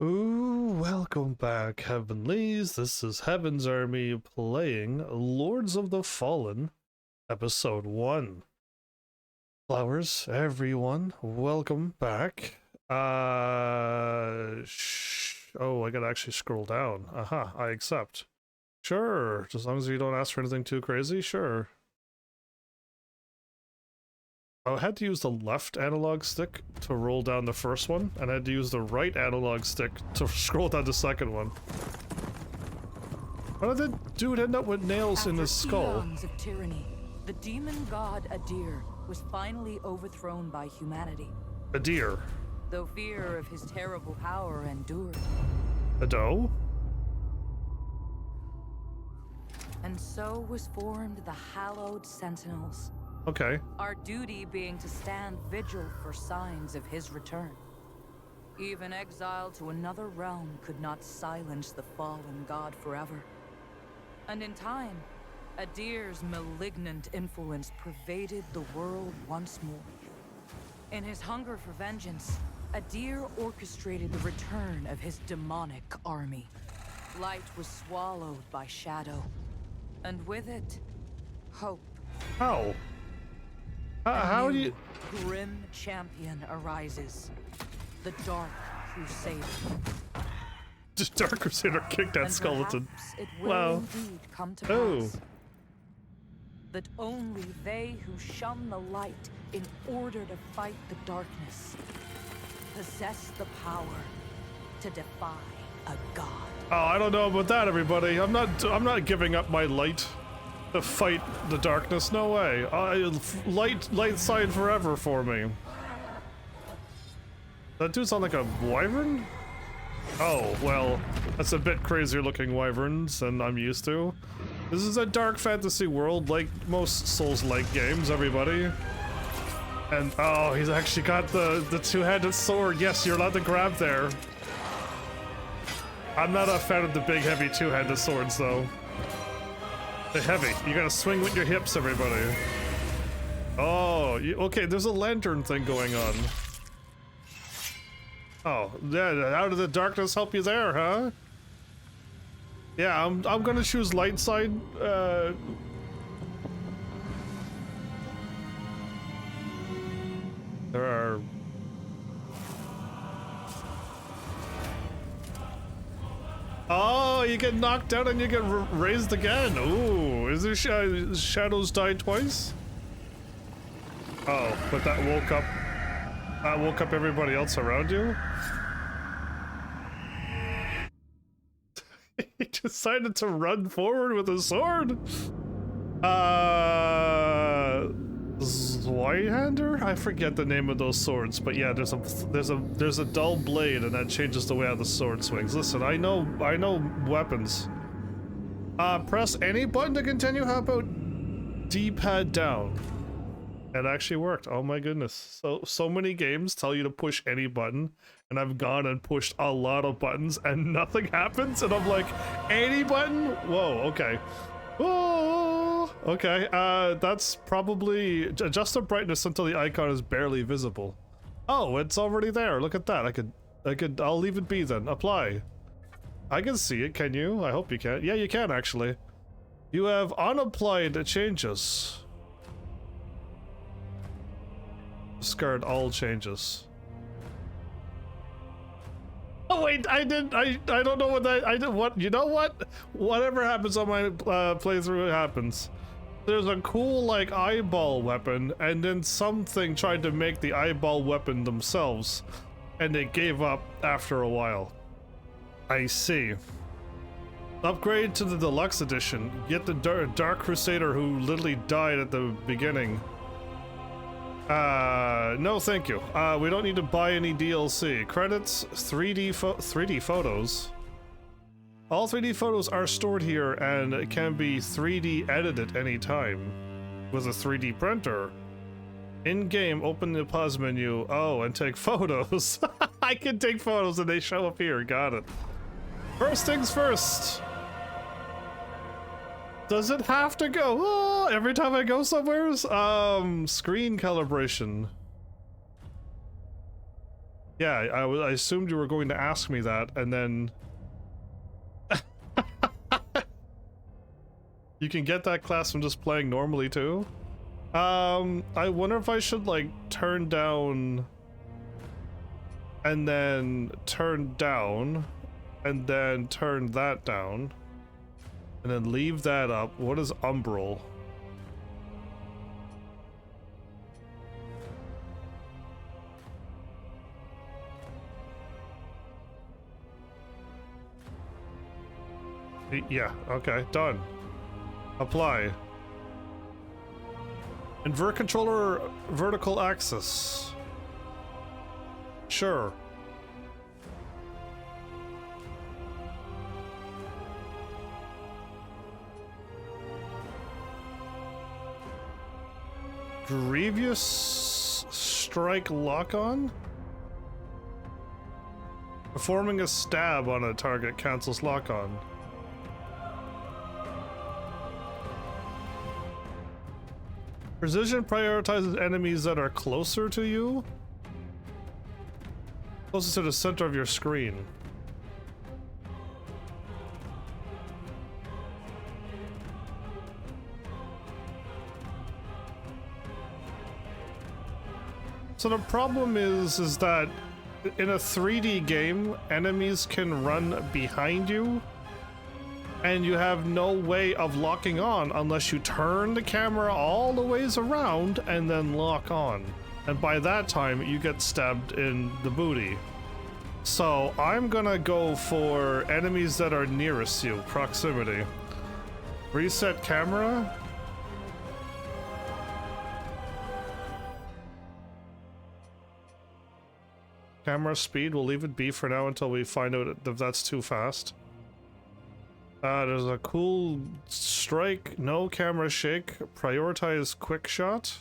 Ooh, welcome back, Heavenlies. This is Heaven's Army playing Lords of the Fallen, Episode 1. Flowers, everyone. Welcome back. Oh, I gotta actually scroll down. Aha, I accept. Sure, as long as you don't ask for anything too crazy, sure. I had to use the left analog stick to roll down the first one, and I had to use the right analog stick to scroll down the second one. Why did that dude end up with nails in his skull? After eons of tyranny, the demon god Adir was finally overthrown by humanity. Adir. Though fear of his terrible power endured. Ado? And so was formed the hallowed sentinels. Okay. Our duty being to stand vigil for signs of his return. Even exile to another realm could not silence the fallen god forever. And in time, Adir's malignant influence pervaded the world once more. In his hunger for vengeance, Adir orchestrated the return of his demonic army. Light was swallowed by shadow, and with it, hope. How? How do you... Grim champion arises. The Dark Crusader. Just Dark Crusader kicked that And skeleton. perhaps it will Wow. indeed come to Oh. pass that only they who shun the light in order to fight the darkness possess the power to defy a god. Oh, I don't know about that, everybody. I'm not giving up my light to fight the darkness. No way. Light side forever for me. That dude sound like a wyvern? Oh, well, that's a bit crazier looking wyverns than I'm used to. This is a dark fantasy world like most Souls-like games, everybody. And, oh, he's actually got the two-handed sword. Yes, you're allowed to grab there. I'm not a fan of the big, heavy two-handed swords, though. They're heavy. You gotta swing with your hips, everybody. Oh, okay, there's a lantern thing going on. Oh, yeah, how did the darkness help you there, huh? Yeah, I'm gonna choose light side, There are... Oh, you get knocked down and you get raised again. Ooh, is there shadows die twice? Oh, but that woke up everybody else around you? He decided to run forward with a sword? Zweihander? I forget the name of those swords, but yeah, there's a dull blade and that changes the way how the sword swings. Listen, I know weapons. Press any button to continue. How about D-pad down? It actually worked. Oh my goodness. So many games tell you to push any button, and I've gone and pushed a lot of buttons and nothing happens, and I'm like, any button? Whoa, okay. Oh, okay, that's probably adjust the brightness until the icon is barely visible. Oh, it's already there. Look at that. I'll leave it be then. Apply. I can see it. Can you? I hope you can. Yeah, you can actually. You have unapplied changes. Discard all changes. Oh wait, I don't know what I did. What, you know what? Whatever happens on my playthrough happens. There's a cool like eyeball weapon, and then something tried to make the eyeball weapon themselves, and they gave up after a while. I see. Upgrade to the deluxe edition. Get the Dark Crusader who literally died at the beginning. No thank you. We don't need to buy any DLC. Credits, 3D photos. All 3D photos are stored here and can be 3D edited anytime with a 3D printer. In-game, open the pause menu. Oh, and take photos. I can take photos and they show up here. Got it. First things first. Does it have to go every time I go somewhere? Screen calibration. Yeah, I assumed you were going to ask me that, and then... You can get that class from just playing normally, too? I wonder if I should, like, turn down... and then turn down, and then turn that down, and then leave that up. What is umbral? Yeah, okay, done. Apply. Invert controller vertical axis. Sure. Grievous strike lock-on? Performing a stab on a target cancels lock-on. Precision prioritizes enemies that are closer to you? Closest to the center of your screen. So the problem is that in a 3D game, enemies can run behind you, and you have no way of locking on unless you turn the camera all the ways around and then lock on. And by that time, you get stabbed in the booty. So I'm gonna go for enemies that are nearest you, proximity. Reset camera. Camera speed, we'll leave it be for now until we find out if that's too fast. There's a cool strike, no camera shake, prioritize quick shot.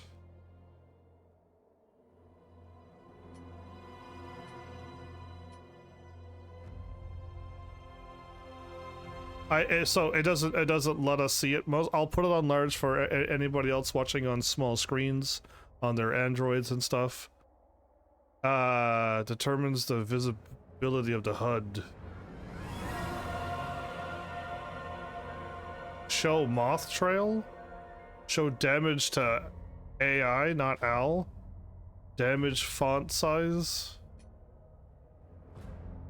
So it doesn't let us see it. I'll put it on large for anybody else watching on small screens on their Androids and stuff. Determines the visibility of the HUD. Show moth trail. Show damage to AI, not Al. Damage font size.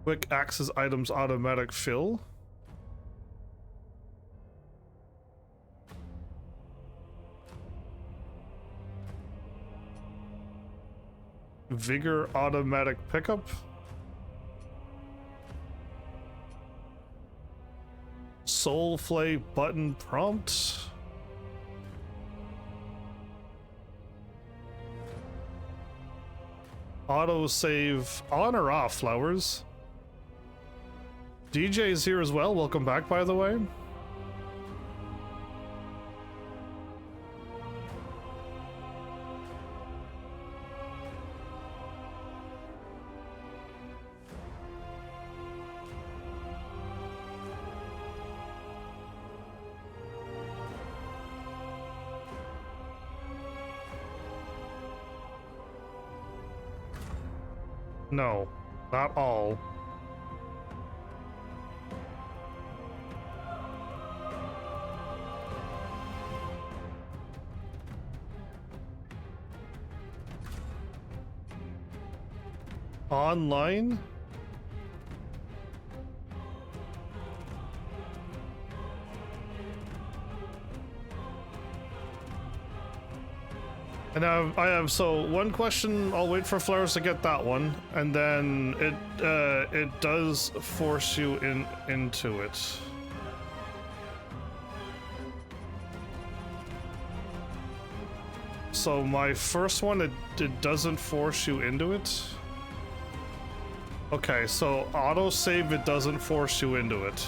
Quick access items automatic fill. Vigor automatic pickup. Soul Flay button prompt. Auto save on or off, Flowers? DJ's here as well. Welcome back, by the way. No, not all. Online? And I have so one question. I'll wait for Flowers to get that one, and then it does force you into it. So my first one, it doesn't force you into it. Okay, so autosave, it doesn't force you into it.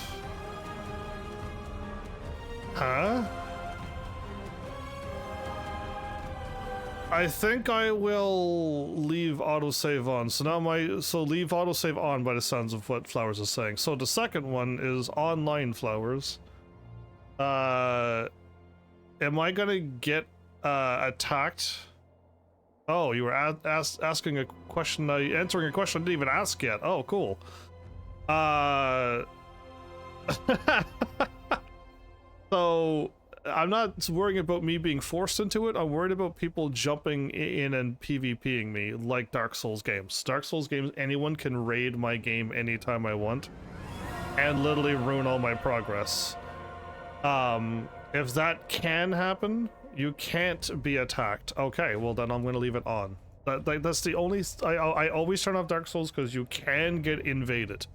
Huh? I think I will leave autosave on. So now leave autosave on by the sounds of what Flowers is saying. So the second one is online, Flowers. Am I gonna get attacked Oh, you were asking a question, answering a question I didn't even ask yet. Oh, cool. So, I'm not worrying about me being forced into it. I'm worried about people jumping in and PvPing me, like Dark Souls games. Dark Souls games, anyone can raid my game anytime I want, and literally ruin all my progress. If that can happen, you can't be attacked. Okay, well then I'm gonna leave it on. That's the only... I always turn off Dark Souls because you can get invaded,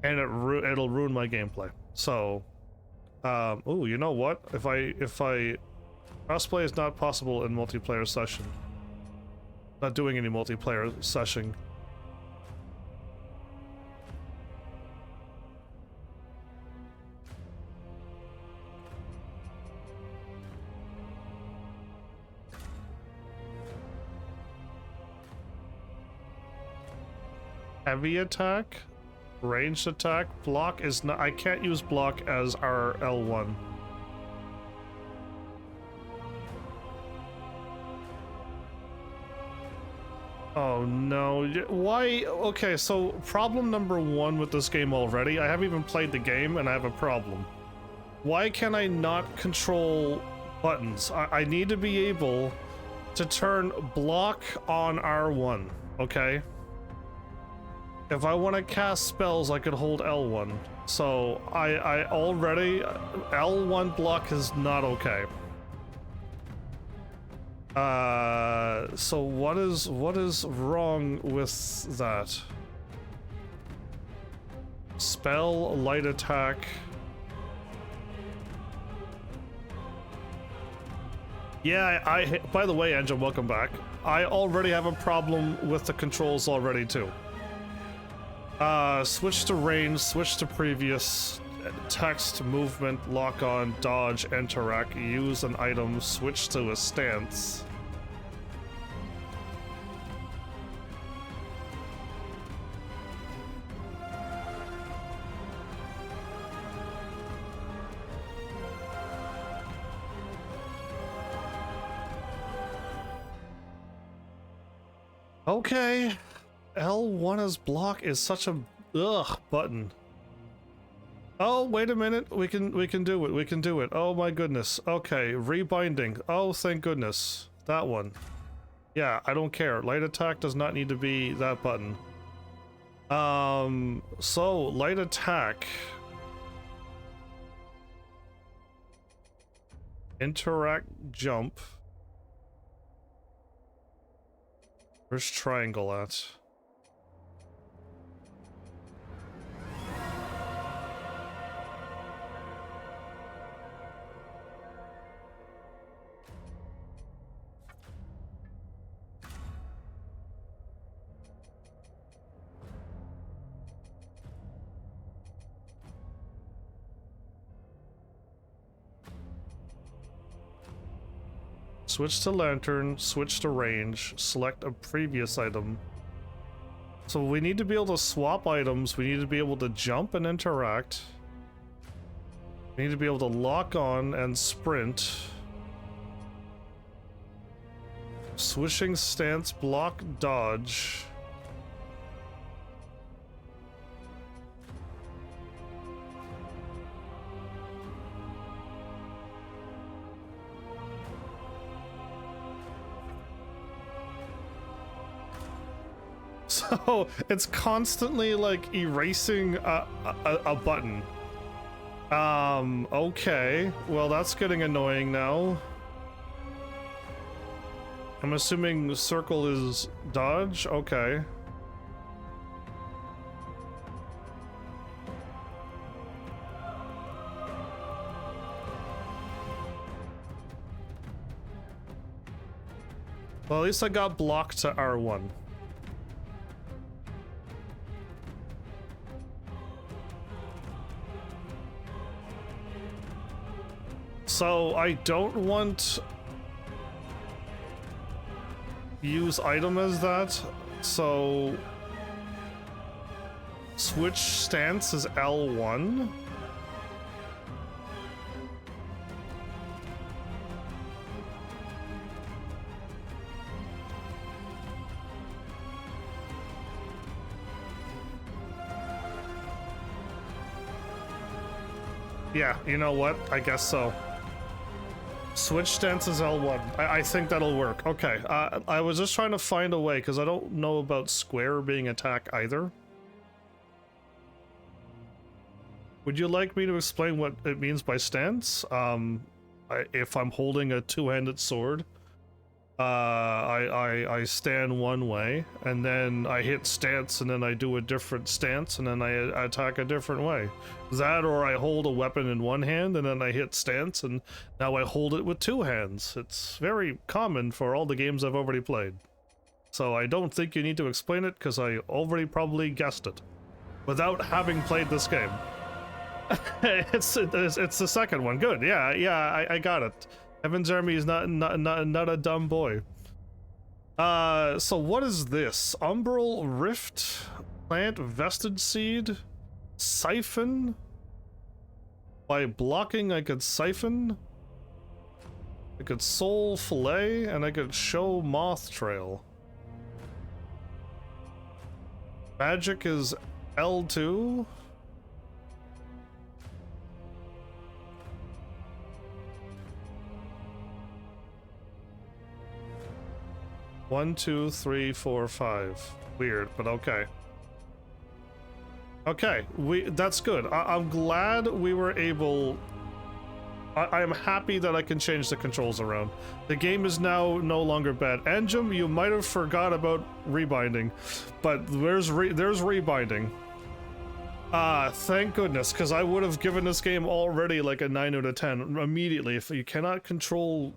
and it'll ruin my gameplay. So... oh, you know what? If I crossplay is not possible in multiplayer session. Not doing any multiplayer session. Heavy attack, ranged attack, block is not... I can't use block as our L1. Oh no, why? Okay, so problem number one with this game already, I haven't even played the game and I have a problem. Why can I not control buttons? I need to be able to turn block on R1, okay? If I want to cast spells, I could hold L1. So I already... L1 block is not okay. So what is wrong with that? Spell, light attack. Yeah, I by the way, Angel, welcome back. I already have a problem with the controls already too. Switch to range, switch to previous, text, movement, lock on, dodge, interact, use an item, switch to a stance. Okay. L1 as block is such a button. Oh, wait a minute. We can do it. We can do it. Oh my goodness. Okay, rebinding. Oh, thank goodness. That one. Yeah, I don't care. Light attack does not need to be that button. So light attack. Interact, jump. Where's triangle at? Switch to lantern, switch to range, select a previous item. So we need to be able to swap items, we need to be able to jump and interact. We need to be able to lock on and sprint. Switching stance, block, dodge. So it's constantly like erasing a button. Okay. Well, that's getting annoying now. I'm assuming circle is dodge? Okay. Well, at least I got blocked to R1. So I don't want use item as that, so switch stance is L1. Yeah, you know what? I guess so. Switch stance is L1. I think that'll work. Okay, I was just trying to find a way, because I don't know about square being attack either. Would you like me to explain what it means by stance? If I'm holding a two-handed sword, I stand one way, and then I hit stance, and then I do a different stance, and then I attack a different way. That, or I hold a weapon in one hand, and then I hit stance, and now I hold it with two hands. It's very common for all the games I've already played. So I don't think you need to explain it, because I already probably guessed it. Without having played this game. It's the second one. Good, yeah, I got it. Heaven's Army is not a dumb boy. So what is this? Umbral Rift, Plant Vested Seed, Siphon. By blocking, I could siphon. I could soul fillet, and I could show moth trail. Magic is L2. One, two, three, four, five. Weird, but okay. Okay, that's good. I'm glad we were able... I am happy that I can change the controls around. The game is now no longer bad. Anjum, you might have forgot about rebinding, but there's rebinding. Thank goodness, because I would have given this game already like a 9 out of 10 immediately. If you cannot control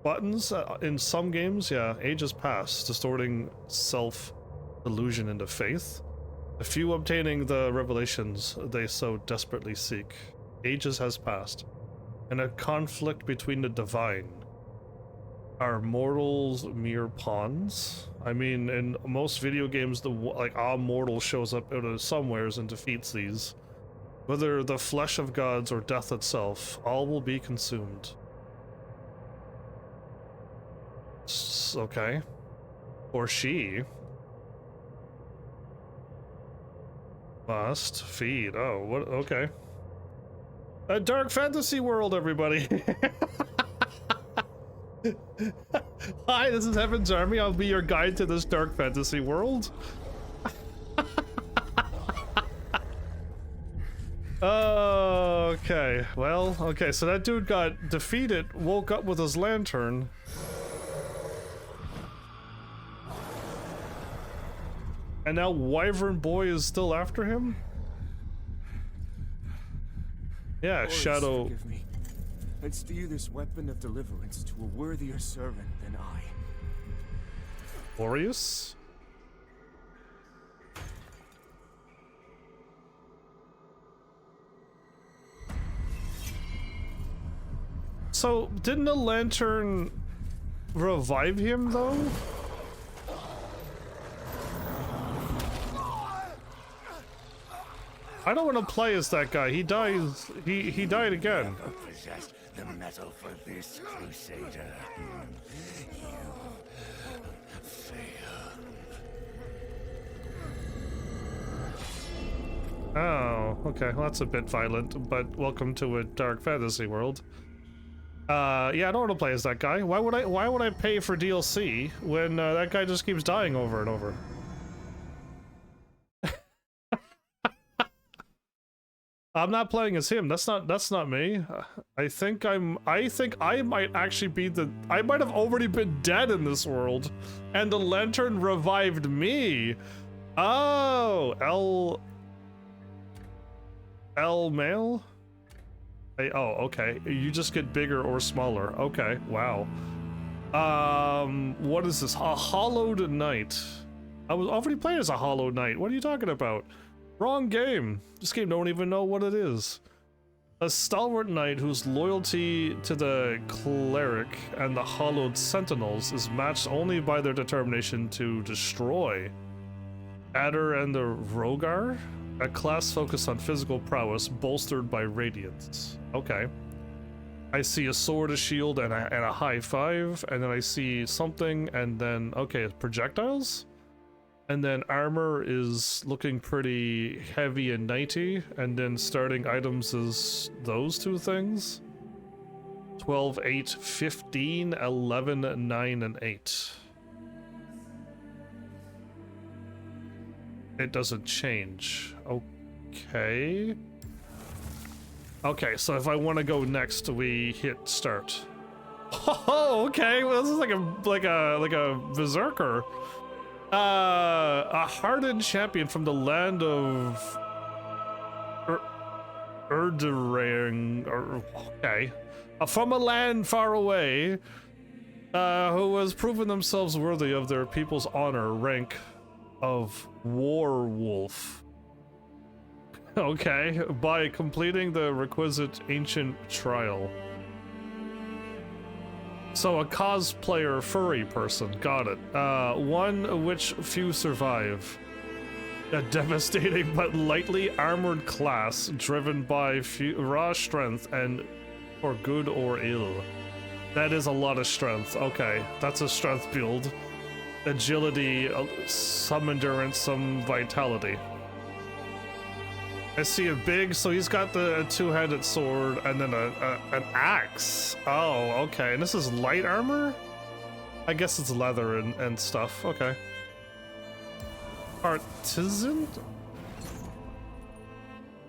buttons in some games, yeah, ages pass, distorting self-illusion into faith. The few obtaining the revelations they so desperately seek. Ages has passed. And a conflict between the divine. Are mortals mere pawns? I mean, in most video games, a mortal shows up out of somewheres and defeats these. Whether the flesh of gods or death itself, all will be consumed. Okay. Or she must feed. Oh, what? Okay. A dark fantasy world, everybody. Hi, this is Heaven's Army. I'll be your guide to this dark fantasy world. Okay, well, okay, so that dude got defeated, woke up with his lantern. And now Wyvern Boy is still after him? Yeah, Lord, Shadow... forgive me. I'd steer this weapon of deliverance to a worthier servant than I. Boreas? So, didn't the lantern revive him, though? I don't want to play as that guy. He dies. He died again. Never possessed the metal for this, Crusader. You failed. Oh, okay. Well, that's a bit violent, but welcome to a dark fantasy world. Yeah, I don't want to play as that guy. Why would I pay for DLC when that guy just keeps dying over and over? I'm not playing as him. That's not me. I think I might actually be I might have already been dead in this world, and the lantern revived me. Oh, L male? Hey, oh, okay. You just get bigger or smaller. Okay, wow. What is this? A Hollowed Knight. I was already playing as a Hollowed Knight. What are you talking about? Wrong game. This game don't even know what it is. A stalwart knight whose loyalty to the cleric and the Hollowed Sentinels is matched only by their determination to destroy. Adder and the Rogar? A class focused on physical prowess, bolstered by radiance. Okay. I see a sword, a shield, and a high five, and then I see something, and then, okay, projectiles? And then armor is looking pretty heavy and knighty, and then starting items is those two things. 12, 8, 15, 11, 9, and 8. It doesn't change. Okay. Okay, so if I want to go next, we hit start. Oh, okay. Well, this is like a berserker. A hardened champion from the land of Erderang. Okay. From a land far away, who has proven themselves worthy of their people's honor, rank of war wolf. Okay, by completing the requisite ancient trial. So a cosplayer furry person, got it. One which few survive. A devastating but lightly armored class driven by raw strength and for good or ill. That is a lot of strength. Okay, that's a strength build. Agility, some endurance, some vitality. I see a big, so he's got the two-handed sword and then an axe. Oh, okay. And this is light armor? I guess it's leather and stuff. Okay. Artisan?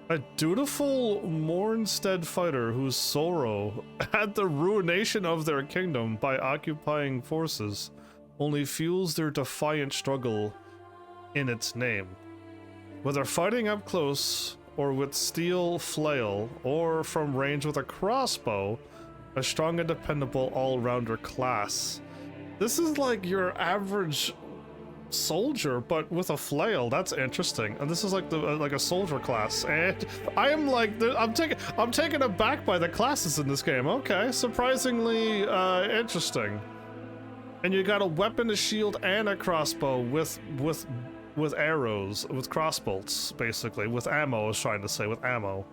A dutiful Mornstead fighter whose sorrow at the ruination of their kingdom by occupying forces only fuels their defiant struggle in its name. Whether fighting up close or with steel flail or from range with a crossbow, a strong and dependable all-rounder class. This is like your average soldier, but with a flail. That's interesting. And this is like like a soldier class. And I am like, I'm taken aback by the classes in this game. Okay, surprisingly interesting. And you got a weapon, a shield, and a crossbow with arrows, with crossbolts, basically, with ammo. I was trying to say, with ammo.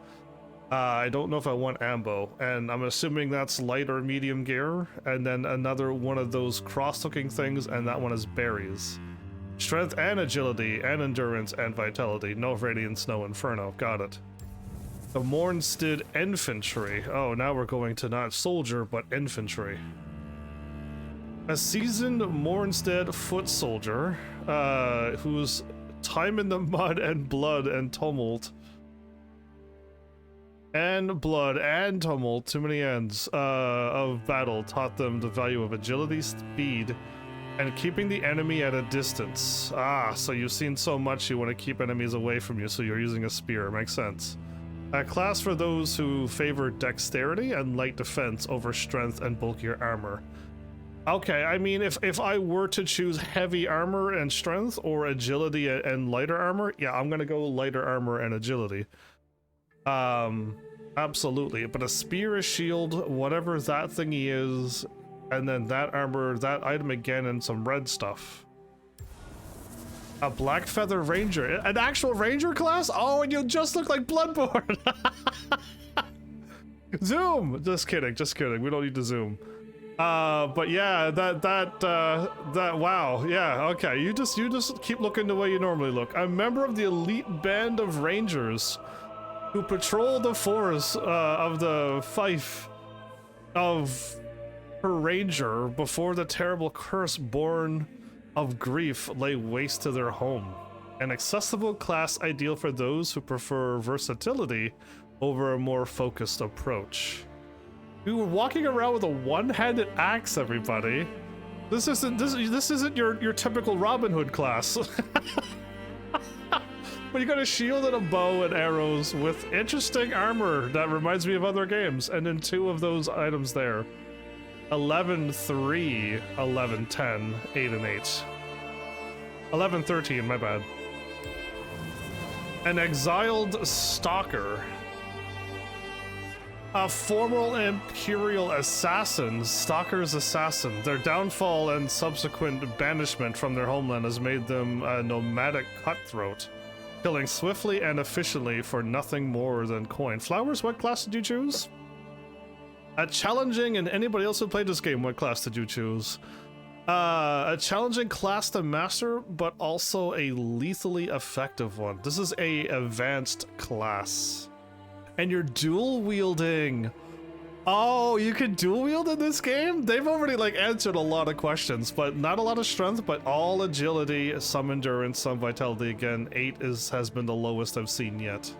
I don't know if I want ammo, and I'm assuming that's light or medium gear, and then another one of those cross-looking things, and that one is berries. Strength and agility and endurance and vitality. No radiance, no inferno. Got it. The Mornstead infantry. Oh, now we're going to not soldier, but infantry. A seasoned Mornstead foot soldier, whose time in the mud and blood and tumult too many ends, of battle taught them the value of agility, speed, and keeping the enemy at a distance. Ah, so you've seen so much you want to keep enemies away from you, so you're using a spear. Makes sense. A class for those who favor dexterity and light defense over strength and bulkier armor. Okay, I mean, if I were to choose heavy armor and strength or agility and lighter armor, yeah, I'm gonna go lighter armor and agility. Absolutely. But a spear, a shield, whatever that thingy is, and then that armor, that item again, and some red stuff. A Black Feather Ranger, an actual ranger class? Oh, and you'll just look like Bloodborne. Zoom. Just kidding. We don't need to zoom. But yeah, that wow, yeah, okay. You just keep looking the way you normally look. A member of the elite band of rangers who patrol the forests of the fief of her ranger before the terrible curse born of grief lay waste to their home. An accessible class ideal for those who prefer versatility over a more focused approach. You were walking around with a one-handed axe, everybody. This isn't your typical Robin Hood class. But you got a shield and a bow and arrows with interesting armor that reminds me of other games, and then two of those items there. 11, 3, 11, 10, 8, and 8. 11, 13, my bad. An exiled stalker. A former imperial assassin, Stalker's assassin. Their downfall and subsequent banishment from their homeland has made them a nomadic cutthroat, killing swiftly and efficiently for nothing more than coin. Flowers, what class did you choose? Challenging, and anybody else who played this game, what class did you choose? A challenging class to master, but also a lethally effective one. This is a advanced class. And you're dual wielding. Oh, you can dual wield in this game? They've already like answered a lot of questions, but not a lot of strength, but all agility, some endurance, some vitality. Again, 8 has been the lowest I've seen yet.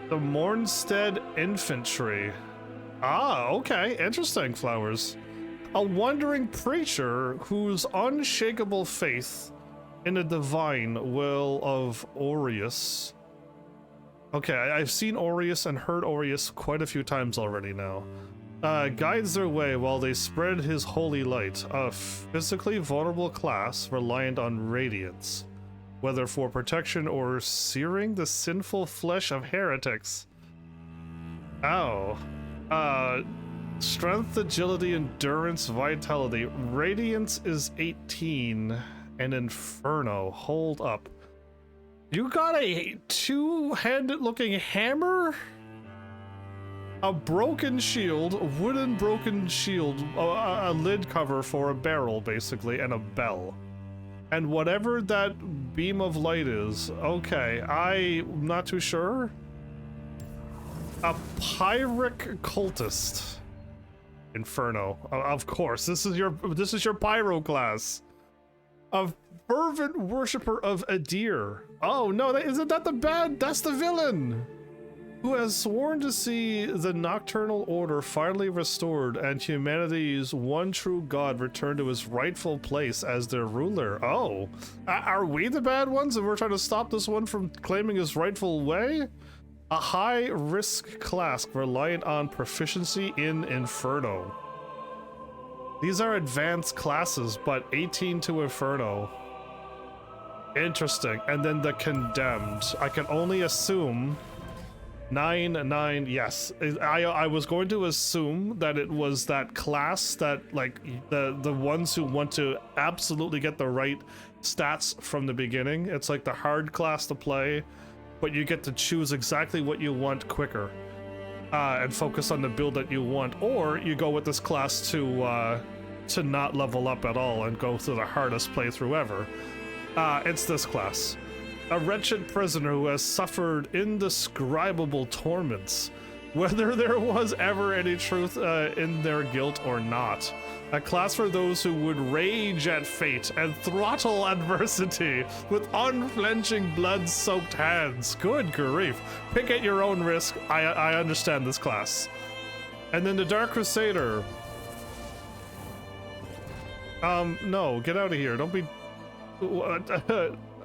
The Mornstead Infantry. Ah, okay, interesting, Flowers. A wandering preacher whose unshakable faith in the divine will of Aureus. Okay, I've seen Aureus and heard Aureus quite a few times already now. Guides their way while they spread his holy light. A physically vulnerable class reliant on radiance, whether for protection or searing the sinful flesh of heretics. Oh. Strength, agility, endurance, vitality. Radiance is 18. And Inferno. Hold up. You got a two-handed looking hammer? A broken shield, a wooden broken shield, a lid cover for a barrel, basically, and a bell. And whatever that beam of light is, okay, I'm not too sure. A Pyric cultist. Inferno. Of course, this is your pyro class. A fervent worshipper of Adir. Oh no, isn't that the bad? That's the villain! Who has sworn to see the nocturnal order finally restored and humanity's one true god return to his rightful place as their ruler. Oh, are we the bad ones and we're trying to stop this one from claiming his rightful way? A high-risk class reliant on proficiency in Inferno. These are advanced classes, but 18 to Inferno. Interesting. And then the Condemned. I can only assume 9, yes. I was going to assume that it was that class that, like, the ones who want to absolutely get the right stats from the beginning. It's like the hard class to play, but you get to choose exactly what you want quicker. And focus on the build that you want, or you go with this class to not level up at all and go through the hardest playthrough ever. It's this class. A wretched prisoner who has suffered indescribable torments, whether there was ever any truth in their guilt or not. A class for those who would rage at fate and throttle adversity with unflinching blood-soaked hands. Good grief. Pick at your own risk. I understand this class. And then the Dark Crusader. No, get out of here. Don't be...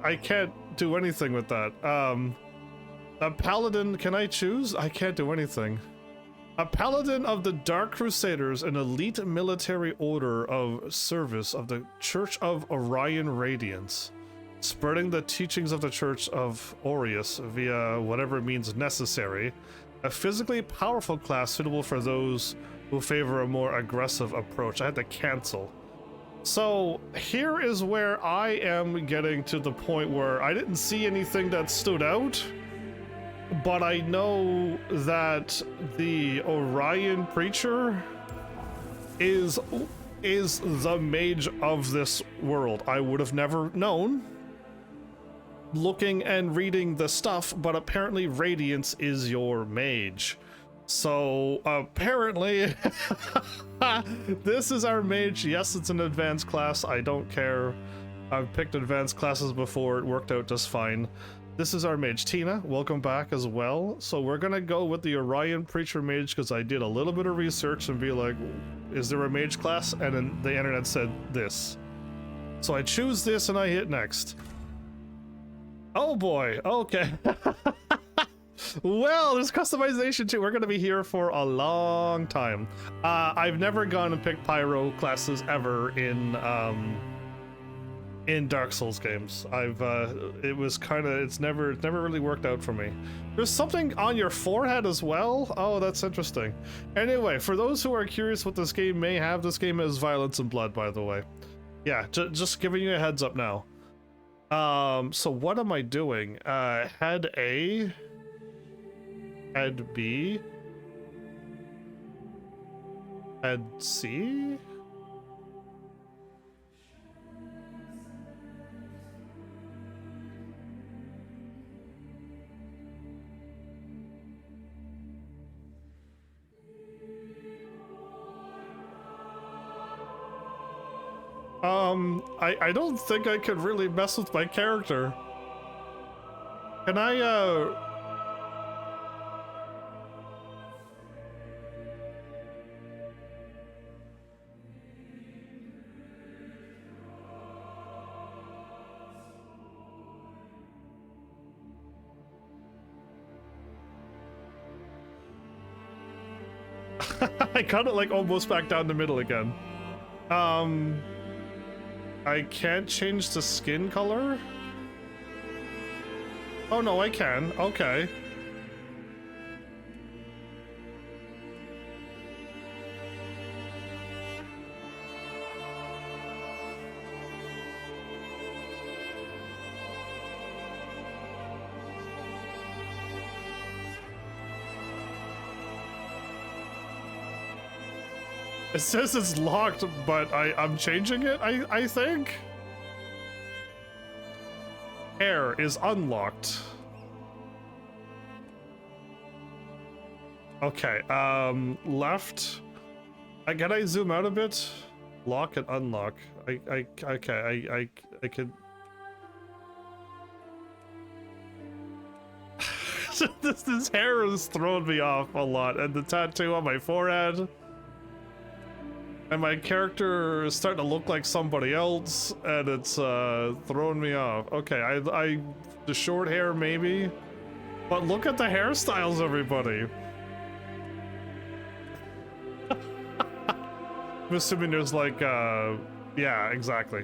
I can't do anything with that. A paladin, can I choose? I can't do anything. A paladin of the Dark Crusaders, an elite military order of service of the Church of Orion Radiance, spreading the teachings of the Church of Aureus via whatever means necessary. A physically powerful class suitable for those who favor a more aggressive approach. I had to cancel. So here is where I am getting to the point where I didn't see anything that stood out, but I know that the Orion Preacher is the mage of this world. I would have never known looking and reading the stuff, but apparently Radiance is your mage. So apparently this is our mage. Yes, it's an advanced class. I don't care. I've picked advanced classes before. It worked out just fine. This is our mage. Tina, welcome back as well. So we're gonna go with the Orion Preacher Mage because I did a little bit of research and be like, is there a mage class? And then the internet said this. So I choose this and I hit next. Oh boy, okay. Well, there's customization too. We're gonna be here for a long time. I've never gone and picked pyro classes ever in Dark Souls games. It's never really worked out for me. There's something on your forehead as well. Oh, that's interesting. Anyway, for those who are curious what this game may have, this game has violence and blood, by the way. Yeah, just giving you a heads up now. So what am I doing? Head A, Head B. And C? I don't think I could really mess with my character. Can I, I got it like almost back down the middle again. I can't change the skin color? Oh no, I can. Okay. It says it's locked, but I'm changing it, I think? Hair is unlocked. Okay, left. Can I zoom out a bit? Lock and unlock. Okay, I could. This hair has thrown me off a lot, and the tattoo on my forehead. And my character is starting to look like somebody else, and it's throwing me off. Okay, the short hair maybe, but look at the hairstyles, everybody. I'm assuming there's like, yeah, exactly.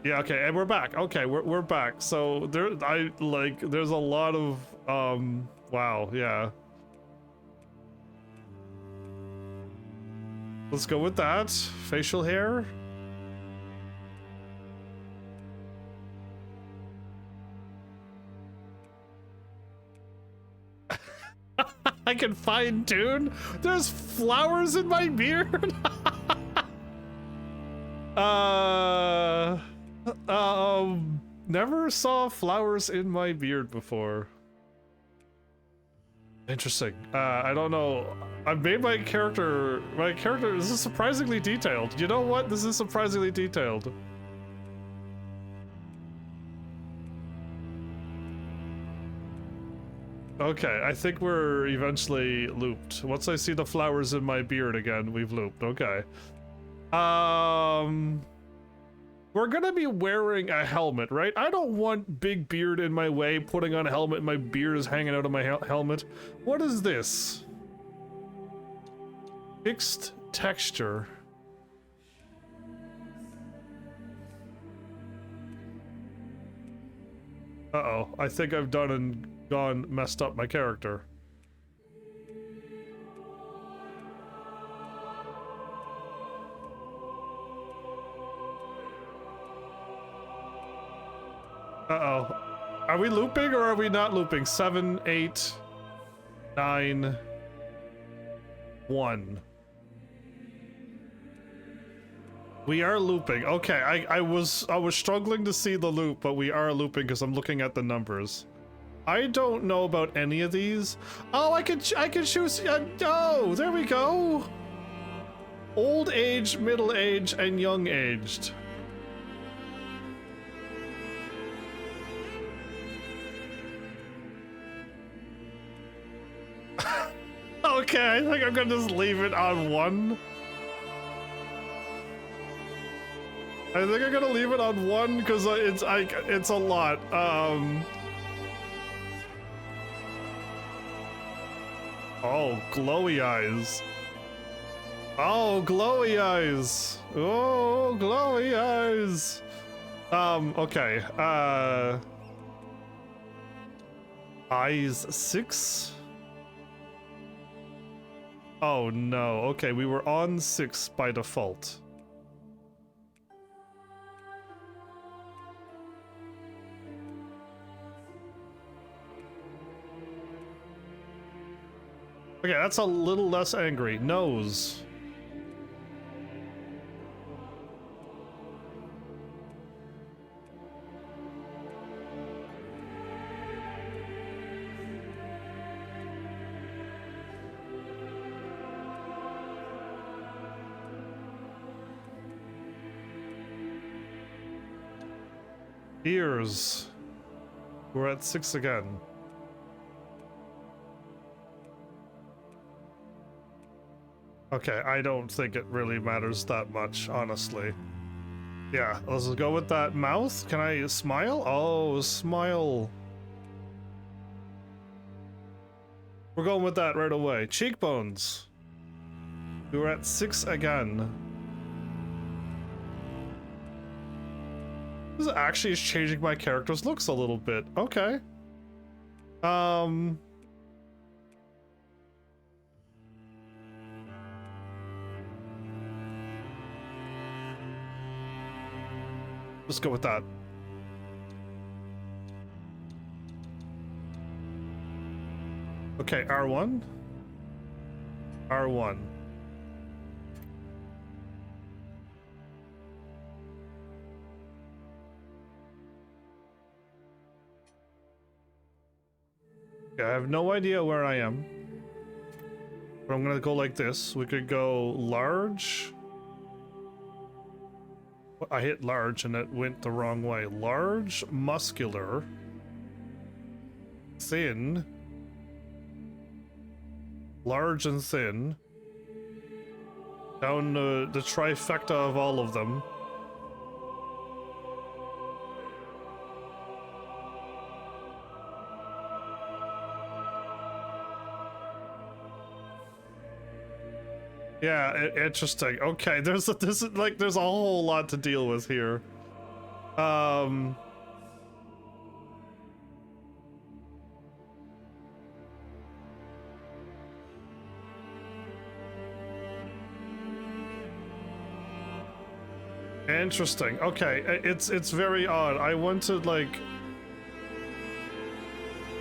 Yeah, okay, and we're back. Okay, we're back. So there's a lot of, wow, yeah. Let's go with that. Facial hair. I can fine tune. There's flowers in my beard. Never saw flowers in my beard before. Interesting. I don't know. I've made my character. This is surprisingly detailed. You know what? This is surprisingly detailed. Okay, I think we're eventually looped. Once I see the flowers in my beard again, we've looped. Okay. We're gonna be wearing a helmet, right? I don't want big beard in my way, putting on a helmet and my beard is hanging out of my helmet. What is this? Fixed texture. Uh-oh, I think I've done and messed up my character. Uh-oh. Are we looping or are we not looping? 7, 8, 9, 1. We are looping. Okay, I was struggling to see the loop, but we are looping because I'm looking at the numbers. I don't know about any of these. Oh, I can choose. Oh, there we go. Old age, middle age, and young aged. Okay, I think I'm gonna just leave it on 1. I think I'm gonna leave it on 1 because it's a lot. Oh, glowy eyes. Oh, glowy eyes. Oh, glowy eyes. Okay. Eyes 6. Oh no. Okay, we were on 6 by default. Okay, that's a little less angry. Nose. Ears. We're at 6 again. Okay, I don't think it really matters that much, honestly. Yeah, let's go with that. Mouth? Can I smile? Oh, smile. We're going with that right away. Cheekbones. We're at 6 again. This actually is changing my character's looks a little bit. Okay. Let's go with that. Okay, R1. R1. Okay, I have no idea where I am. But I'm gonna go like this. We could go large. I hit large and it went the wrong way. Large, muscular, thin, large and thin, down the trifecta of all of them. Yeah, interesting. Okay, there's a whole lot to deal with here. Interesting. Okay, it's very odd. I want to like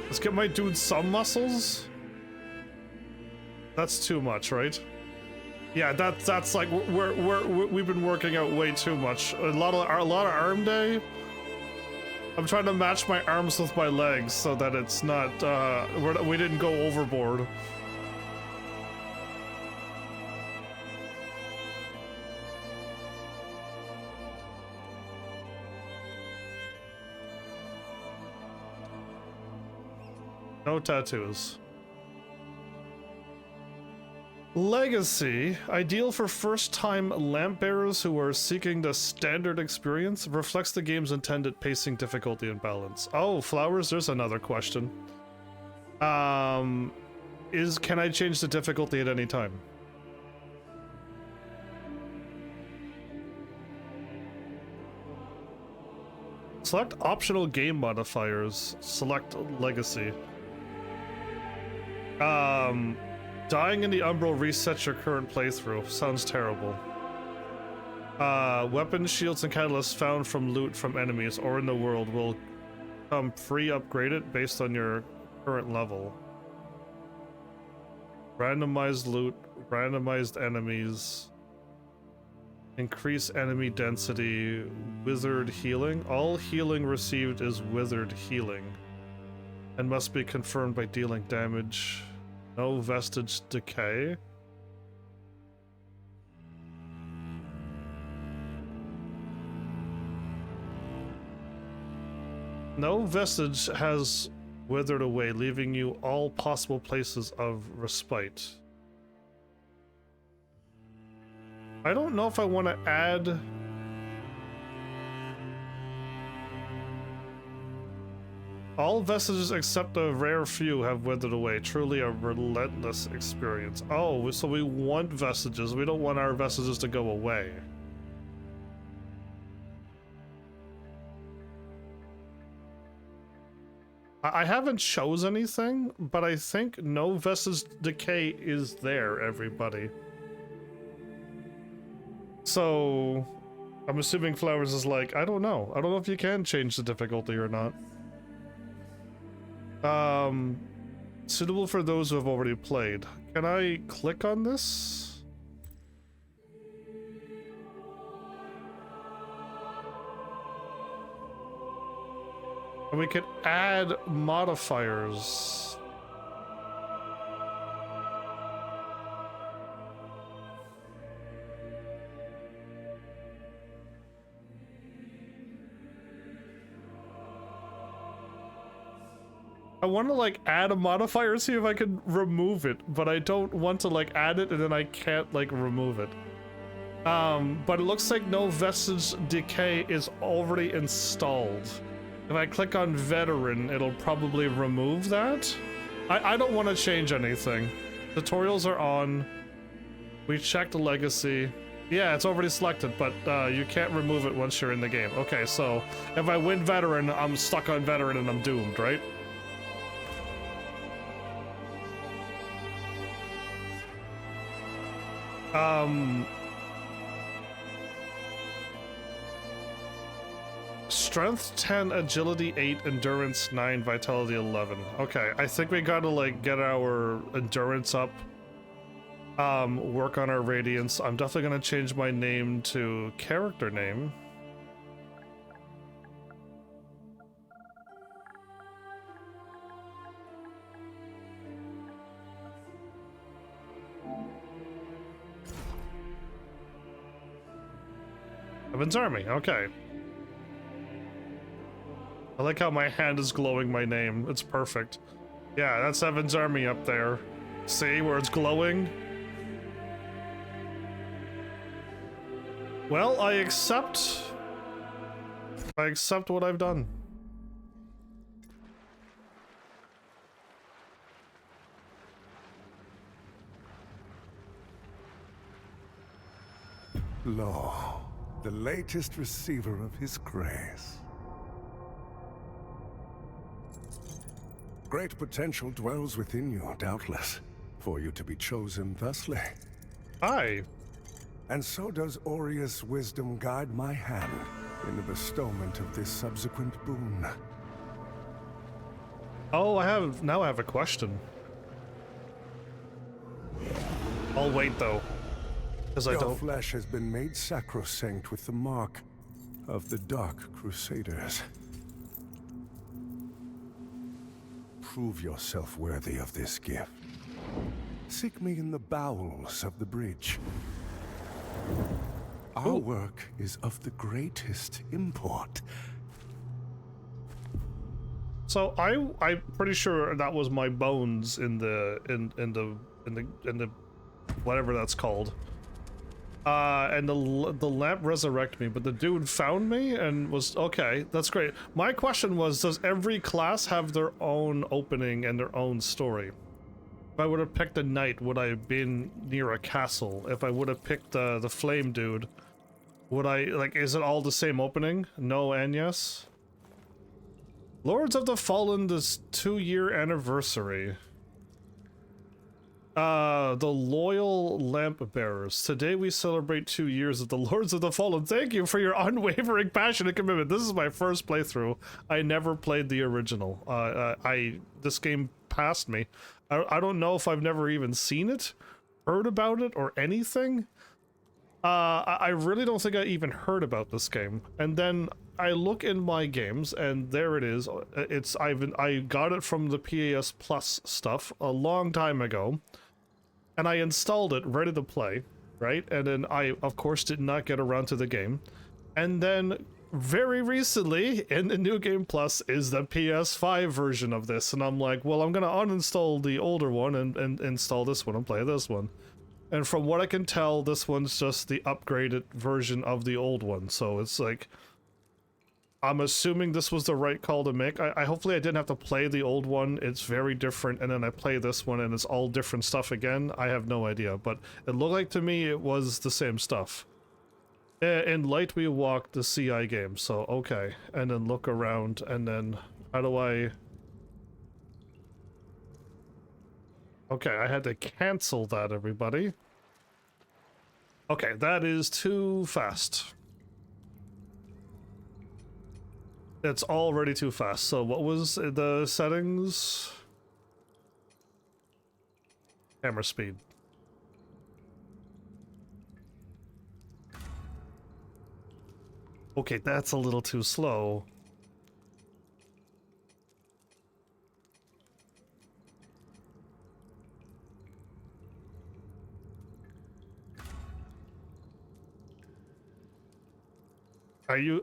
let's get my dude some muscles. That's too much, right? Yeah, that's like we've been working out way too much. A lot of arm day. I'm trying to match my arms with my legs so that it's not we didn't go overboard. No tattoos. Legacy, ideal for first-time lamp bearers who are seeking the standard experience, reflects the game's intended pacing, difficulty, and balance. Oh, flowers, there's another question. Can I change the difficulty at any time? Select optional game modifiers. Select legacy. Dying in the Umbral resets your current playthrough. Sounds terrible. Weapons, shields, and catalysts found from loot from enemies or in the world will come free upgraded based on your current level. Randomized loot, randomized enemies. Increase enemy density, withered healing. All healing received is withered healing and must be confirmed by dealing damage. No vestige decay. No vestige has withered away, leaving you all possible places of respite. I don't know if I want to add... All vestiges except a rare few have withered away. Truly a relentless experience. Oh, so we want vestiges. We don't want our vestiges to go away. I haven't chose anything, but I think no vestige decay is there, everybody. So, I'm assuming Flowers is like, I don't know. I don't know if you can change the difficulty or not. Suitable for those who have already played. Can I click on this? And we could add modifiers. I want to like add a modifier, see if I can remove it, but I don't want to like add it and then I can't like remove it. But it looks like no vestige decay is already installed. If I click on veteran, it'll probably remove that. I don't want to change anything. Tutorials are on. We checked legacy. Yeah, it's already selected, but you can't remove it once you're in the game. Okay, so if I win veteran, I'm stuck on veteran and I'm doomed, right? Strength 10, agility 8, endurance 9, vitality 11. Okay, I think we gotta like get our endurance up. Work on our radiance. I'm definitely gonna change my name to character name. HEAVENSARMY, okay. I like how my hand is glowing my name. It's perfect. Yeah, that's HEAVENSARMY up there. See where it's glowing? Well, I accept what I've done. Lo, the latest receiver of his grace. Great potential dwells within you, doubtless, for you to be chosen thusly. Aye. And so does Aureus' wisdom guide my hand in the bestowment of this subsequent boon. Oh, I have a question. I'll wait though, because I Your don't. flesh has been made sacrosanct with the mark of the Dark Crusaders. Prove yourself worthy of this gift. Seek me in the bowels of the bridge. Our work is of the greatest import. So I'm pretty sure that was my bones in the whatever that's called. And the lamp resurrected me, but the dude found me and was okay. That's great. My question was, does every class have their own opening and their own story? If I would have picked a knight, would I have been near a castle? If I would have picked the flame dude, would I like? Is it all the same opening? No and yes. Lords of the Fallen, this 2-year anniversary. The Loyal Lamp Bearers. Today we celebrate 2 years of the Lords of the Fallen. Thank you for your unwavering passion and commitment. This is my first playthrough. I never played the original. This game passed me. I don't know if I've never even seen it, heard about it, or anything. I really don't think I even heard about this game. And then I look in my games, and there it is. I got it from the PAS Plus stuff a long time ago, and I installed it ready to play, right? And then I, of course, did not get around to the game. And then very recently, in the New Game Plus, is the PS5 version of this, and I'm like, well, I'm gonna uninstall the older one and install this one and play this one. And from what I can tell, this one's just the upgraded version of the old one. So it's like, I'm assuming this was the right call to make. Hopefully I didn't have to play the old one. It's very different. And then I play this one and it's all different stuff again. I have no idea, but it looked like to me it was the same stuff. In Light We Walk, the CI game. So, okay. And then look around and then how do I... Okay, I had to cancel that, everybody. Okay, that is too fast. It's already too fast. So what was the settings? Camera speed. Okay, that's a little too slow.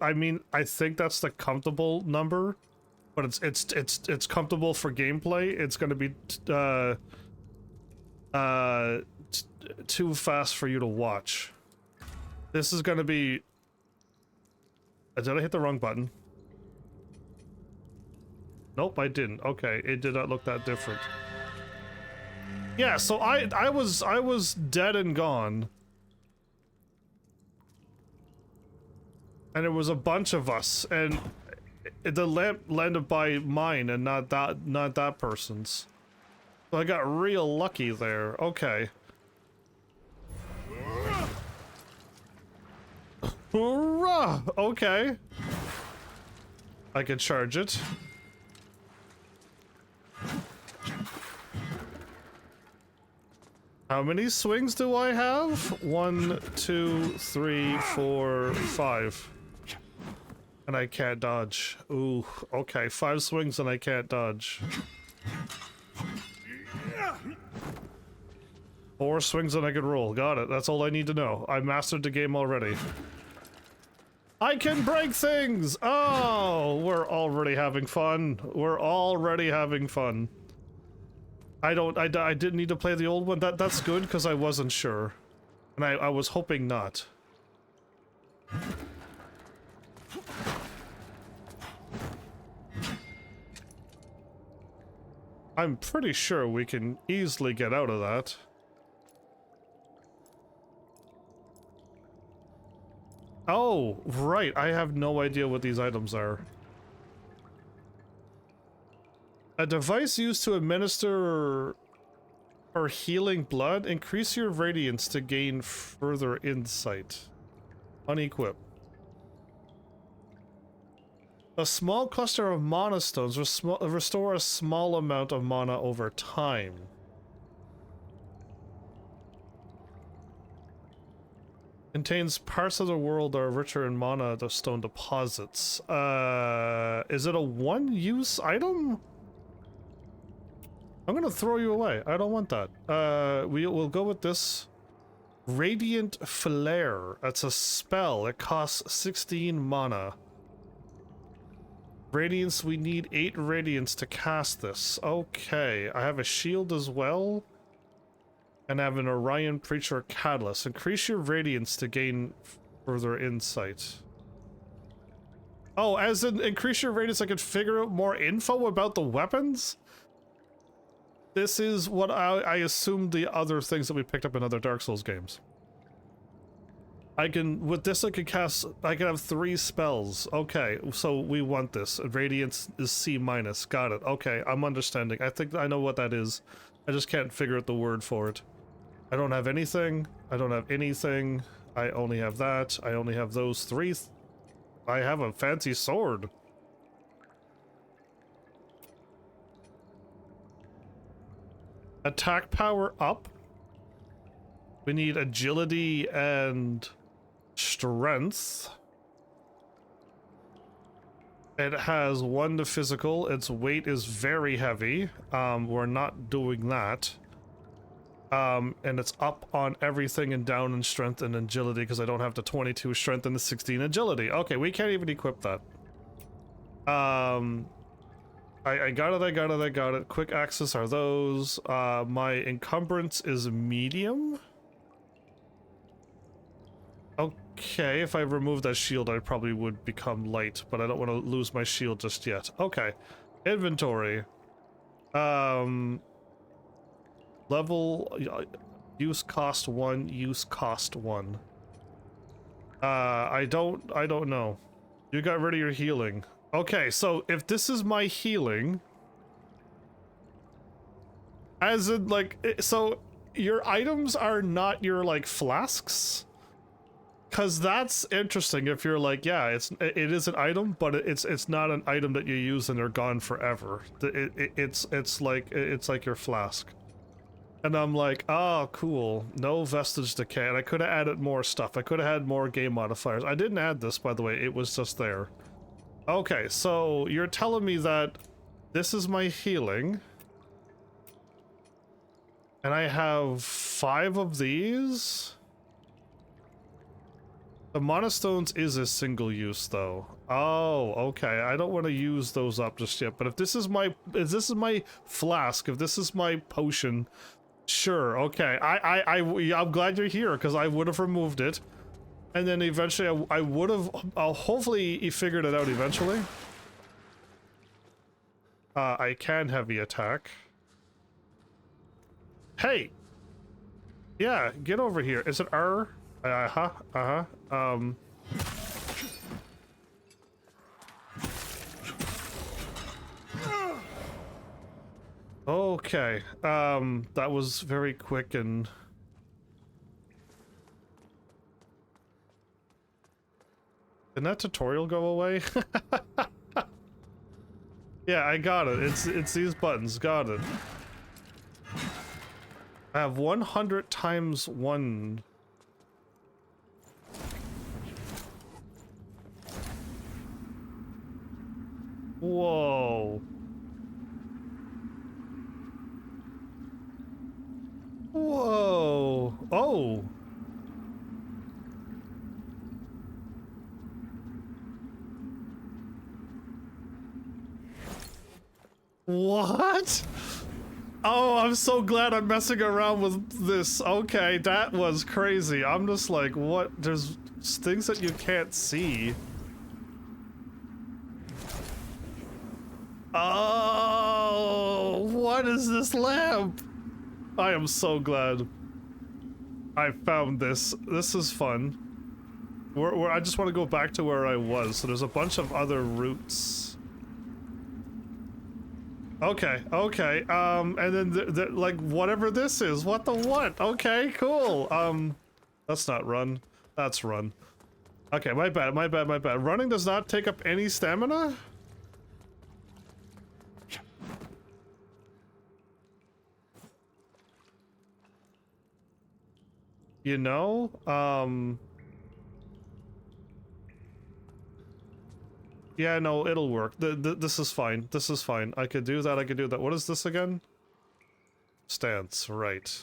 I mean, I think that's the comfortable number, but it's comfortable for gameplay. It's gonna be too fast for you to watch. This is gonna be. Did I hit the wrong button? Nope, I didn't. Okay, it did not look that different. Yeah, so I was dead and gone. And there was a bunch of us, and the lamp landed by mine and not that person's. So I got real lucky there. Okay. Hoorah! Okay. I can charge it. How many swings do I have? 1, 2, 3, 4, 5. And I can't dodge. Ooh, okay. 5 swings and I can't dodge. 4 swings and I can roll. Got it. That's all I need to know. I mastered the game already. I can break things! Oh, we're already having fun. We're already having fun. I didn't need to play the old one. That's good because I wasn't sure. And I was hoping not. I'm pretty sure we can easily get out of that. Oh, right. I have no idea what these items are. A device used to administer or healing blood. Increase your radiance to gain further insight. Unequip. A small cluster of mana stones restore a small amount of mana over time. Contains parts of the world that are richer in mana the stone deposits. Is it a one-use item? I'm gonna throw you away. I don't want that. We'll go with this. Radiant Flare. That's a spell. It costs 16 mana. Radiance, we need 8 radiance to cast this. Okay, I have a shield as well. And I have an Orion Preacher Catalyst. Increase your radiance to gain further insight. Oh, as in increase your radiance, I can figure out more info about the weapons? This is what I assumed the other things that we picked up in other Dark Souls games. I can, with this I can have 3 spells. Okay, so we want this. Radiance is C-. Got it. Okay, I'm understanding. I think I know what that is. I just can't figure out the word for it. I don't have anything. I don't have anything. I only have that. I only have those 3. I have a fancy sword. Attack power up. We need agility and strength. It has 1 to physical. Its weight is very heavy. We're not doing that. And it's up on everything and down in strength and agility because I don't have the 22 strength and the 16 agility. Okay, we can't even equip that. I got it, I got it. Quick access are those. My encumbrance is medium. Okay, if I remove that shield, I probably would become light, but I don't want to lose my shield just yet. Okay. Inventory. Level, use cost 1, use cost 1. I don't know. You got rid of your healing. Okay, so if this is my healing, as in, like, so your items are not your, like, flasks? Because that's interesting if you're like, yeah, it is an item, but it's not an item that you use and they're gone forever. It's like your flask. And I'm like, oh, cool. No vestige decay. And I could have added more stuff. I could have had more game modifiers. I didn't add this, by the way. It was just there. Okay, so you're telling me that this is my healing. And I have 5 of these? The monostones is a single use though. Oh, okay. I don't want to use those up just yet. But if this is my flask, if this is my potion, sure. Okay. I'm glad you're here because I would have removed it, and then eventually I would have. Hopefully, figured it out eventually. I can heavy attack. Hey. Yeah, get over here. Is it R? Okay, that was very quick and... Did that tutorial go away? Yeah, I got it. It's these buttons. Got it. I have 100 times 1... Whoa. Whoa. Oh. What? Oh, I'm so glad I'm messing around with this. Okay, that was crazy. I'm just like, what? There's things that you can't see. Oh, what is this lamp? I am so glad I found this. This is fun. I just want to go back to where I was. So there's a bunch of other routes. Okay, okay. And then like whatever this is. What the what? Okay, cool. That's not run. That's run. Okay, my bad, my bad, my bad. Running does not take up any stamina? You know, yeah, no, it'll work. This is fine. This is fine. I could do that. I could do that. What is this again? Stance, right.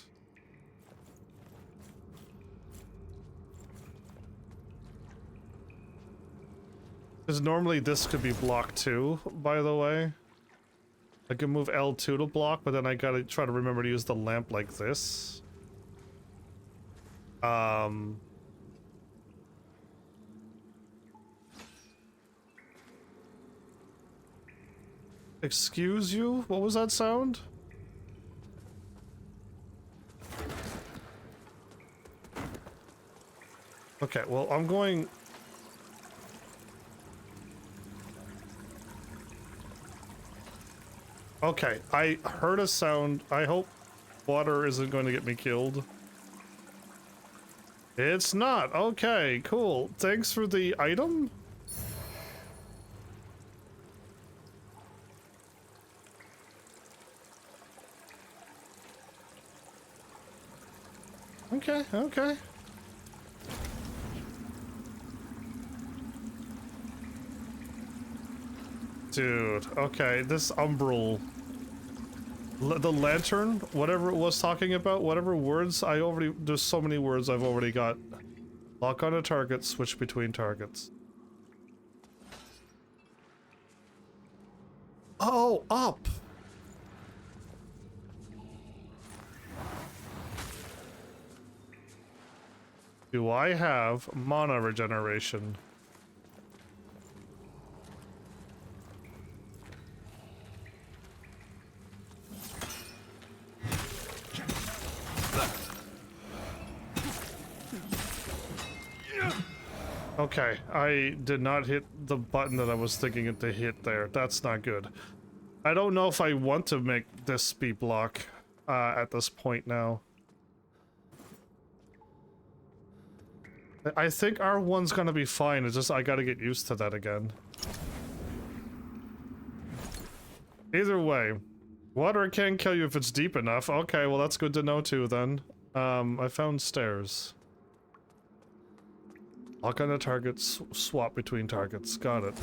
Because normally this could be blocked too, by the way. I can move L2 to block, but then I gotta try to remember to use the lamp like this. Excuse you? What was that sound? Okay, well, I'm going... Okay, I heard a sound. I hope water isn't going to get me killed. It's not. Okay, cool. Thanks for the item. Okay, okay. Dude, okay, this umbral... the lantern, whatever it was talking about, whatever words I already... There's so many words I've already got. Lock on a target, switch between targets. Oh, up! Do I have mana regeneration? Okay, I did not hit the button that I was thinking it to hit there. That's not good. I don't know if I want to make this be block at this point now. I think R1's gonna be fine, it's just I gotta get used to that again. Either way, Water can kill you if it's deep enough. Okay, well that's good to know too then. I found stairs. Lock on a target, swap between targets. Got it.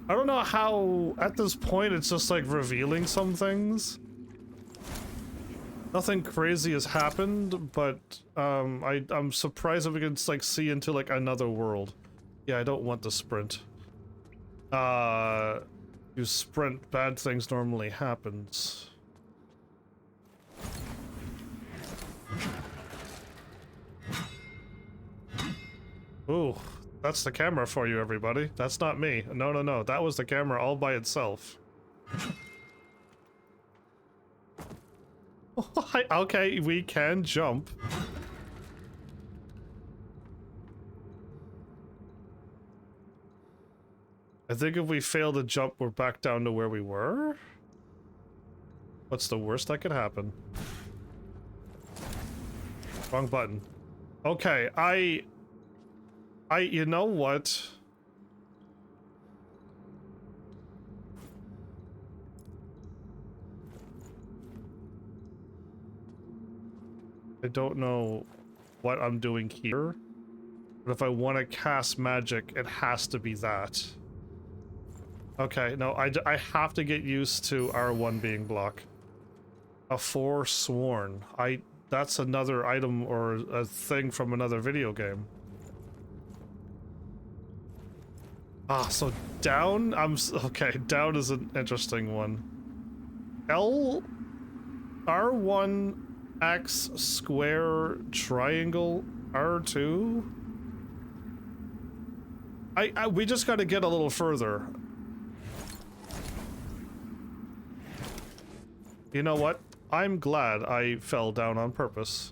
I don't know how, at this point, it's just like revealing some things. Nothing crazy has happened, but I'm surprised if we can like see into like another world. Yeah, I don't want the sprint. You sprint, bad things normally happens. Ooh, that's the camera for you, everybody. That's not me. No, no, no. That was the camera all by itself. Okay, we can jump. I think if we fail to jump, we're back down to where we were. What's the worst that could happen? Wrong button. Okay, you know what? I don't know what I'm doing here, but if I want to cast magic, it has to be that. Okay, no, I have to get used to R1 being block. A forsworn. That's another item or a thing from another video game. Ah, so down? Okay, down is an interesting one. R1 X square triangle R2. We just got to get a little further. You know what? I'm glad I fell down on purpose.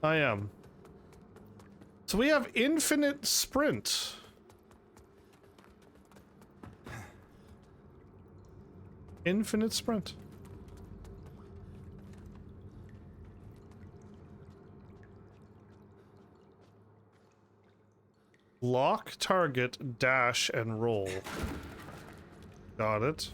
I am. So we have infinite sprint. Infinite sprint. Lock, target, dash, and roll. Got it.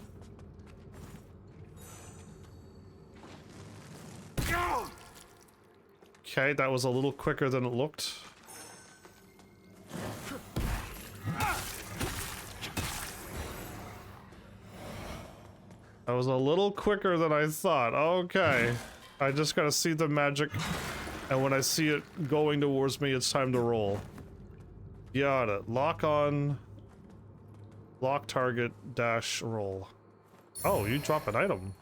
Okay, that was a little quicker than it looked. That was a little quicker than I thought. Okay. I just gotta see the magic, and when I see it going towards me, it's time to roll. Got it. Lock on. Lock target, dash, roll. Oh, you drop an item.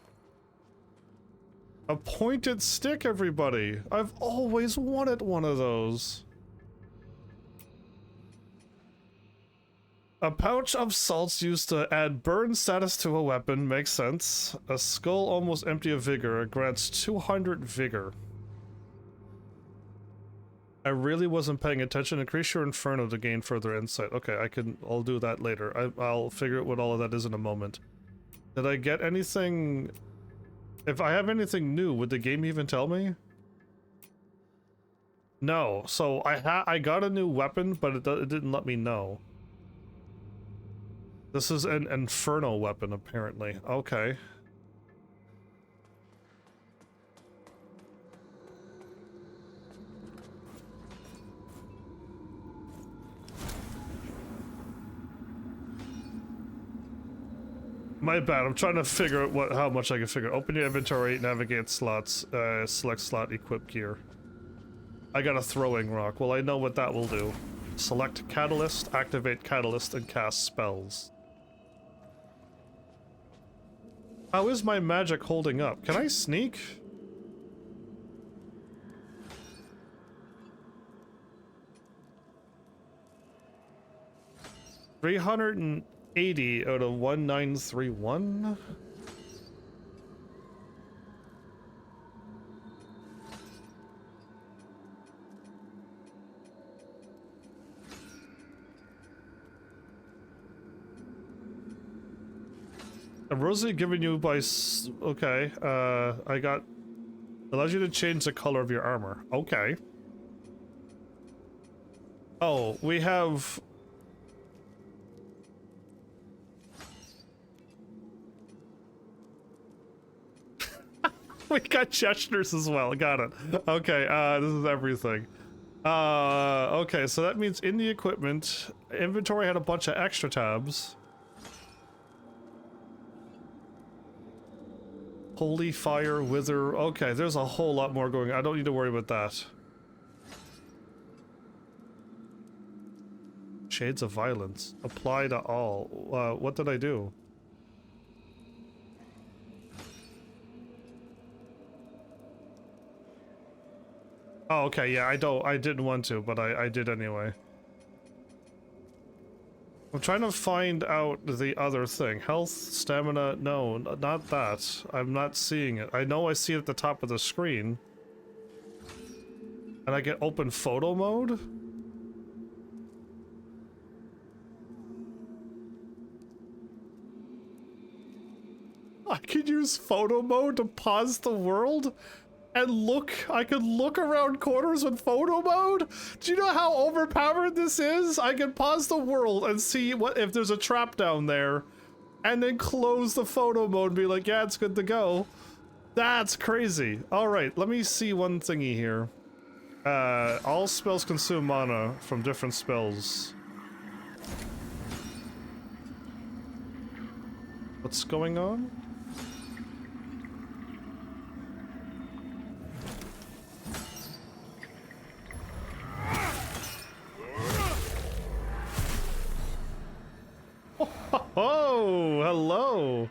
A pointed stick, everybody! I've always wanted one of those. A pouch of salts used to add burn status to a weapon, makes sense. A skull almost empty of vigor, it grants 200 vigor. I really wasn't paying attention. Increase your inferno to gain further insight. Okay, I'll do that later. I'll figure out what all of that is in a moment. Did I get anything? If I have anything new, would the game even tell me? No, so I got a new weapon, but it didn't let me know. This is an inferno weapon, apparently. Okay. My bad, I'm trying to figure out how much I can figure. Open your inventory, navigate slots, select slot, equip gear. I got a throwing rock. Well, I know what that will do. Select catalyst, activate catalyst, and cast spells. How is my magic holding up? Can I sneak? $380 out of 1931. A rosary given you by okay, I got allows you to change the color of your armor. Okay. Oh, we have We got gestures as well. Got it. Okay, this is everything. Okay, so that means in the equipment, inventory had a bunch of extra tabs. Holy fire, wither. Okay, there's a whole lot more going on. I don't need to worry about that. Shades of violence. Apply to all. What did I do? Oh, okay, yeah, I didn't want to, but I did anyway. I'm trying to find out the other thing. Health, stamina, no, not that. I'm not seeing it. I know I see it at the top of the screen. And I get open photo mode? I could use photo mode to pause the world? And look, I could look around corners with photo mode? Do you know how overpowered this is? I can pause the world and see what if there's a trap down there, and then close the photo mode and be like, yeah, it's good to go. That's crazy. Alright, let me see one thingy here. All spells consume mana from different spells. What's going on? Oh, hello.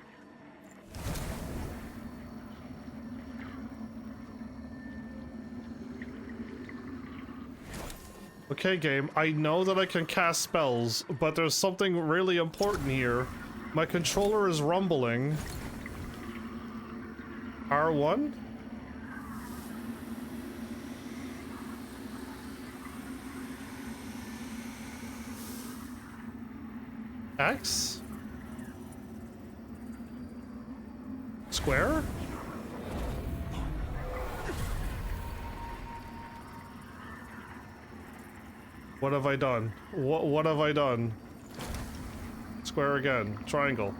Okay, game, I know that I can cast spells, but there's something really important here. My controller is rumbling. R1? X? Square? What have I done? What have I done? Square again. Triangle.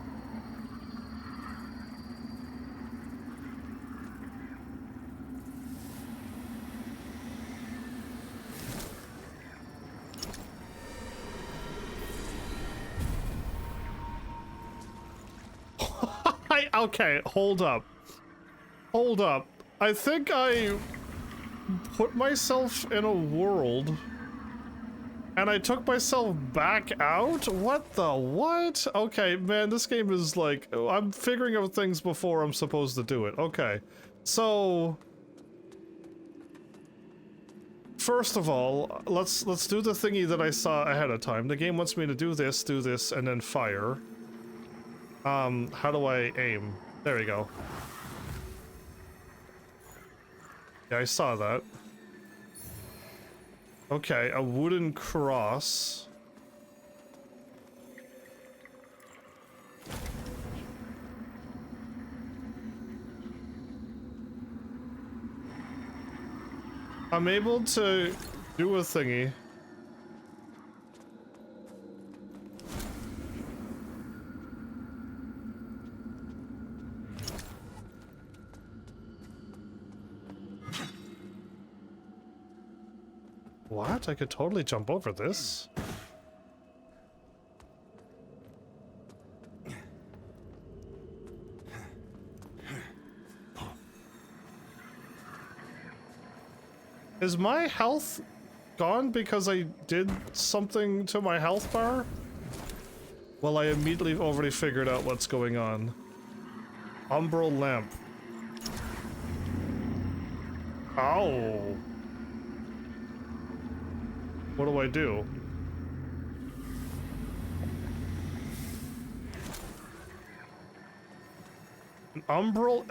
Okay, hold up. Hold up. I think I put myself in a world and I took myself back out? What the what? Okay, man, this game is like, I'm figuring out things before I'm supposed to do it. Okay, so first of all, let's do the thingy that I saw ahead of time. The game wants me to do this, and then fire. How do I aim? There we go. Yeah, I saw that. Okay, a wooden cross. I'm able to do a thingy. What? I could totally jump over this. Is my health gone because I did something to my health bar? Well, I immediately already figured out what's going on. Umbral lamp. Ow. What do I do? An umbral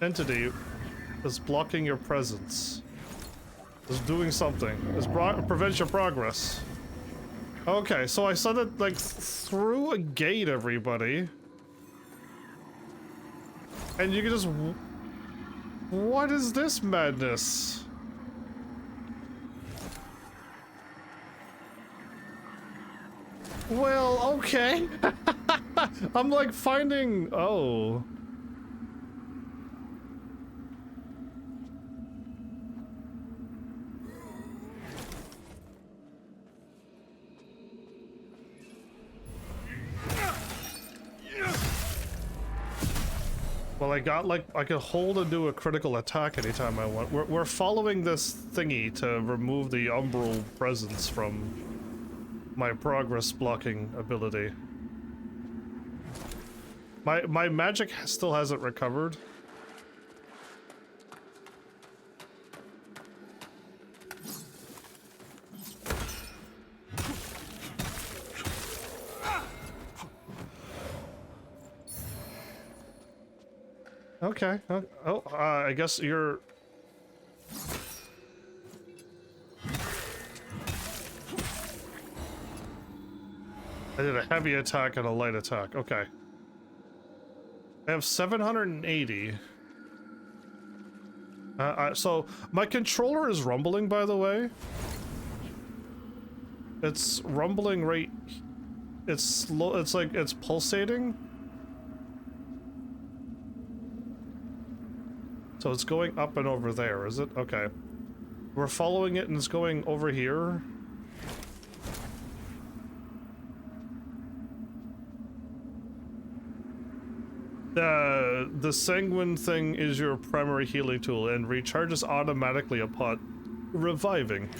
entity is blocking your presence. Is doing something. Is prevents your progress. Okay, so I saw that like through a gate, everybody. And you can just... What is this madness? Well, okay. I'm like finding... Oh. Well, I got like I could hold and do a critical attack anytime I want. We're following this thingy to remove the umbral presence from my progress blocking ability. My magic still hasn't recovered. Okay. I guess you're... I did a heavy attack and a light attack. Okay. I have 780. So my controller is rumbling, by the way. It's rumbling right... It's slow. It's like it's pulsating. So it's going up and over there, is it? Okay. We're following it and it's going over here. The sanguine thing is your primary healing tool and recharges automatically upon reviving.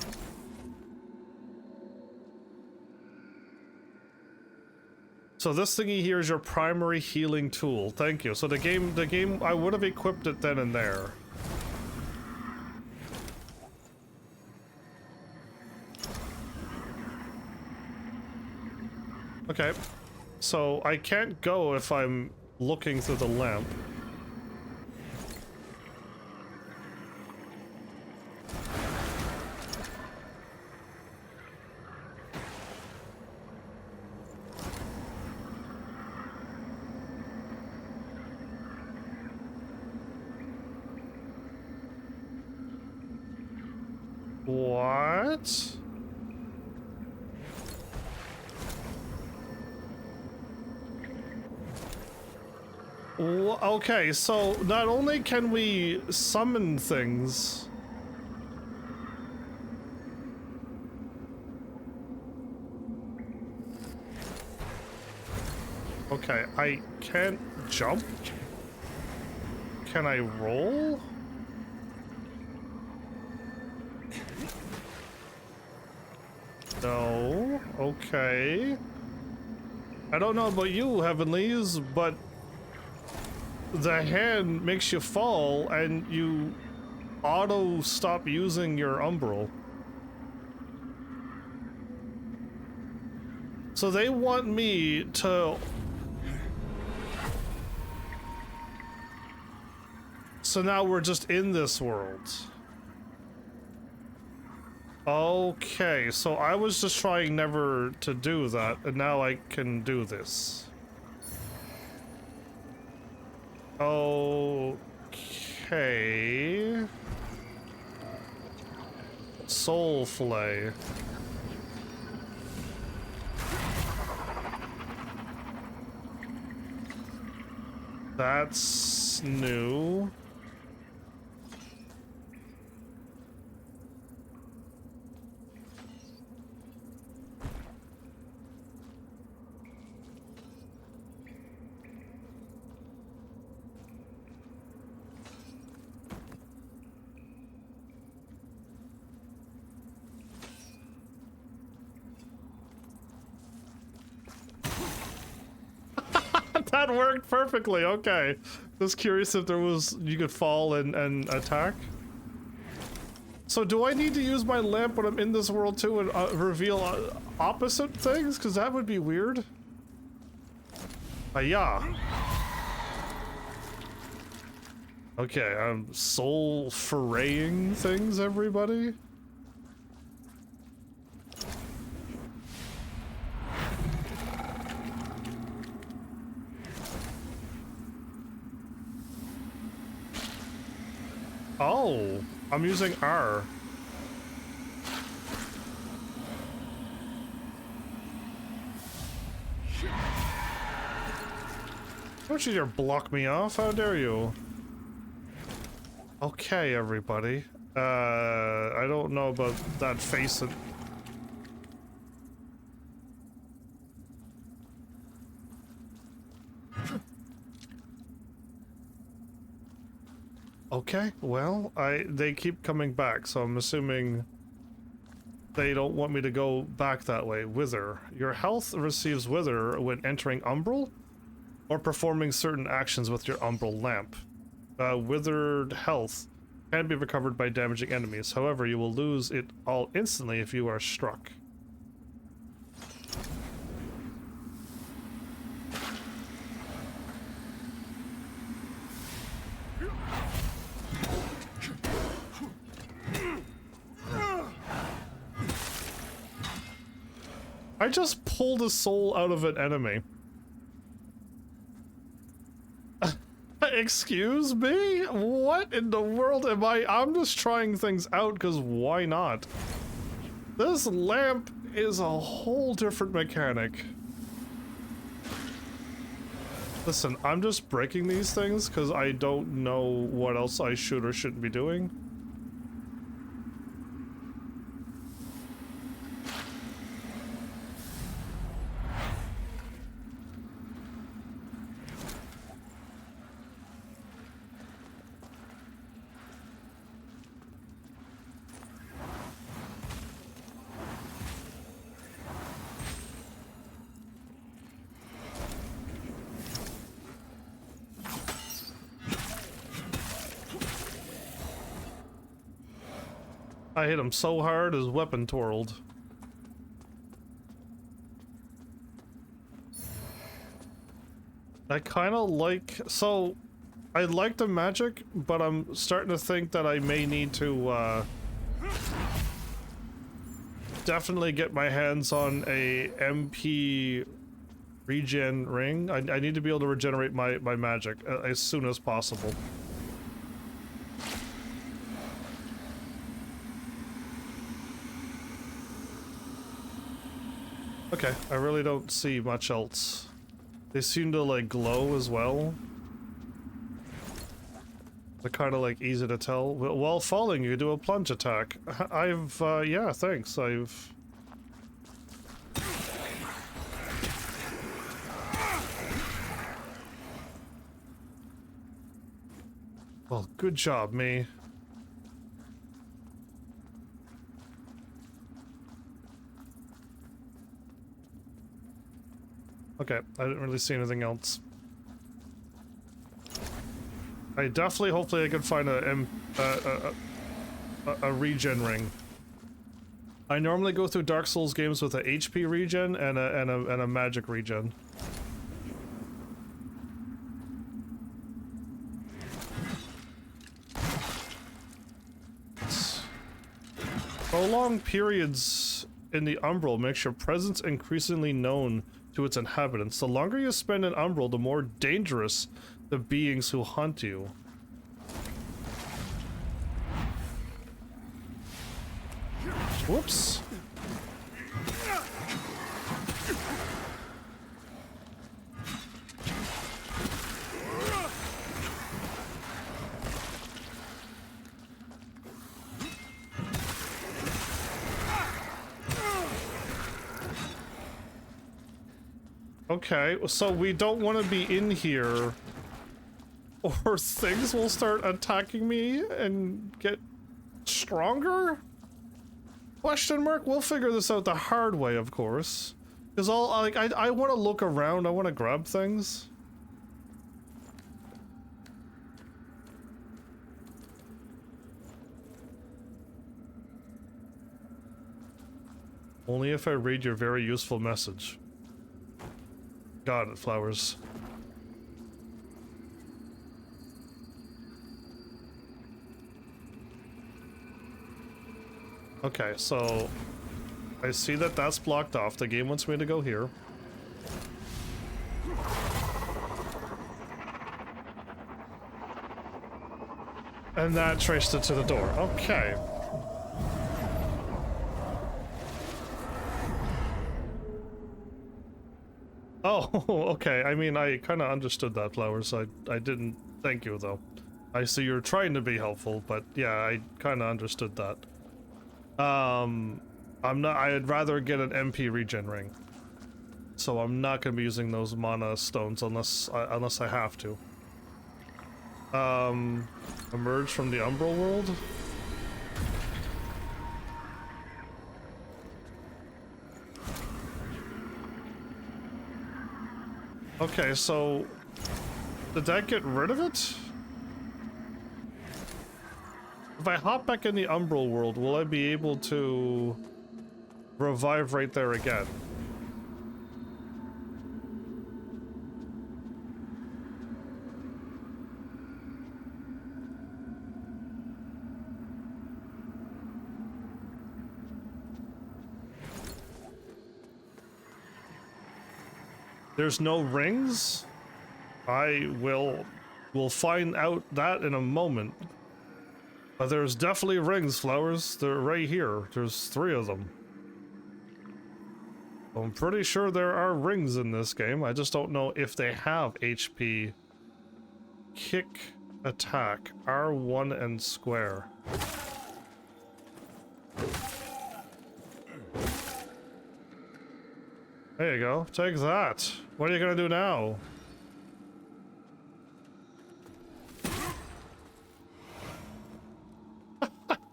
So this thingy here is your primary healing tool. Thank you. So the game, I would have equipped it then and there. Okay. So I can't go if I'm looking through the lamp. What? Okay, so not only can we summon things... Okay, I can't jump? Can I roll? No. Okay. I don't know about you, Heavenlies, but the hand makes you fall and you auto stop using your umbral. So they want me to... So now we're just in this world. Okay, so I was just trying never to do that, and now I can do this. Okay. Soul Flay. That's new. That worked perfectly. Okay. Just curious if there was you could fall and attack. So do I need to use my lamp when I'm in this world too and reveal opposite things? Because that would be weird. Yeah. Okay, I'm soul foraying things, everybody. Oh, I'm using R. Don't you dare block me off, how dare you? Okay, everybody. I don't know about that face. Okay, well, they keep coming back, so I'm assuming they don't want me to go back that way. Wither. Your health receives wither when entering Umbral or performing certain actions with your Umbral lamp. Withered health can be recovered by damaging enemies. However, you will lose it all instantly if you are struck. I just pulled a soul out of an enemy. Excuse me? What in the world am I? I'm just trying things out because why not? This lamp is a whole different mechanic. Listen, I'm just breaking these things because I don't know what else I should or shouldn't be doing. I hit him so hard his weapon twirled. I kind of like... So, I like the magic, but I'm starting to think that I may need to, definitely get my hands on a MP regen ring. I need to be able to regenerate my magic as soon as possible. Okay, I really don't see much else. They seem to like glow as well. They're kind of like easy to tell. While falling, you do a plunge attack. Yeah, thanks. Well, good job, me. Okay, I didn't really see anything else. Hopefully I can find a regen ring. I normally go through Dark Souls games with a HP regen and a magic regen. Prolonged periods in the Umbral makes your presence increasingly known to its inhabitants. The longer you spend in Umbral, the more dangerous the beings who hunt you. Whoops. Okay, so we don't want to be in here, or things will start attacking me and get stronger? Question mark? We'll figure this out the hard way, of course. Because I want to look around, I want to grab things. Only if I read your very useful message. Got it, flowers. Okay, so I see that that's blocked off. The game wants me to go here. And that traced it to the door. Okay. Oh, okay. I mean, I kind of understood that, Flowers. I didn't thank you, though. I see you're trying to be helpful, but yeah, I kind of understood that. I'd rather get an MP regen ring. So I'm not going to be using those mana stones unless I have to. Emerge from the Umbral world? Okay, so did that get rid of it? If I hop back in the Umbral world, will I be able to revive right there again? There's no rings? We'll find out that in a moment. But there's definitely rings, Flowers. They're right here. There's 3 of them. I'm pretty sure there are rings in this game. I just don't know if they have HP. Kick, attack, R1 and square. There you go. Take that. What are you gonna do now?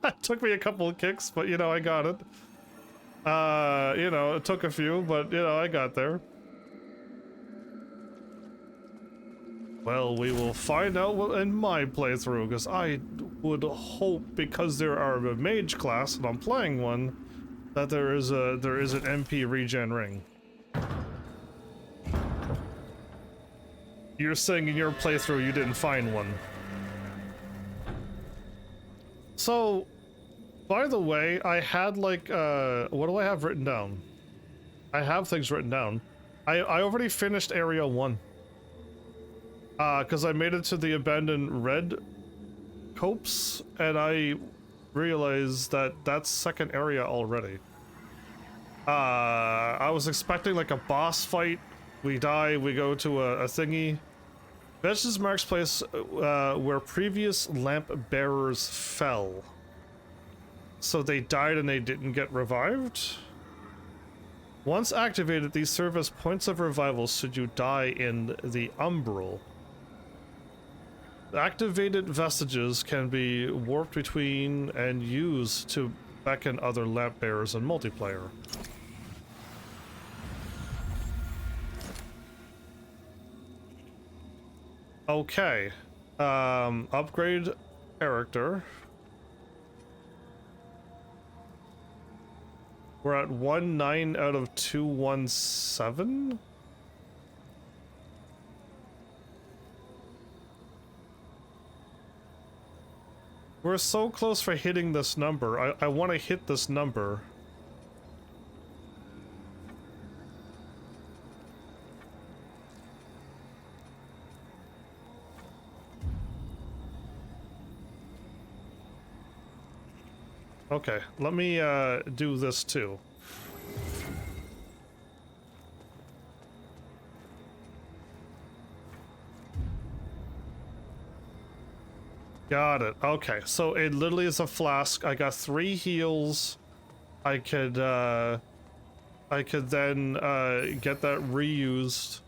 It took me a couple of kicks, but you know, I got it. You know, it took a few, but you know, I got there. Well, we will find out in my playthrough, because I would hope, because there are a mage class and I'm playing one, that there is an MP regen ring. You're saying in your playthrough you didn't find one. So, by the way, I had like, what do I have written down? I have things written down. I already finished Area 1. Because I made it to the abandoned red copse, and I realized that that's second area already. I was expecting like a boss fight. We die, we go to a thingy. Vengeance marks place where previous lamp bearers fell. So they died and they didn't get revived? Once activated, these serve as points of revival should you die in the Umbral. Activated vestiges can be warped between and used to beckon other lamp bearers in multiplayer. Okay. Upgrade character. We're at 1-9 out of 217? We're so close for hitting this number. I want to hit this number. Okay, let me do this too. Got it. Okay, so it literally is a flask. I got 3 heals. I could then get that reused.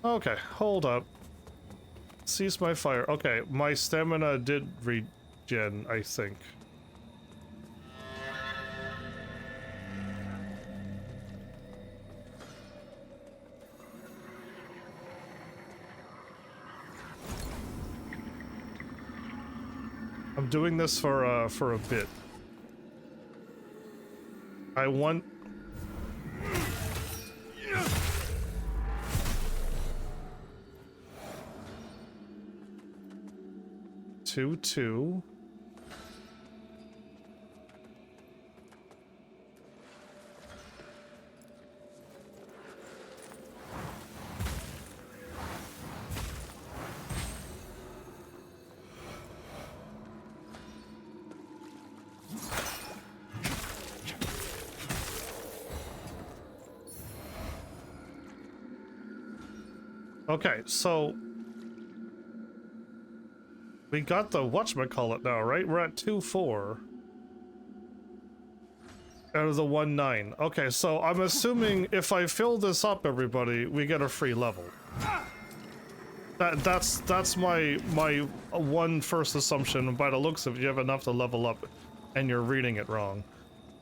Okay, hold up. Cease my fire. Okay, my stamina did regen, I think. I'm doing this for a bit. I want... Two. Okay, so we got the whatchamacallit now, right? We're at 2-4. Out of the 1-9. Okay, so I'm assuming if I fill this up, everybody, we get a free level. That's my one first assumption. By the looks of it, you have enough to level up, and you're reading it wrong.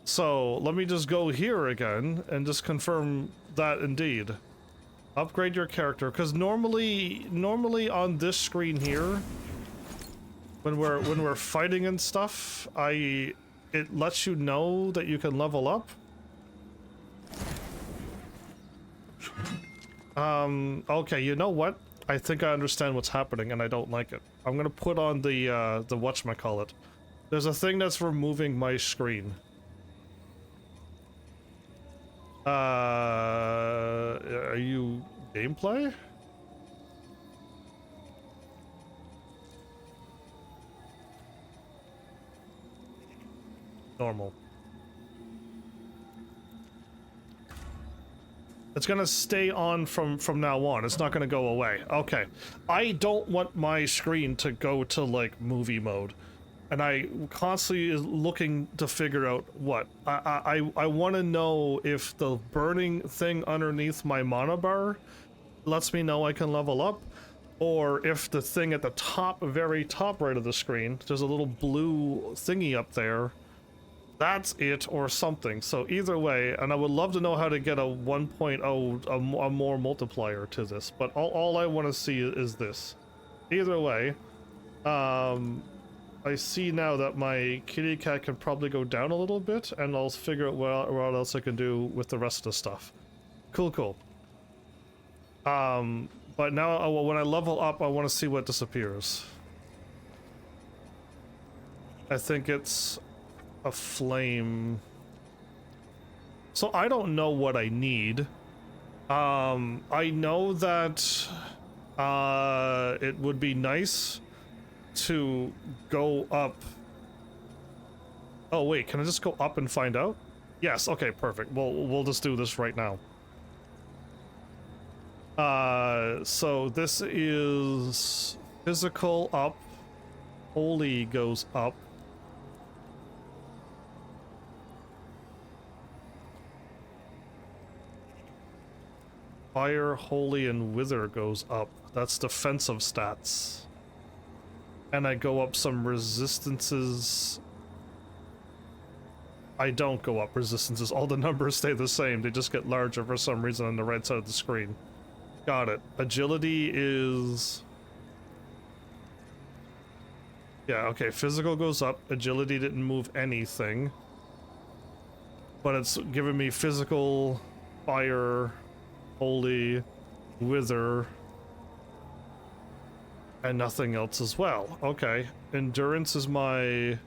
So let me just go here again and just confirm that indeed. Upgrade your character, because normally on this screen here, when we're fighting and stuff, it lets you know that you can level up. Okay, you know what? I think I understand what's happening and I don't like it. I'm gonna put on the whatchamacallit. There's a thing that's removing my screen. Are you gameplay? Normal. It's gonna stay on from now on. It's not gonna go away. Okay. I don't want my screen to go to like movie mode. And I constantly is looking to figure out what. I want to know if the burning thing underneath my mana bar lets me know I can level up, or if the thing at the top, very top right of the screen, there's a little blue thingy up there. That's it or something. So either way, and I would love to know how to get a 1.0, a more multiplier to this, but all I want to see is this. Either way, I see now that my kitty cat can probably go down a little bit, and I'll figure out what else I can do with the rest of the stuff. Cool. But now when I level up, I want to see what disappears. I think it's a flame. So I don't know what I need. I know that it would be nice to go up. Oh wait, can I just go up and find out? Yes, okay, perfect. We'll just do this right now. So this is physical up, holy goes up. Fire, holy, and wither goes up. That's defensive stats. And I go up some resistances. I don't go up resistances. All the numbers stay the same. They just get larger for some reason on the right side of the screen. Got it. Agility is... Yeah, okay. Physical goes up. Agility didn't move anything. But it's giving me physical, fire, holy, wither, and nothing else as well. Okay. Endurance is my...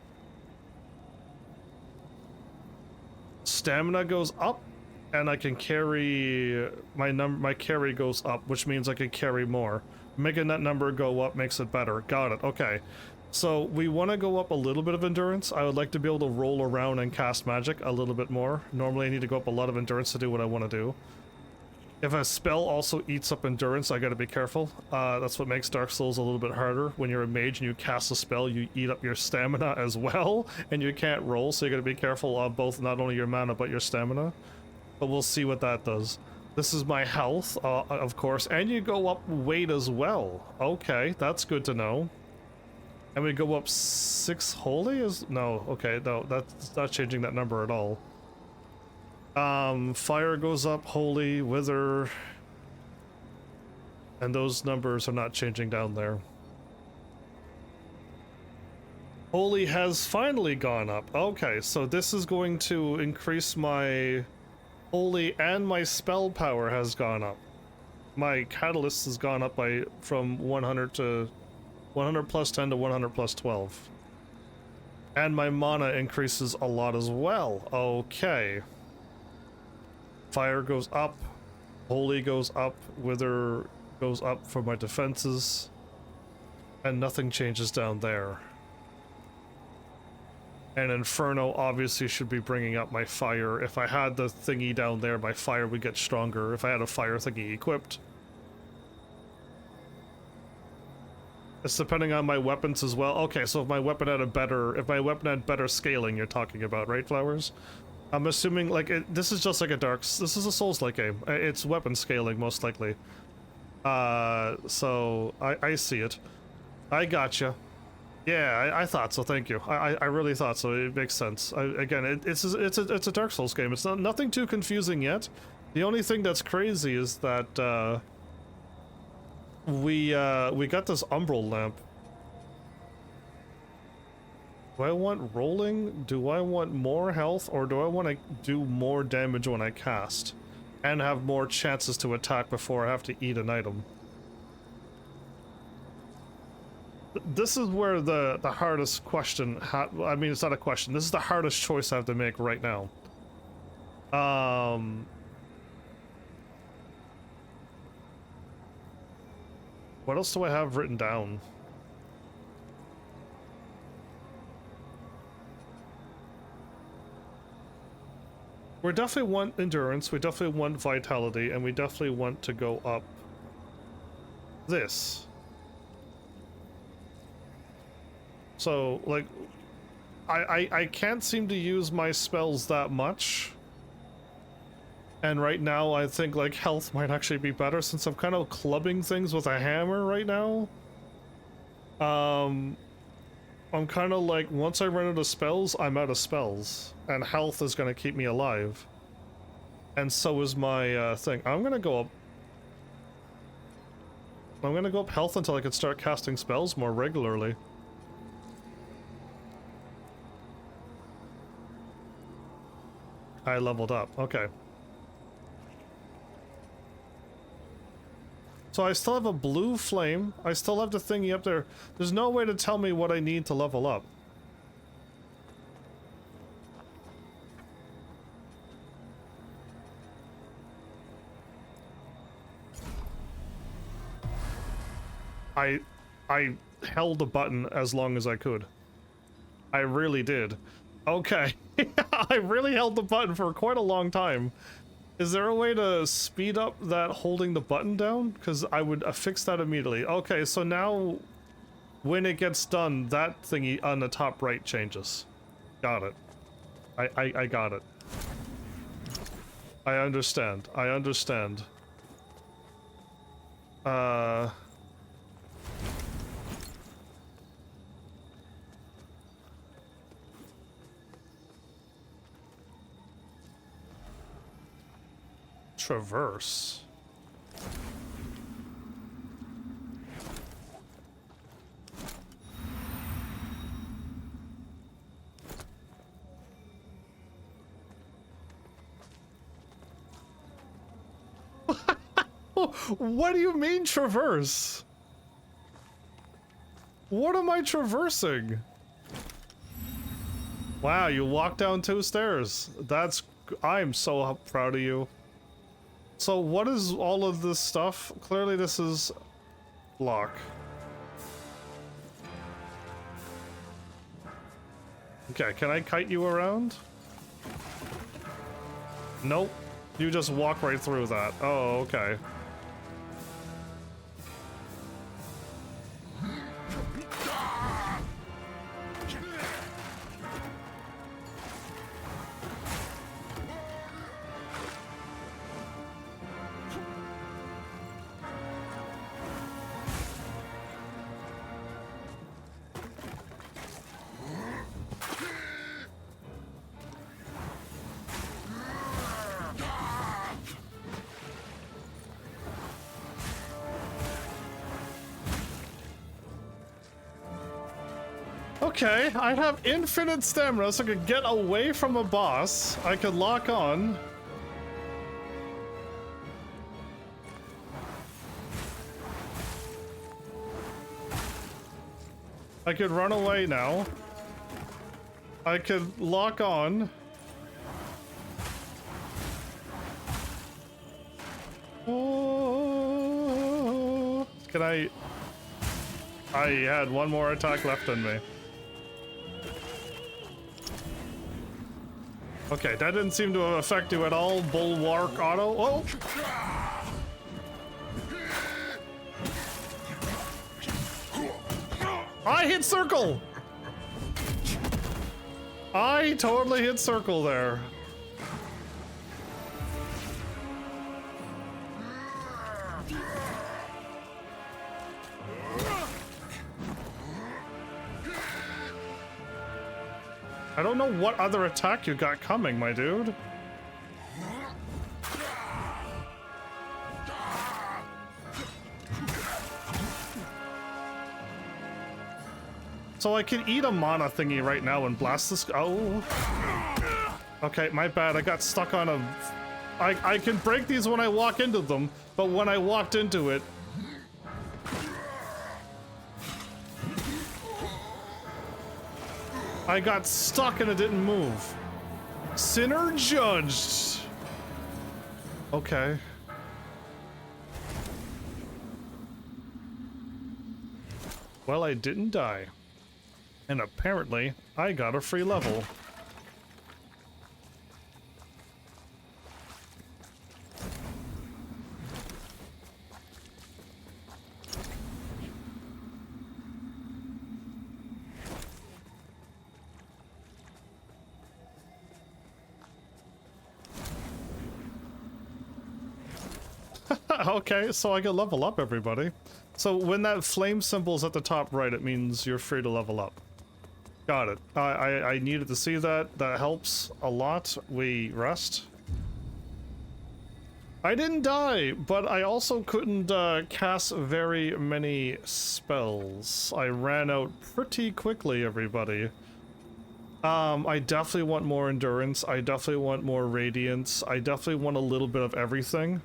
Stamina goes up, and I can carry... My carry goes up, which means I can carry more. Making that number go up makes it better. Got it. Okay. So we want to go up a little bit of endurance. I would like to be able to roll around and cast magic a little bit more. Normally I need to go up a lot of endurance to do what I want to do. If a spell also eats up endurance, I gotta be careful. That's what makes Dark Souls a little bit harder. When you're a mage and you cast a spell, you eat up your stamina as well, and you can't roll, so you gotta be careful of both, not only your mana, but your stamina. But we'll see what that does. This is my health, of course, and you go up weight as well. Okay, that's good to know. And we go up 6 holy? No, okay, no, that's not changing that number at all. Fire goes up, holy, wither, and those numbers are not changing down there. Holy has finally gone up. Okay, so this is going to increase my holy, and my spell power has gone up. My catalyst has gone up from 100 to 100 plus 10 to 100 plus 12. And my mana increases a lot as well. Okay. Fire goes up, holy goes up, wither goes up for my defenses, and nothing changes down there. And Inferno obviously should be bringing up my fire. If I had the thingy down there, my fire would get stronger if I had a fire thingy equipped. It's depending on my weapons as well. Okay, so if my weapon had better scaling, you're talking about, right, Flowers? I'm assuming, like, this is just like a this is a Souls-like game. It's weapon scaling, most likely. So, I see it. I gotcha. Yeah, I thought so, thank you. I really thought so, it makes sense. Again, it's a Dark Souls game. It's nothing too confusing yet. The only thing that's crazy is that, we got this umbral lamp. Do I want rolling? Do I want more health? Or do I want to do more damage when I cast? And have more chances to attack before I have to eat an item? This is where the hardest question, I mean, it's not a question. This is the hardest choice I have to make right now. What else do I have written down? We definitely want endurance, we definitely want vitality, and we definitely want to go up this. So, like, I can't seem to use my spells that much. And right now, I think, like, health might actually be better since I'm kind of clubbing things with a hammer right now. I'm kind of like, once I run out of spells, I'm out of spells. And health is going to keep me alive. And so is my thing. I'm going to go up. I'm going to go up health until I can start casting spells more regularly. I leveled up. Okay. So I still have a blue flame. I still have the thingy up there. There's no way to tell me what I need to level up. I held the button as long as I could. I really did. Okay. I really held the button for quite a long time. Is there a way to speed up that holding the button down? Because I would fix that immediately. Okay, so now when it gets done, that thingy on the top right changes. Got it. I got it. I understand. I understand. Traverse. What do you mean traverse? What am I traversing? Wow, you walked down 2 stairs. I'm so proud of you. So what is all of this stuff? Clearly this is lock. Okay, can I kite you around? Nope. You just walk right through that. Oh, okay. Okay, I have infinite stamina, so I could get away from a boss. I could lock on. I could run away now. I could lock on. Oh, can I had one more attack left in me. Okay, that didn't seem to affect you at all, Bulwark Auto. Oh! I hit circle! I totally hit circle there. I don't know what other attack you got coming, my dude. So I can eat a mana thingy right now and blast this. Oh. Okay, my bad. I got stuck on a... I can break these when I walk into them, but when I walked into it... I got stuck and it didn't move. Sinner judged. Okay. Well, I didn't die. And apparently, I got a free level. Okay, so I can level up, everybody. So when that flame symbol's at the top right, it means you're free to level up. Got it. I needed to see that. That helps a lot. We rest. I didn't die, but I also couldn't cast very many spells. I ran out pretty quickly, everybody. I definitely want more endurance. I definitely want more radiance. I definitely want a little bit of everything.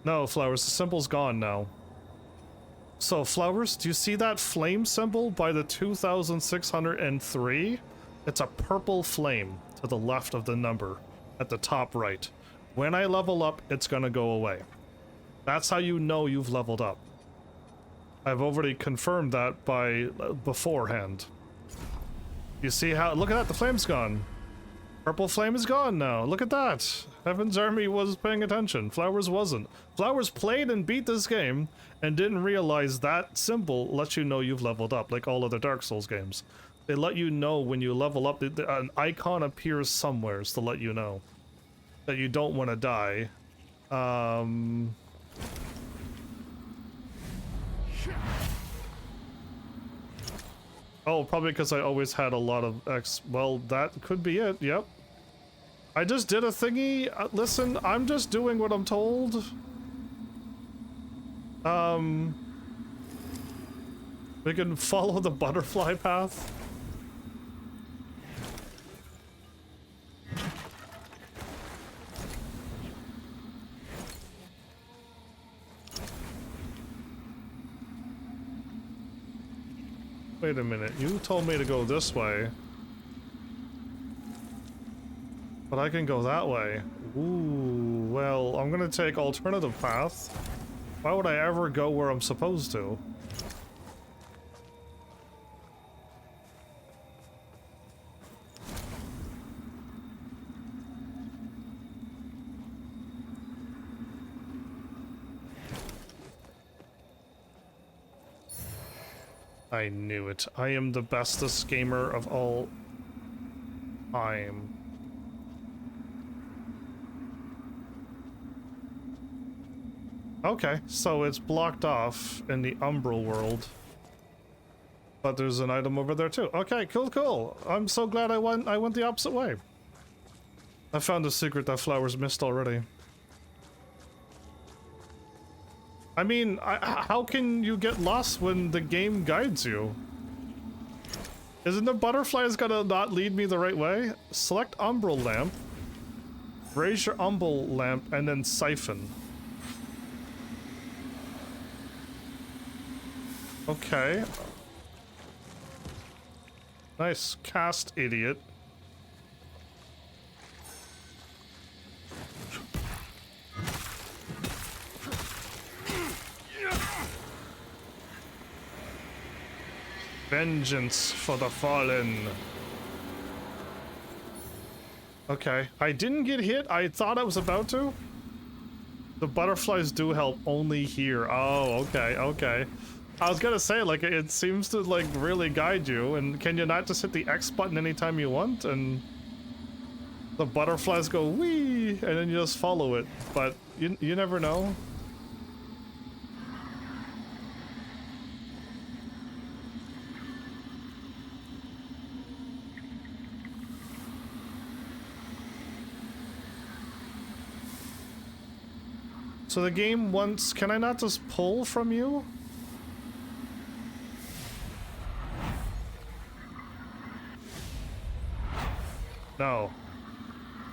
No, Flowers, the symbol's gone now. So, Flowers, do you see that flame symbol by the 2603? It's a purple flame to the left of the number at the top right. When I level up, it's gonna go away. That's how you know you've leveled up. I've already confirmed that by beforehand. You see how... Look at that, the flame's gone. Purple flame is gone now. Look at that. Heaven's Army was paying attention. Flowers wasn't. Flowers played and beat this game and didn't realize that symbol lets you know you've leveled up, like all other Dark Souls games. They let you know when you level up. An icon appears somewheres to let you know that you don't want to die. Oh, probably because I always had a lot of X. Well, that could be it. Yep. I just did a thingy. Listen, I'm just doing what I'm told. We can follow the butterfly path. Wait a minute, you told me to go this way. But I can go that way. Ooh, well, I'm gonna take alternative path. Why would I ever go where I'm supposed to? I knew it. I am the bestest gamer of all time. Okay, so it's blocked off in the Umbral world. But there's an item over there too. Okay, cool. I'm so glad I went the opposite way. I found a secret that Flowers missed already. I mean, how can you get lost when the game guides you? Isn't the butterflies gonna not lead me the right way? Select Umbral Lamp. Raise your Umbral Lamp and then Siphon. Okay. Nice cast, idiot. Vengeance for the fallen. Okay, I didn't get hit. I thought I was about to. The butterflies do help only here. Oh, okay. I was gonna say, like, it seems to, like, really guide you, and can you not just hit the X button anytime you want, and The butterflies go wee, and then you just follow it. But you never know. So the game wants... Can I not just pull from you? No.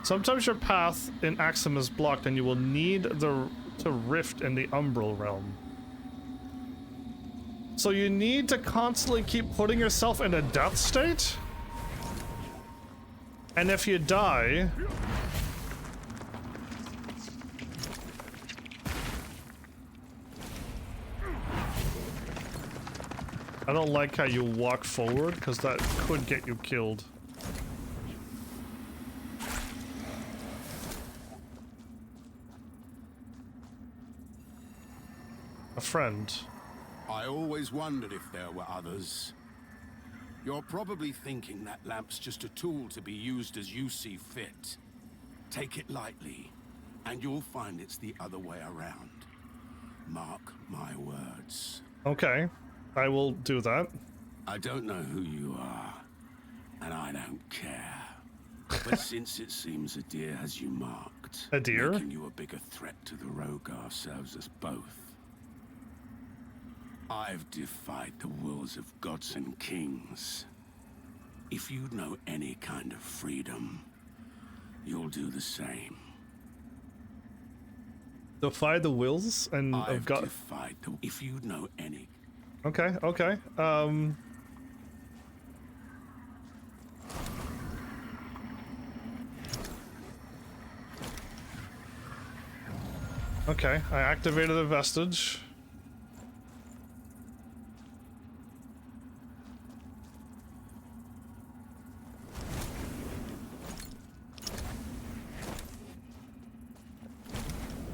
Sometimes your path in Axum is blocked and you will need to rift in the Umbral realm. So you need to constantly keep putting yourself in a death state? And if you die... I don't like how you walk forward, because that could get you killed. A friend. I always wondered if there were others. You're probably thinking that lamp's just a tool to be used as you see fit. Take it lightly, and you'll find it's the other way around. Mark my words. Okay. I will do that. I don't know who you are, and I don't care. But since it seems a deer has you marked, a deer? Making you a bigger threat to the Rogar serves us both. I've defied the wills of gods and kings. If you know any kind of freedom, you'll do the same. Defy the wills and of God. Defied the... If you know any... Okay, okay. Okay, I activated a vestige.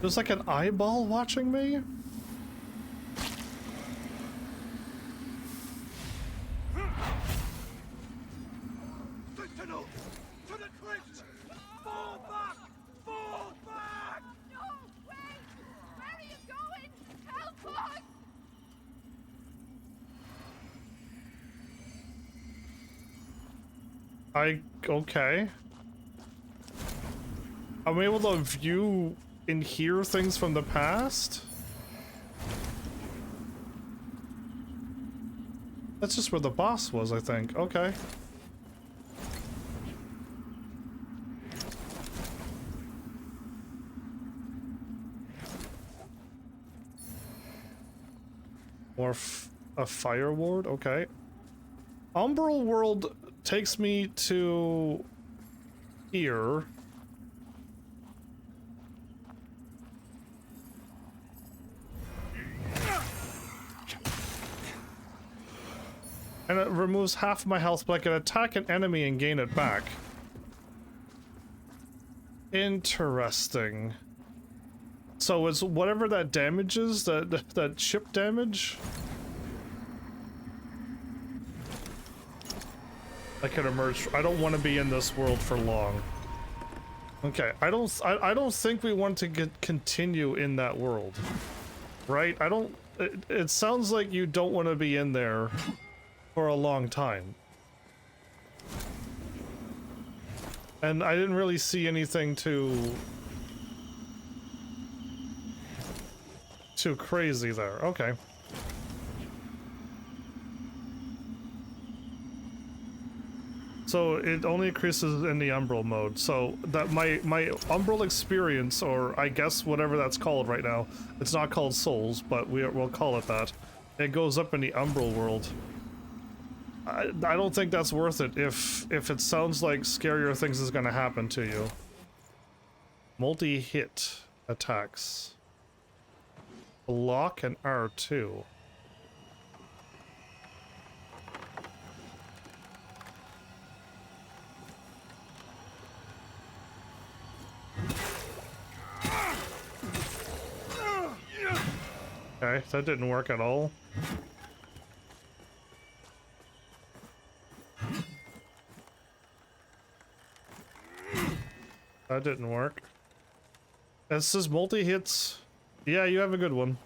There's like an eyeball watching me? Sentinel! To the crypt! Fall back! Fall back! No! Wait! Where are you going? Help us! Okay. I'm able to view and hear things from the past? That's just where the boss was, I think. Okay. Or a fire ward? Okay. Umbral World takes me to here. And it removes half my health, but I can attack an enemy and gain it back. Interesting. So it's whatever that damage is, that ship damage? I can emerge. I don't want to be in this world for long. Okay, I don't think we want to continue in that world. Right? It sounds like you don't want to be in there for a long time. And I didn't really see anything too crazy there. Okay. So it only increases in the Umbral mode. So that my Umbral experience, or I guess whatever that's called right now, it's not called Souls, but we'll call it that. It goes up in the Umbral world. I don't think that's worth it if it sounds like scarier things is gonna happen to you. Multi-hit attacks. Block and R2. Okay, that didn't work at all. That didn't work. It says multi-hits. Yeah, you have a good one.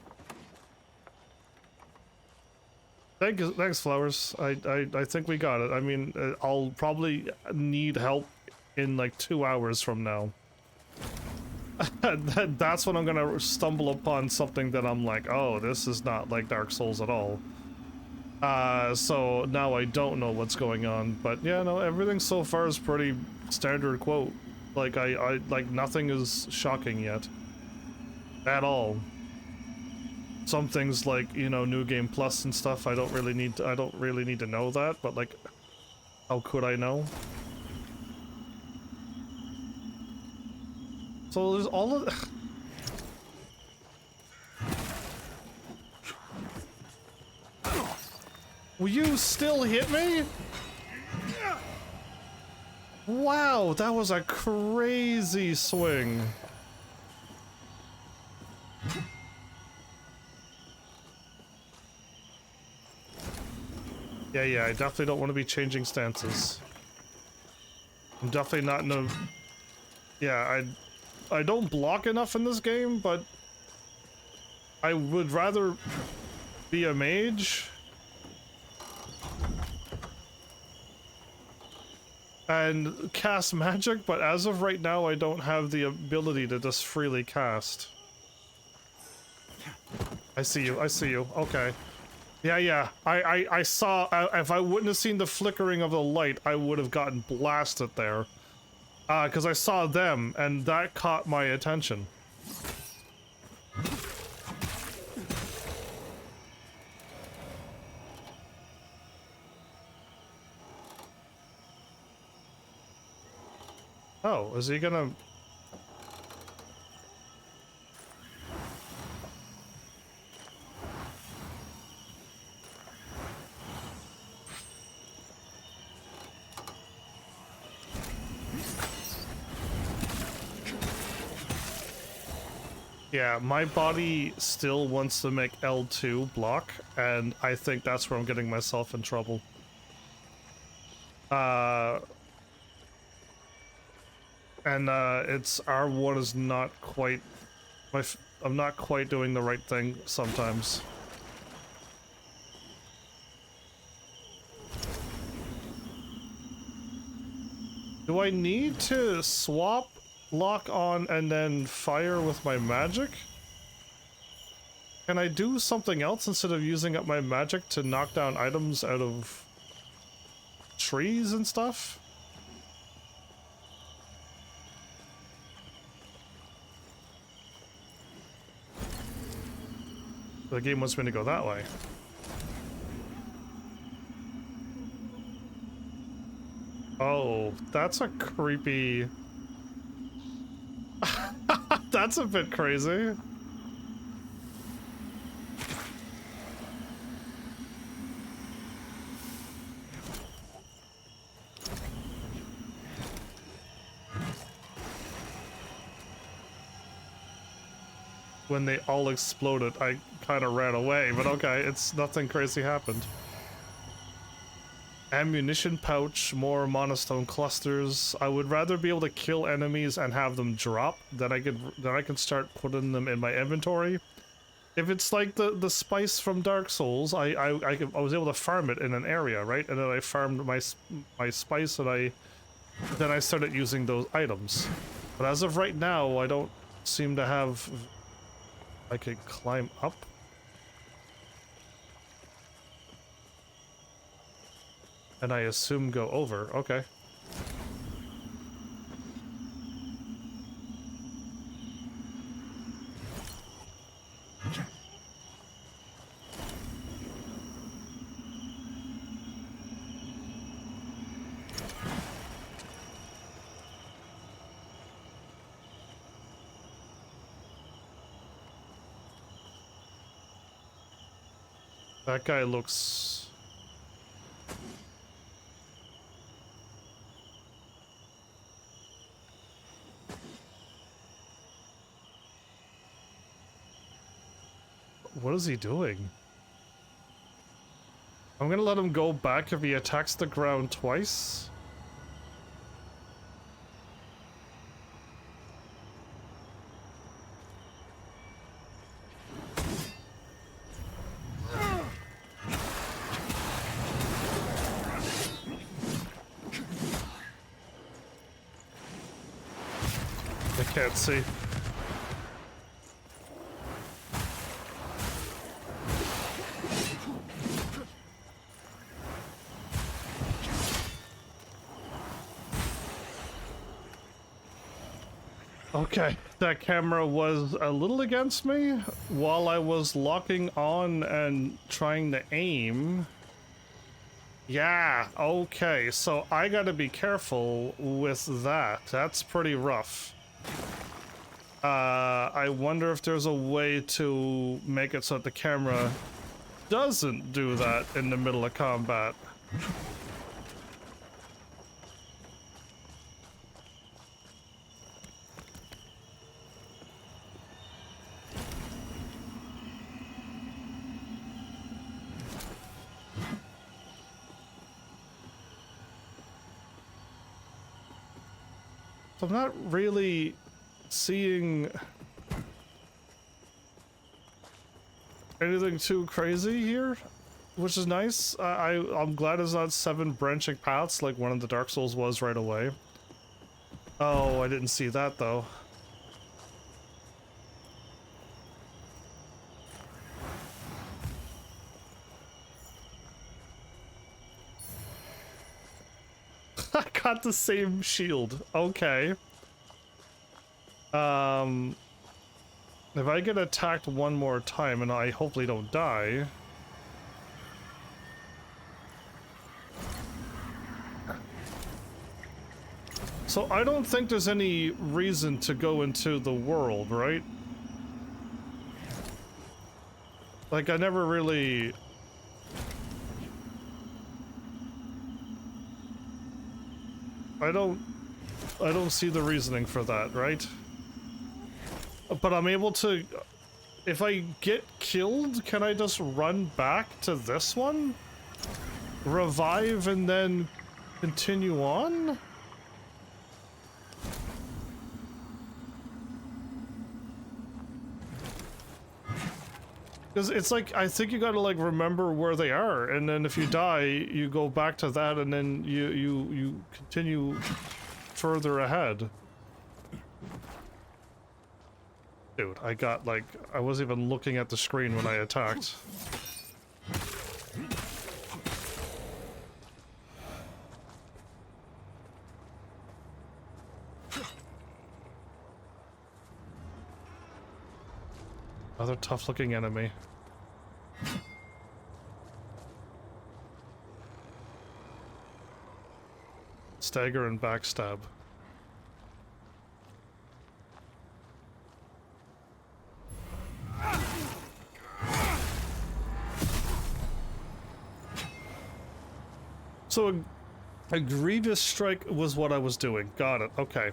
Thanks, Flowers. I think we got it. I mean, I'll probably need help in like 2 hours from now. That's when I'm gonna stumble upon something that I'm like, oh, this is not like Dark Souls at all. So now I don't know what's going on, but yeah, no, everything so far is pretty standard quote. Like I like nothing is shocking yet. At all. Some things like, you know, New Game Plus and stuff, I don't really need to know that, but like, how could I know? So there's all of Will you still hit me? Wow, that was a crazy swing. Yeah, I definitely don't want to be changing stances. I'm definitely not in a... Yeah, I don't block enough in this game, but I would rather be a mage and cast magic, but as of right now, I don't have the ability to just freely cast. I see you, okay. Yeah, I saw, if I wouldn't have seen the flickering of the light, I would have gotten blasted there. Because I saw them, and that caught my attention. Oh, is he gonna... Yeah, my body still wants to make L2 block, and I think that's where I'm getting myself in trouble. It's R1 is not quite... I'm not quite doing the right thing sometimes. Do I need to swap lock on and then fire with my magic? Can I do something else instead of using up my magic to knock down items out of trees and stuff? The game wants me to go that way. Oh, that's a creepy... That's a bit crazy. When they all exploded, I kind of ran away, but okay, it's nothing crazy happened. Ammunition pouch, more monostone clusters. I would rather be able to kill enemies and have them drop than I can start putting them in my inventory. If it's like the spice from Dark Souls, I was able to farm it in an area, right? And then I farmed my spice, and then I started using those items. But as of right now, I don't seem to have... I could climb up. And I assume go over. Okay. That guy looks... What is he doing? I'm gonna let him go back if he attacks the ground twice. I can't see. Okay, that camera was a little against me while I was locking on and trying to aim. Yeah, okay, so I gotta be careful with that. That's pretty rough. I wonder if there's a way to make it so that the camera doesn't do that in the middle of combat. I'm not really seeing anything too crazy here, which is nice. I'm glad it's not 7 branching paths like one of the Dark Souls was right away. Oh, I didn't see that though. I got the same shield. Okay. If I get attacked one more time and I hopefully don't die. So I don't think there's any reason to go into the world, right? Like, I never really... I don't see the reasoning for that, right? But I'm able to... If I get killed, can I just run back to this one? Revive and then continue on? Because it's like, I think you gotta like remember where they are, and then if you die, you go back to that, and then you continue further ahead. Dude, I got like, I wasn't even looking at the screen when I attacked. Another tough looking enemy. Stagger and backstab. So a grievous strike was what I was doing. Got it. Okay.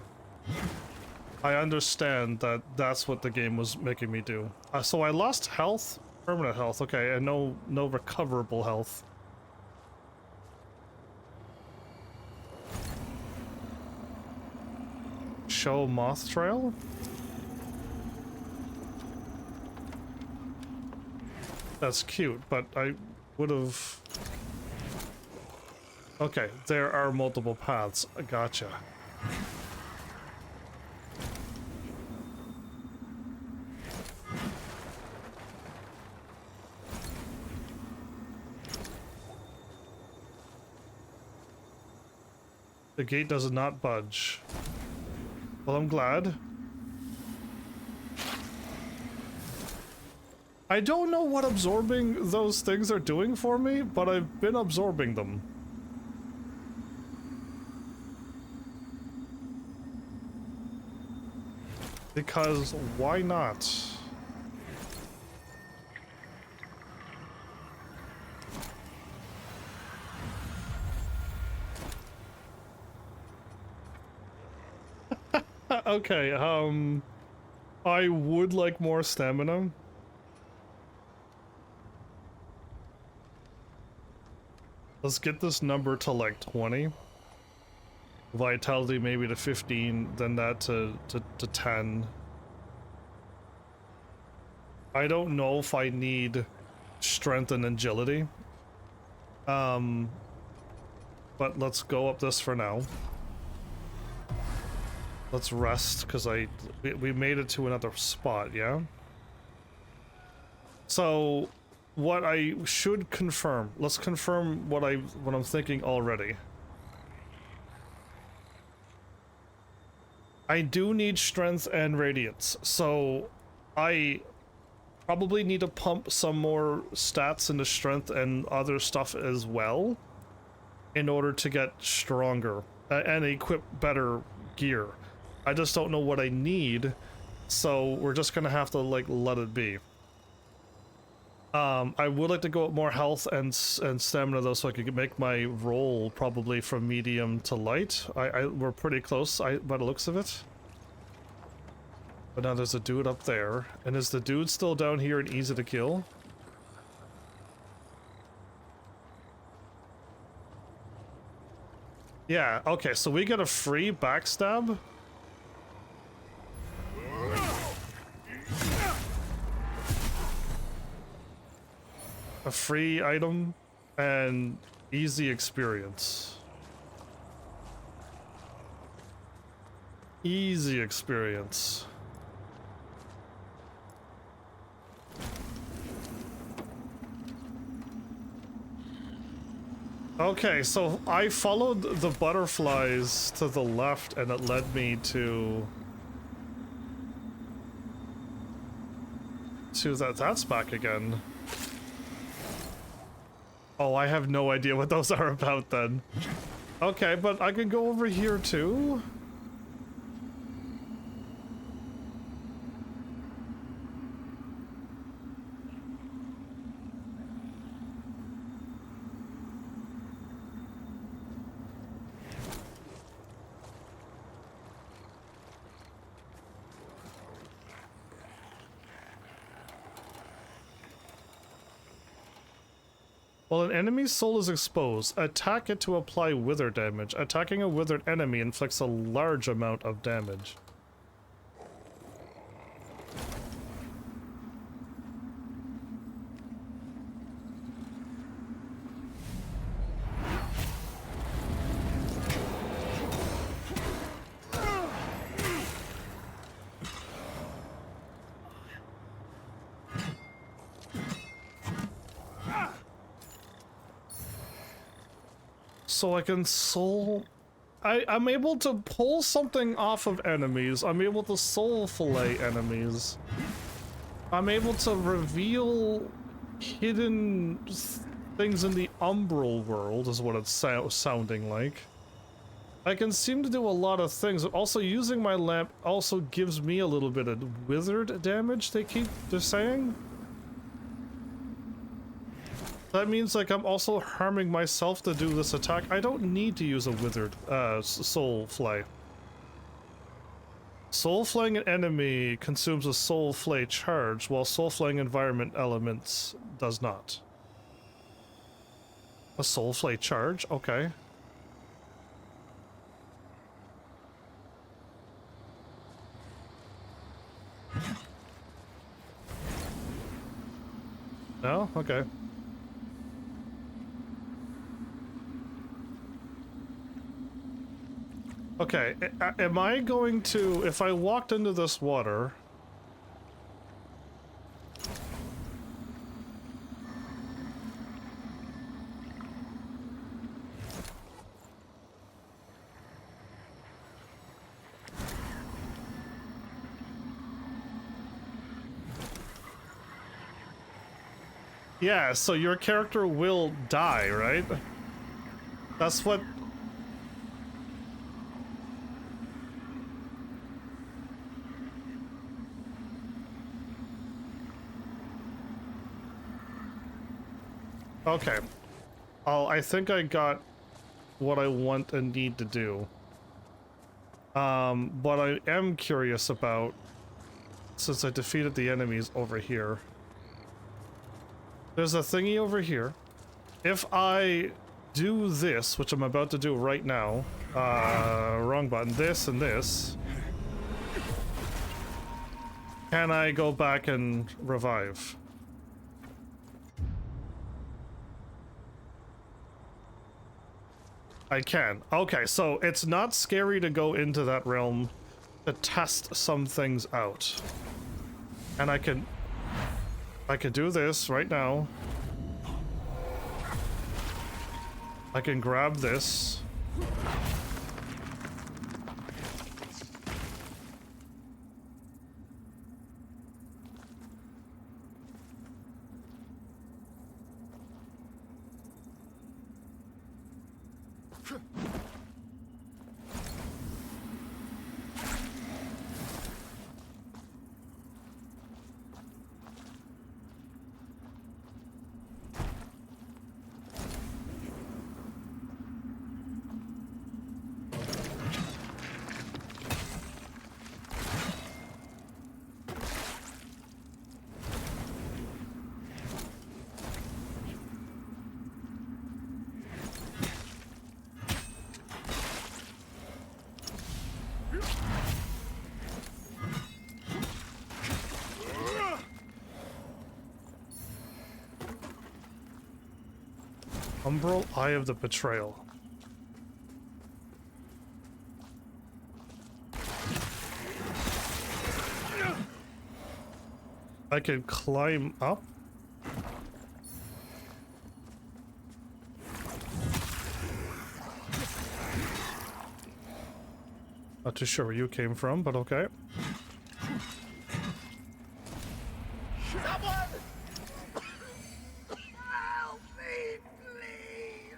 I understand that that's what the game was making me do. So I lost health, permanent health. Okay, and no recoverable health. Show moth trail? That's cute, but I would have... Okay, there are multiple paths. Gotcha. The gate does not budge. Well, I'm glad. I don't know what absorbing those things are doing for me, but I've been absorbing them. Because why not? Okay, I would like more stamina. Let's get this number to like 20. Vitality maybe to 15, then that to 10. I don't know if I need strength and agility. But let's go up this for now. Let's rest, because we made it to another spot, yeah? So, what I should confirm. Let's confirm what I'm thinking already. I do need strength and radiance, so I probably need to pump some more stats into strength and other stuff as well in order to get stronger and equip better gear. I just don't know what I need, so we're just gonna have to like let it be. I would like to go up more health and stamina though, so I could make my roll probably from medium to light. We're pretty close by the looks of it. But now there's a dude up there, and is the dude still down here and easy to kill? Yeah, okay, so we get a free backstab. A free item and easy experience. Easy experience. Okay, so I followed the butterflies to the left and it led me to that's back again. Oh, I have no idea what those are about then. Okay, but I can go over here too? While an enemy's soul is exposed, attack it to apply wither damage. Attacking a withered enemy inflicts a large amount of damage. So I can soul... I'm able to pull something off of enemies. I'm able to soul fillet enemies. I'm able to reveal hidden things in the umbral world, is what it's sounding like. I can seem to do a lot of things. Also, using my lamp also gives me a little bit of withered damage, they're saying? That means, like, I'm also harming myself to do this attack. I don't need to use a withered, soul flay. Soul flaying an enemy consumes a soul flay charge, while soul flaying environment elements does not. A soul flay charge? Okay. No? Okay. Okay, am I going to, if I walked into this water... Yeah, so your character will die, right? That's what... Okay. I think I got what I want and need to do. What I am curious about, since I defeated the enemies over here. There's a thingy over here. If I do this, which I'm about to do right now, wrong button, this and this, can I go back and revive? I can. Okay, so it's not scary to go into that realm to test some things out. And I can do this right now. I can grab this. Umbral Eye of the Betrayal. I can climb up. Not too sure where you came from, but okay. Help me, please!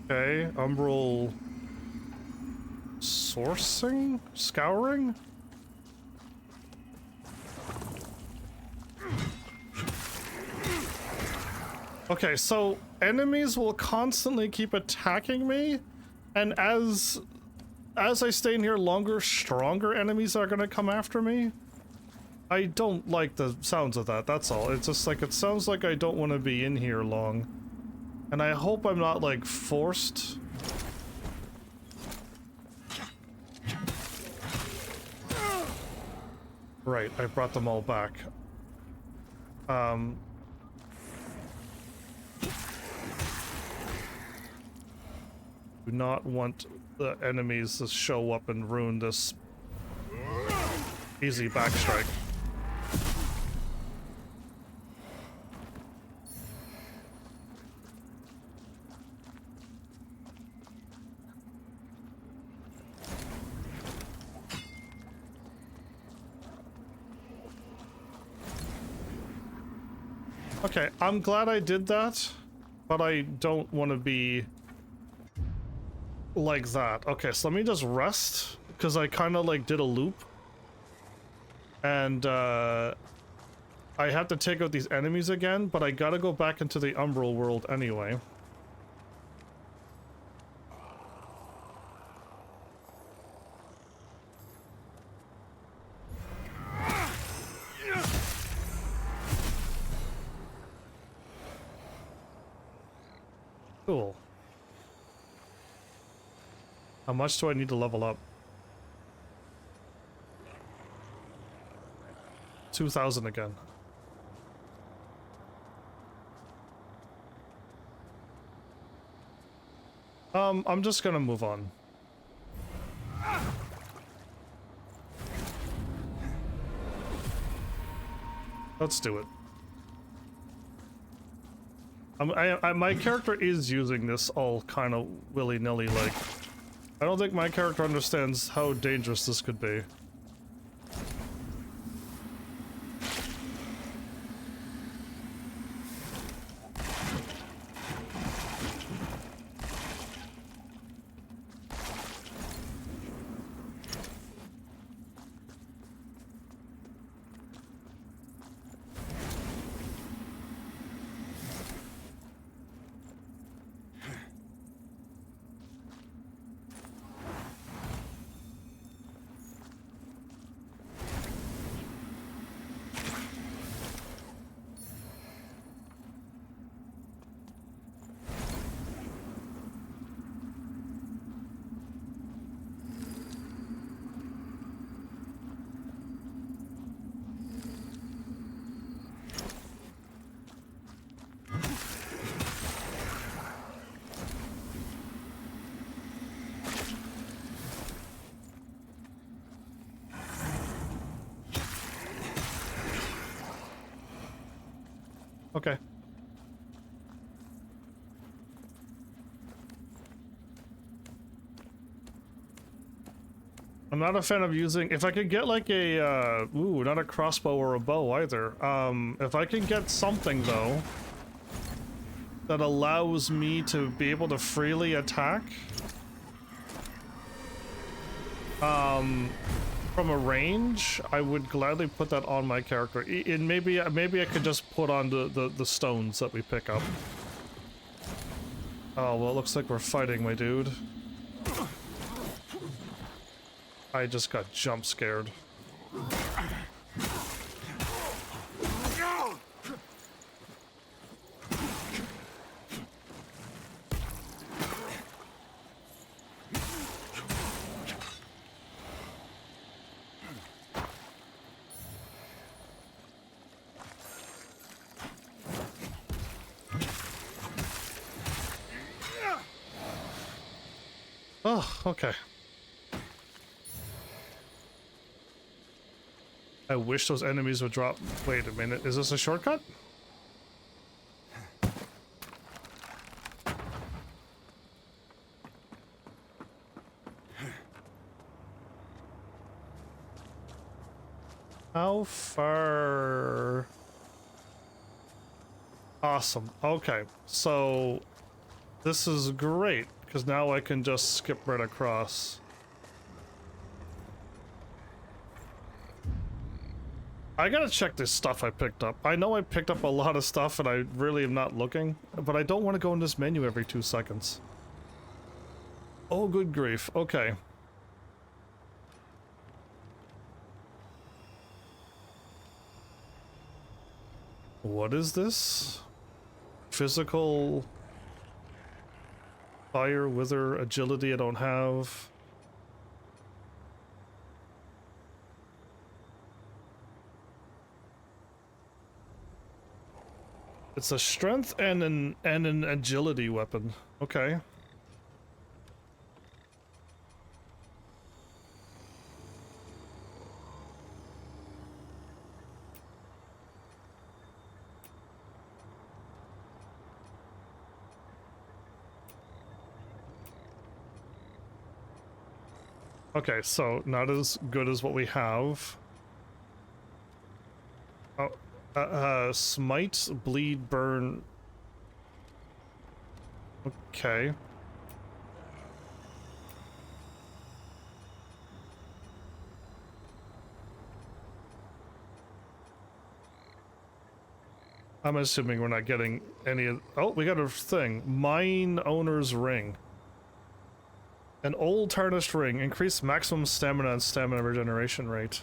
Okay, umbral sourcing? Scouring? Okay, so enemies will constantly keep attacking me, and as I stay in here longer, stronger enemies are gonna come after me. I don't like the sounds of that, that's all. It's just like, it sounds like I don't want to be in here long. And I hope I'm not, like, forced. Right, I brought them all back. Do not want the enemies to show up and ruin this easy backstrike. Okay, I'm glad I did that, but I don't want to be like that. Okay, so let me just rest, because I kind of like did a loop. And I have to take out these enemies again, but I gotta go back into the Umbral world anyway. Cool. How much do I need to level up? 2,000 again. I'm just gonna move on. Let's do it. My character is using this all kind of willy-nilly, like. I don't think my character understands how dangerous this could be. I'm not a fan of using... If I could get like a... ooh, not a crossbow or a bow either. If I can get something, though, that allows me to be able to freely attack... from a range, I would gladly put that on my character. And maybe I could just put on the stones that we pick up. Oh, well, it looks like we're fighting, my dude. I just got jump scared. Oh, okay. I wish those enemies would drop. Wait a minute, is this a shortcut? How far? Awesome. Okay, so this is great because now I can just skip right across. I gotta check this stuff I picked up. I know I picked up a lot of stuff and I really am not looking, but I don't want to go in this menu every 2 seconds. Oh, good grief. Okay. What is this? Physical... Fire, wither, agility I don't have. It's a strength and an agility weapon. Okay. Okay, so not as good as what we have. Oh, smite, bleed, burn. Okay. I'm assuming we're not getting any of... Oh, we got a thing. Mine owner's ring. An old tarnished ring. Increase maximum stamina and stamina regeneration rate.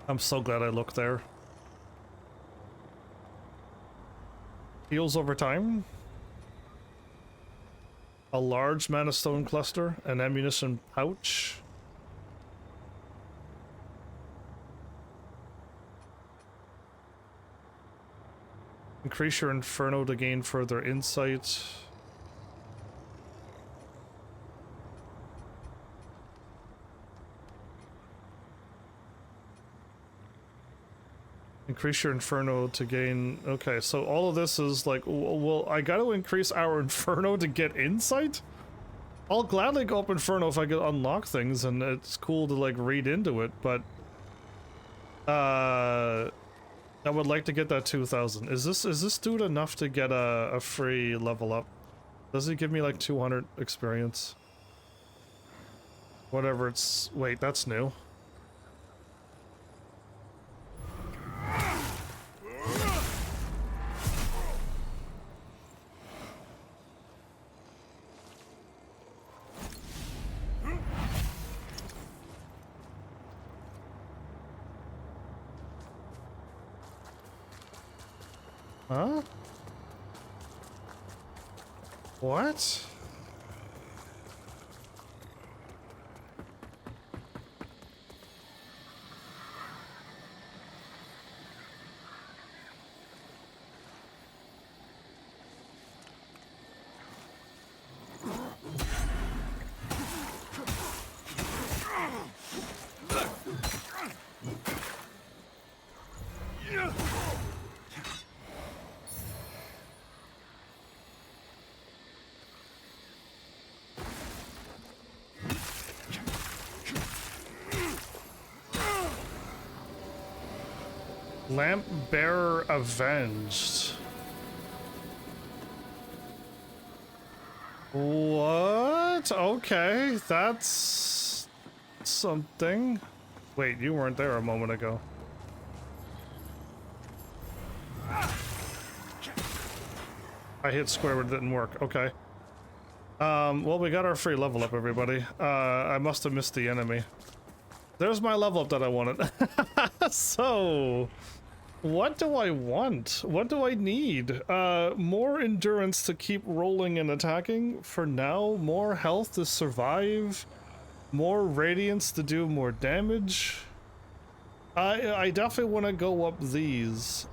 I'm so glad I looked there. Heals over time. A large mana stone cluster. An ammunition pouch. Increase your inferno to gain further insight. Increase your inferno to gain... Okay, so all of this is like... Well, I gotta increase our inferno to get insight? I'll gladly go up inferno if I can unlock things, and it's cool to, like, read into it, but... I would like to get that 2,000. Is this dude enough to get a free level up? Does it give me, like, 200 experience? Whatever it's... Wait, that's new. Huh? What? Lamp bearer avenged. What? Okay, that's something. Wait, you weren't there a moment ago. I hit square, but it didn't work. Okay. Well, we got our free level up, everybody. I must have missed the enemy. There's my level up that I wanted. So, what do I want? What do I need? More endurance to keep rolling and attacking for now. More health to survive. More radiance to do more damage. I definitely want to go up these.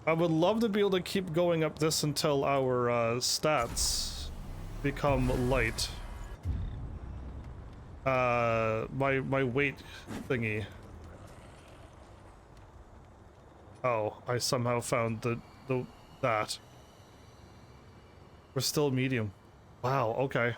I would love to be able to keep going up this until our stats become light. My weight thingy. Oh, I somehow found that. We're still medium. Wow, okay.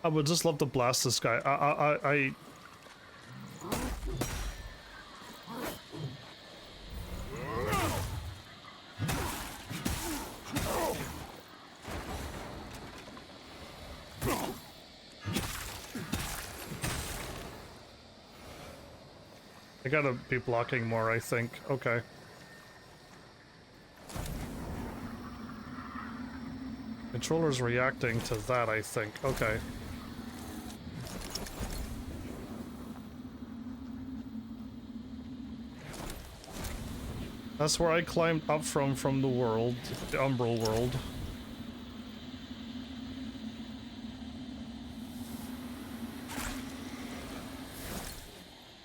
I would just love to blast this guy. I gotta be blocking more, I think. Okay. Controller's reacting to that, I think. Okay. That's where I climbed up from the world, the Umbral world.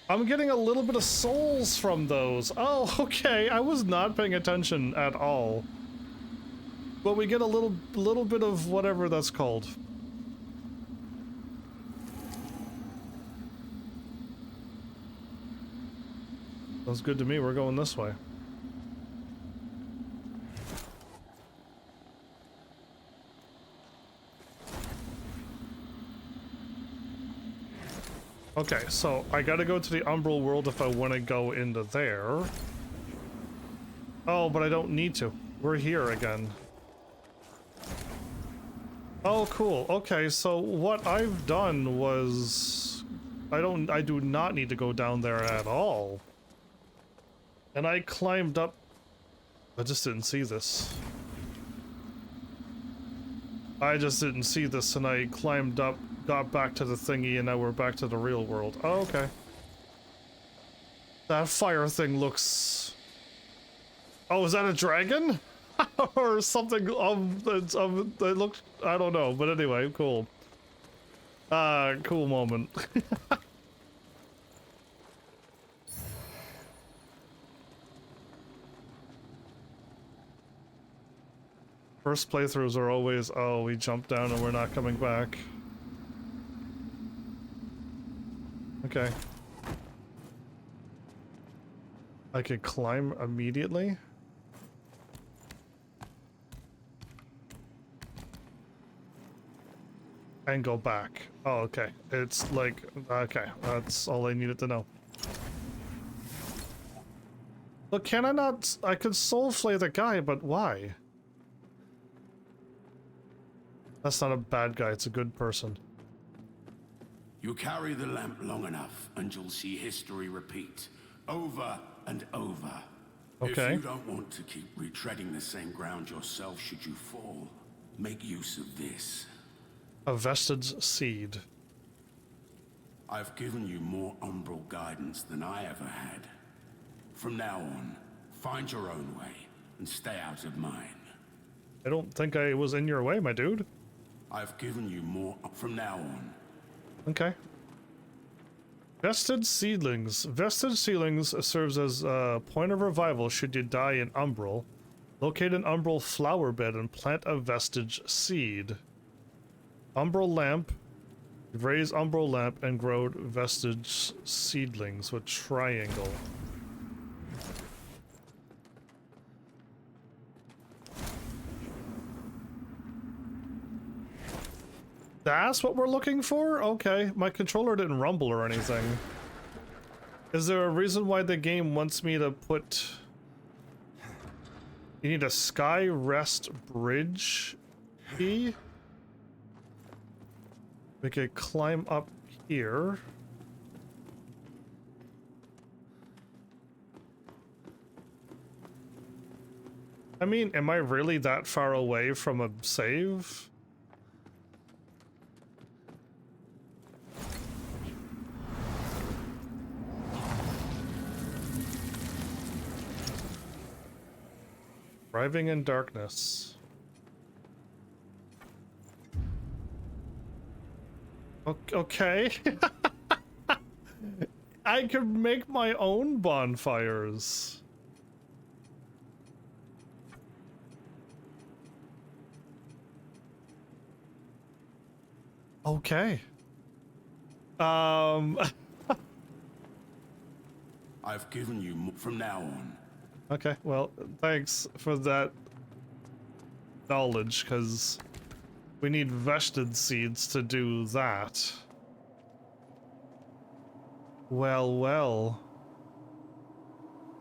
I'm getting a little bit of souls from those. Oh, okay. I was not paying attention at all. But we get a little bit of whatever that's called. Sounds good to me. We're going this way. Okay, so I gotta go to the Umbral world if I want to go into there. Oh, but I don't need to. We're here again. Oh, cool. Okay, so what I've done was... I do not need to go down there at all. And I climbed up... I just didn't see this. I just didn't see this and I climbed up, got back to the thingy, and now we're back to the real world. Oh, okay. That fire thing looks... Oh, is that a dragon? Or something that looked... I don't know, but anyway, cool. Cool moment. First playthroughs are always, oh, we jumped down and we're not coming back. Okay. I could climb immediately? And go back. Oh, okay. It's like, okay, that's all I needed to know. Look, can I not, I could soul flay the guy, but why? That's not a bad guy, it's a good person. You carry the lamp long enough, and you'll see history repeat, over and over. Okay. If you don't want to keep retreading the same ground yourself should you fall, make use of this. A vestige seed. I've given you more umbral guidance than I ever had. From now on, find your own way, and stay out of mine. I don't think I was in your way, my dude. I've given you more from now on. Okay. Vested seedlings. Vested seedlings serves as a point of revival should you die in Umbral. Locate an Umbral flower bed and plant a vestige seed. Umbral lamp. Raise Umbral lamp and grow vestige seedlings with triangle. That's what we're looking for? Okay, my controller didn't rumble or anything. Is there a reason why the game wants me to put... You need a sky rest bridge key? We could climb up here. I mean, am I really that far away from a save? Thriving in darkness. Okay. I could make my own bonfires. Okay. I've given you more from now on. Okay, well, thanks for that knowledge, because we need vested seeds to do that. Well, well.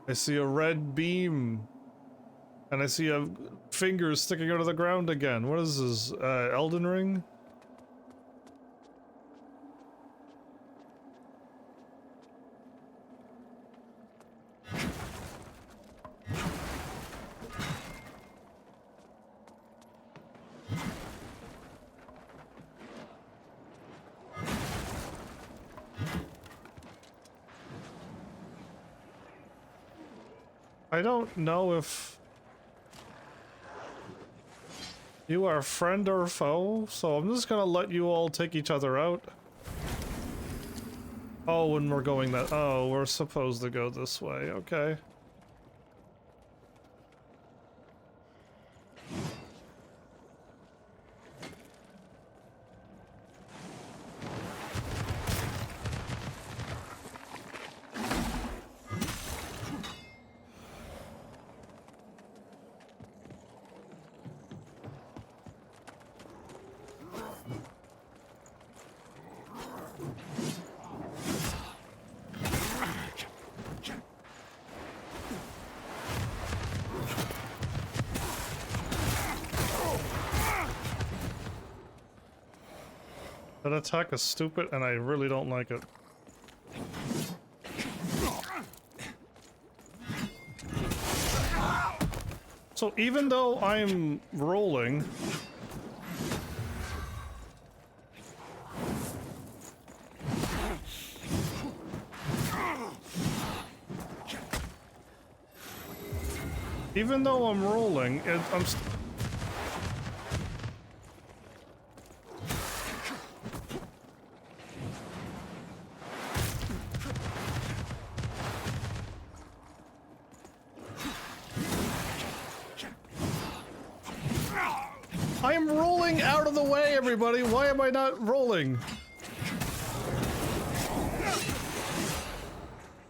I see a red beam. And I see a finger sticking out of the ground again. What is this, Elden Ring? I don't know if you are friend or foe, so I'm just gonna let you all take each other out. Oh, and we're going that. Oh, we're supposed to go this way. Okay. That attack is stupid and I really don't like it. So even though I'm rolling, I am rolling out of the way, everybody. Why am I not rolling?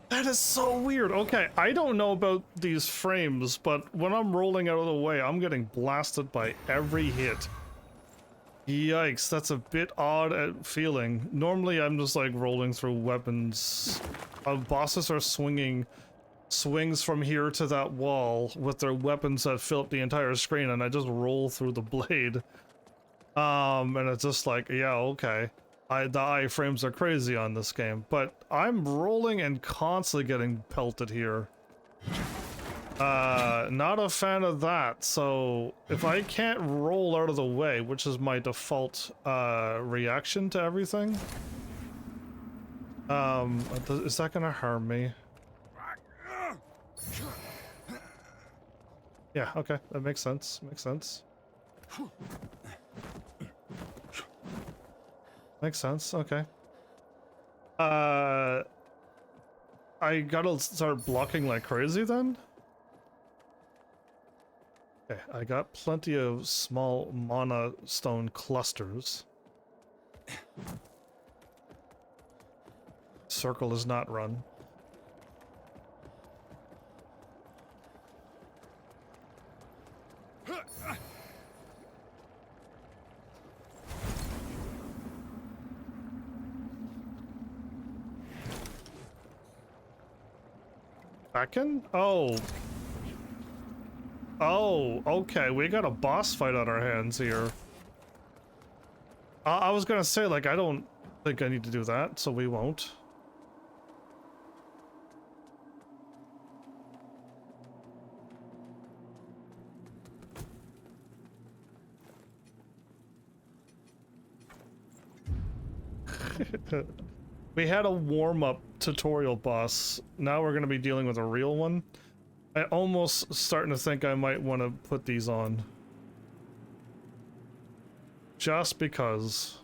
That is so weird. Okay, I don't know about these frames, but when I'm rolling out of the way, I'm getting blasted by every hit. Yikes, that's a bit odd at feeling. Normally, I'm just like rolling through weapons. Bosses are swinging swings from here to that wall with their weapons that fill up the entire screen, and I just roll through the blade. And it's just like, yeah, okay. The iframes are crazy on this game, but I'm rolling and constantly getting pelted here. Not a fan of that, so if I can't roll out of the way, which is my default reaction to everything, is that gonna harm me? Yeah, okay, that makes sense, makes sense. Makes sense, okay. I gotta start blocking like crazy then? Okay, I got plenty of small mana stone clusters. Circle is not run. Second? Oh. Oh, okay. We got a boss fight on our hands here. I was gonna say, like, I don't think I need to do that, so we won't. We had a warm-up tutorial boss. Now we're gonna be dealing with a real one. I almost starting to think I might want to put these on. Just because.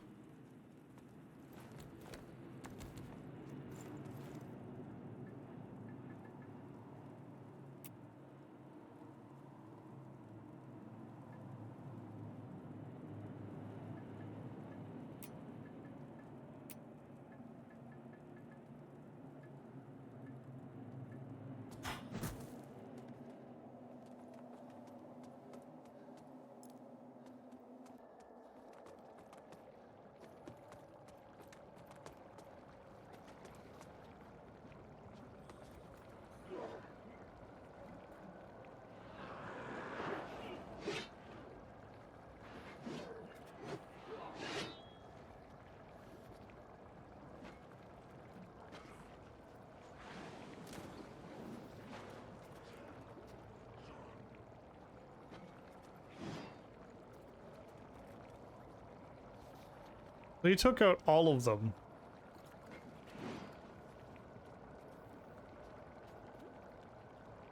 He took out all of them.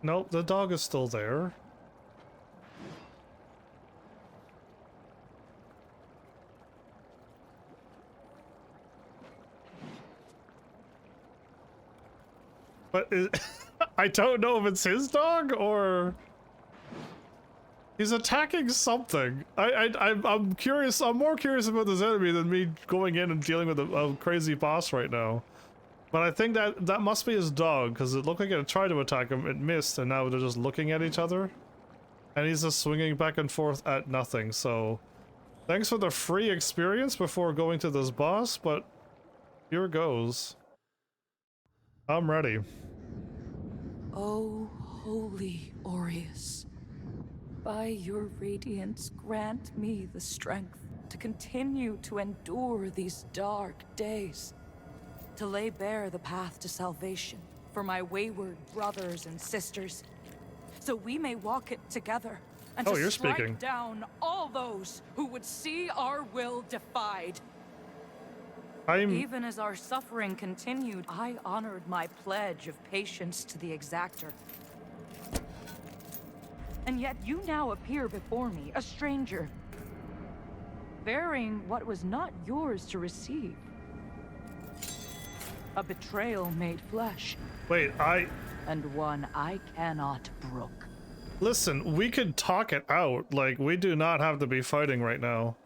Nope, the dog is still there. But I don't know if it's his dog or... He's attacking something. I'm curious. I'm more curious about this enemy than me going in and dealing with a crazy boss right now. But I think that must be his dog, because it looked like it tried to attack him, it missed, and now they're just looking at each other. And he's just swinging back and forth at nothing, so... Thanks for the free experience before going to this boss, but... Here goes. I'm ready. Oh, holy Aureus. By your radiance, grant me the strength to continue to endure these dark days, to lay bare the path to salvation for my wayward brothers and sisters, so we may walk it together, and to strike down all those who would see our will defied. Even as our suffering continued, I honored my pledge of patience to the exactor. And yet you now appear before me, a stranger, bearing what was not yours to receive. A betrayal made flesh. Wait, And one I cannot brook. Listen, we could talk it out. Like, we do not have to be fighting right now.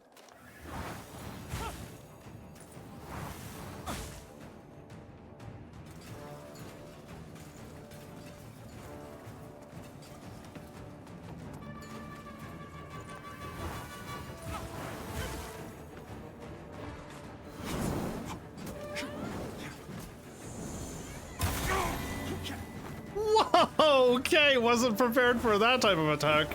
Okay, wasn't prepared for that type of attack.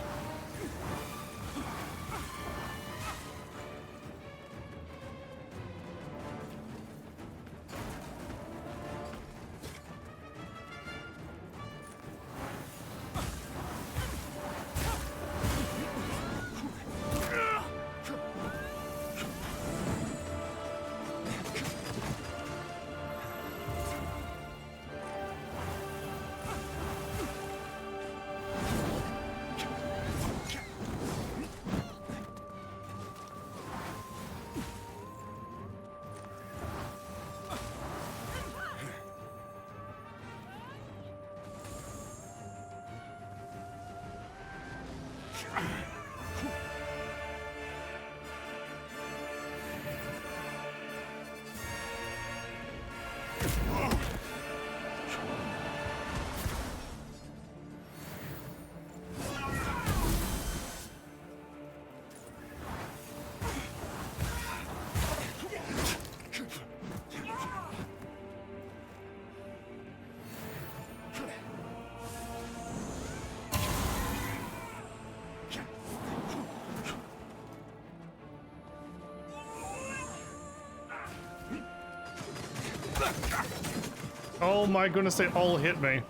Oh my goodness, they all hit me.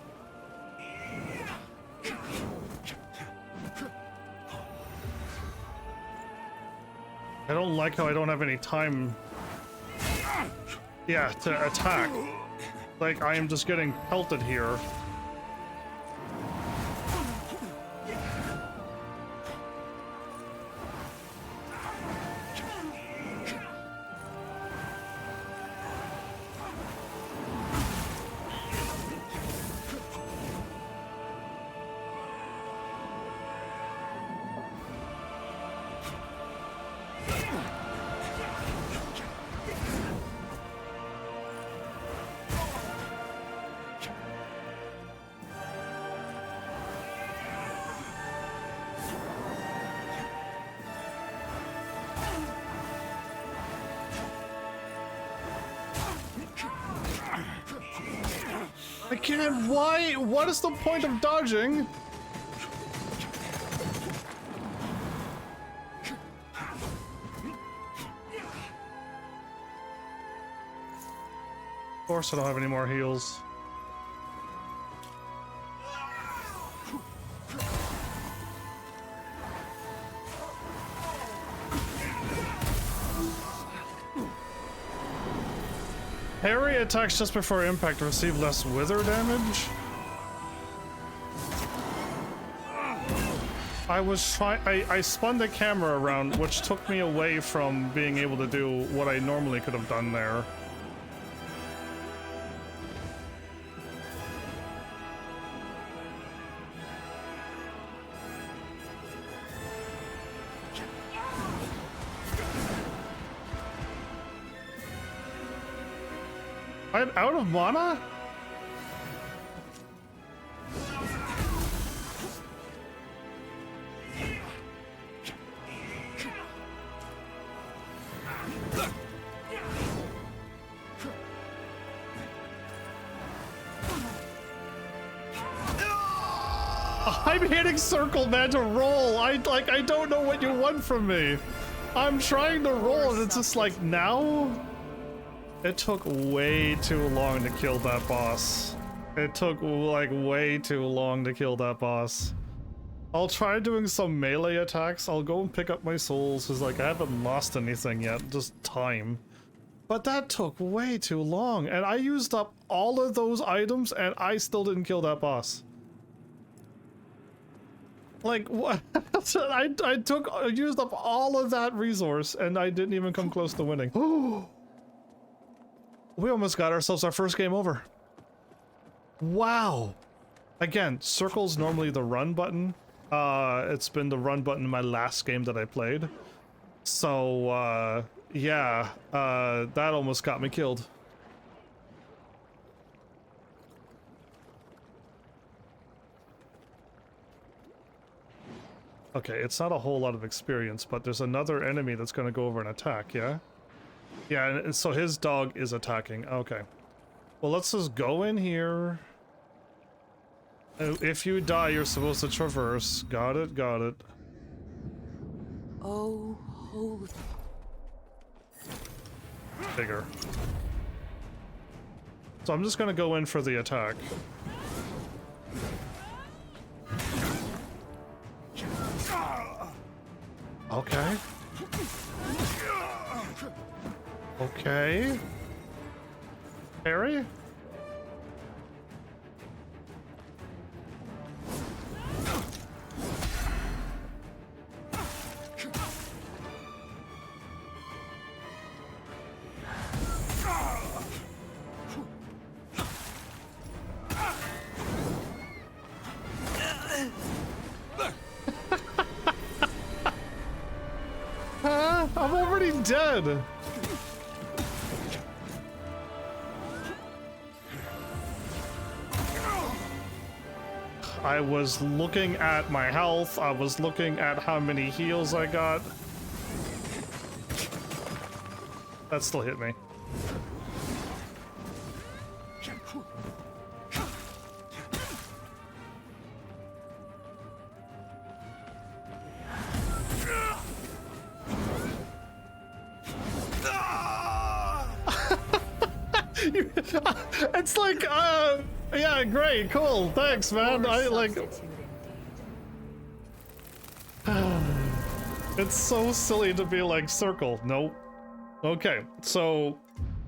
I don't like how I don't have any time, yeah, to attack. Like, I am just getting pelted here. I can't, why? What is the point of dodging? Of course I don't have any more heals. Parry attacks just before impact to receive less wither damage. I spun the camera around, which took me away from being able to do what I normally could have done there. I'm out of mana? I'm hitting circle, man, to roll. I don't know what you want from me. I'm trying to roll and it's just like, now? It took way too long to kill that boss. It took like way too long to kill that boss. I'll try doing some melee attacks. I'll go and pick up my souls because like I haven't lost anything yet, just time. But that took way too long and I used up all of those items and I still didn't kill that boss. Like what? I used up all of that resource and I didn't even come close to winning. We almost got ourselves our first game over. Wow. Again, circle's normally the run button. It's been the run button in my last game that I played. So, yeah, that almost got me killed. Okay, it's not a whole lot of experience, but there's another enemy that's gonna go over and attack, yeah? Yeah, and so his dog is attacking. Okay. Well, let's just go in here. If you die, you're supposed to traverse. Got it, got it. Oh, holy. Bigger. So I'm just gonna go in for the attack. Okay. Okay. Harry? I'm already dead. I was looking at my health. I was looking at how many heals I got. That still hit me. It's like, yeah, great, cool, thanks, man. I like. It's so silly to be like, circle. Nope. Okay, so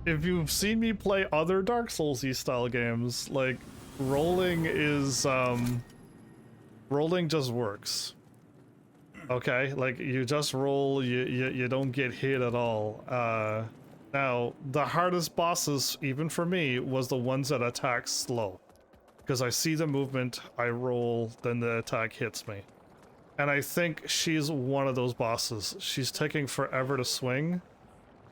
if you've seen me play other Dark Souls-y style games, like rolling is rolling just works. Okay, like you just roll, you don't get hit at all. Now, the hardest bosses, even for me, was the ones that attack slow. Because I see the movement, I roll, then the attack hits me. And I think she's one of those bosses. She's taking forever to swing,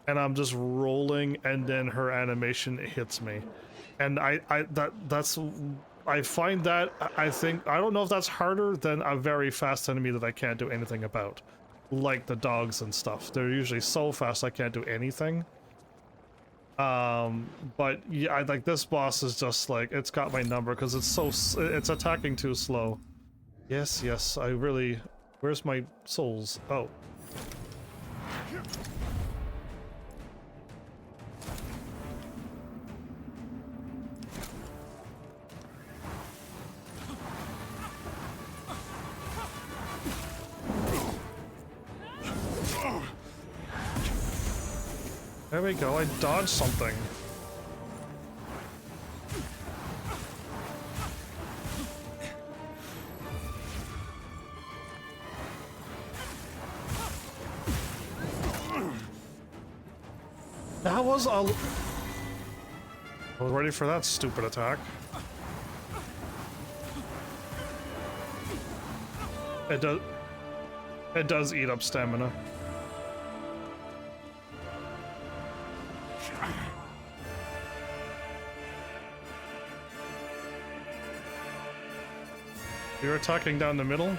and I'm just rolling, and then her animation hits me. And I find that, I don't know if that's harder than a very fast enemy that I can't do anything about. Like the dogs and stuff. They're usually so fast I can't do anything. But yeah, I like this boss is just like, it's got my number because it's attacking too slow. Yes, I really, where's my souls? Oh. There we go, I dodged something. That was I was ready for that stupid attack. It does eat up stamina. You're attacking down the middle?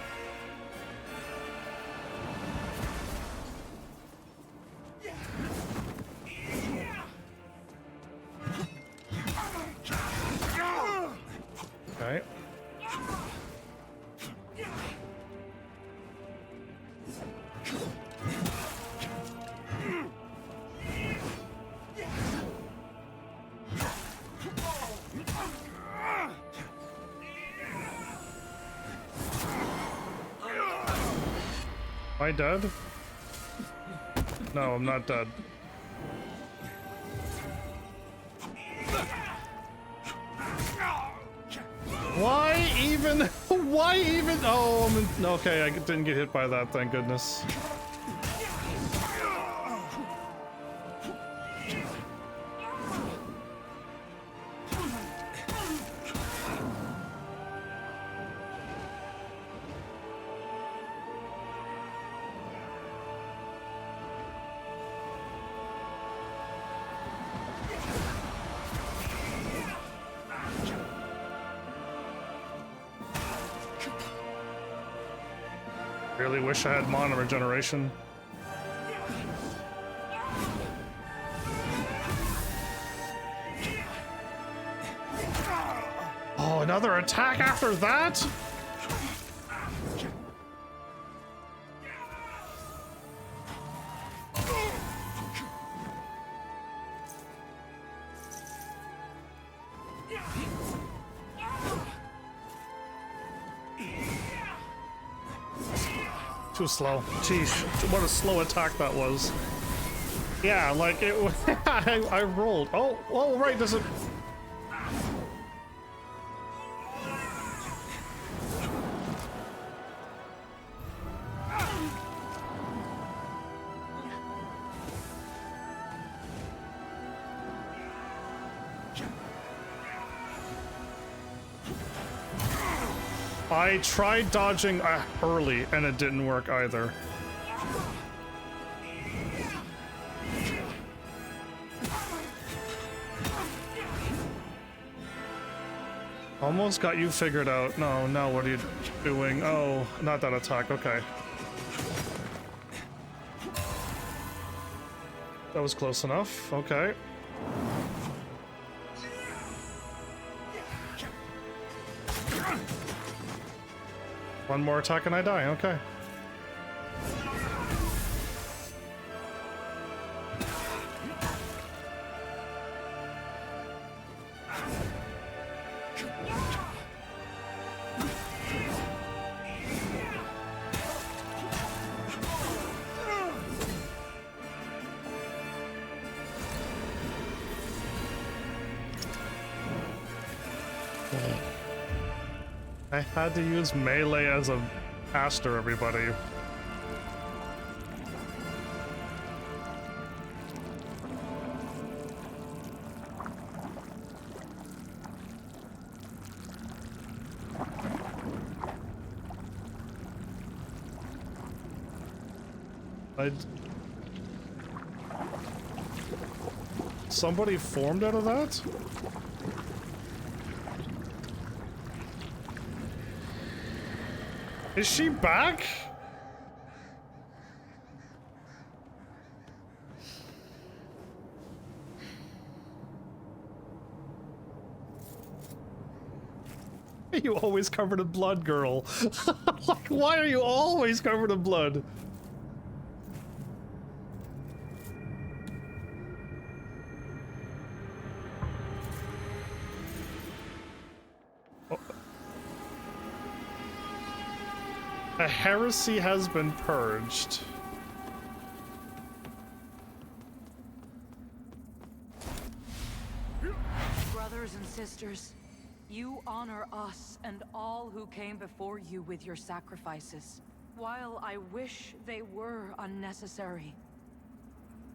Okay. Am I dead? No, I'm not dead. Why even? Why even? Oh, okay, I didn't get hit by that, thank goodness. Really wish I had mana regeneration. Oh, another attack after that? Too slow. Jeez, what a slow attack that was. Yeah, like it. I rolled. Oh, right. Does it? I tried dodging early and it didn't work either. Almost got you figured out. No, no, what are you doing? Oh, not that attack, okay. That was close enough, okay. One more attack and I die, okay. I had to use melee as a caster, everybody. Somebody formed out of that? Is she back? Are you always covered in blood, girl? Like, why are you always covered in blood? A heresy has been purged. Brothers and sisters, you honor us and all who came before you with your sacrifices. While I wish they were unnecessary,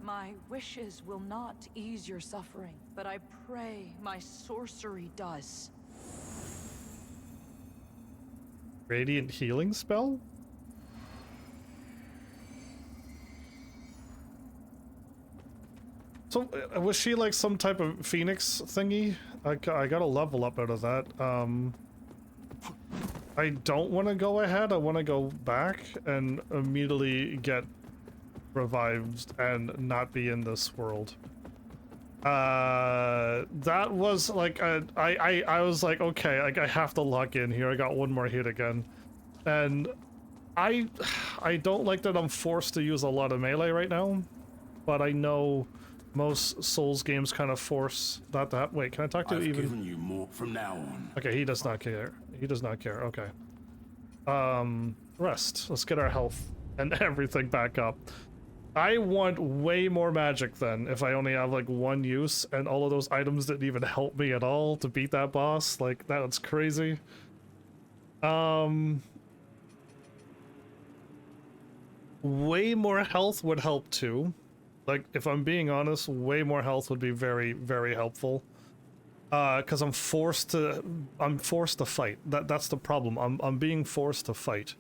my wishes will not ease your suffering, but I pray my sorcery does. Radiant healing spell? So, was she like some type of phoenix thingy? I got a level up out of that. I don't want to go ahead. I want to go back and immediately get revived and not be in this world. That was like I was like, okay, like I have to lock in here. I got one more hit again, and I don't like that I'm forced to use a lot of melee right now, but I know most Souls games kind of force that to happen. Wait, can I talk to I've even? given you more from now on. Okay, he does not care. He does not care. Okay. Rest. Let's get our health and everything back up. I want way more magic then if I only have like one use, and all of those items didn't even help me at all to beat that boss. Like, that's crazy. Way more health would help too. Like, if I'm being honest, way more health would be very, very helpful. Because I'm forced to fight. That's the problem. I'm being forced to fight.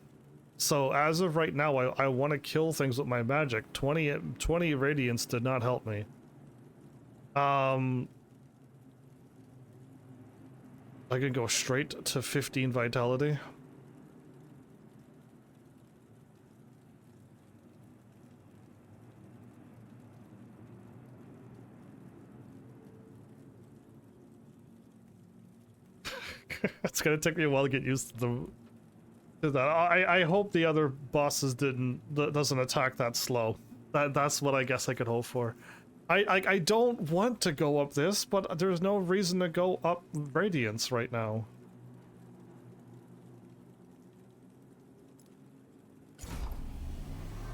So as of right now, I want to kill things with my magic. 20 radiance did not help me. I can go straight to 15 vitality. It's gonna take me a while to get used to that. I hope the other bosses doesn't attack that slow. That's what I guess I could hope for. I don't want to go up this, but there's no reason to go up Radiance right now.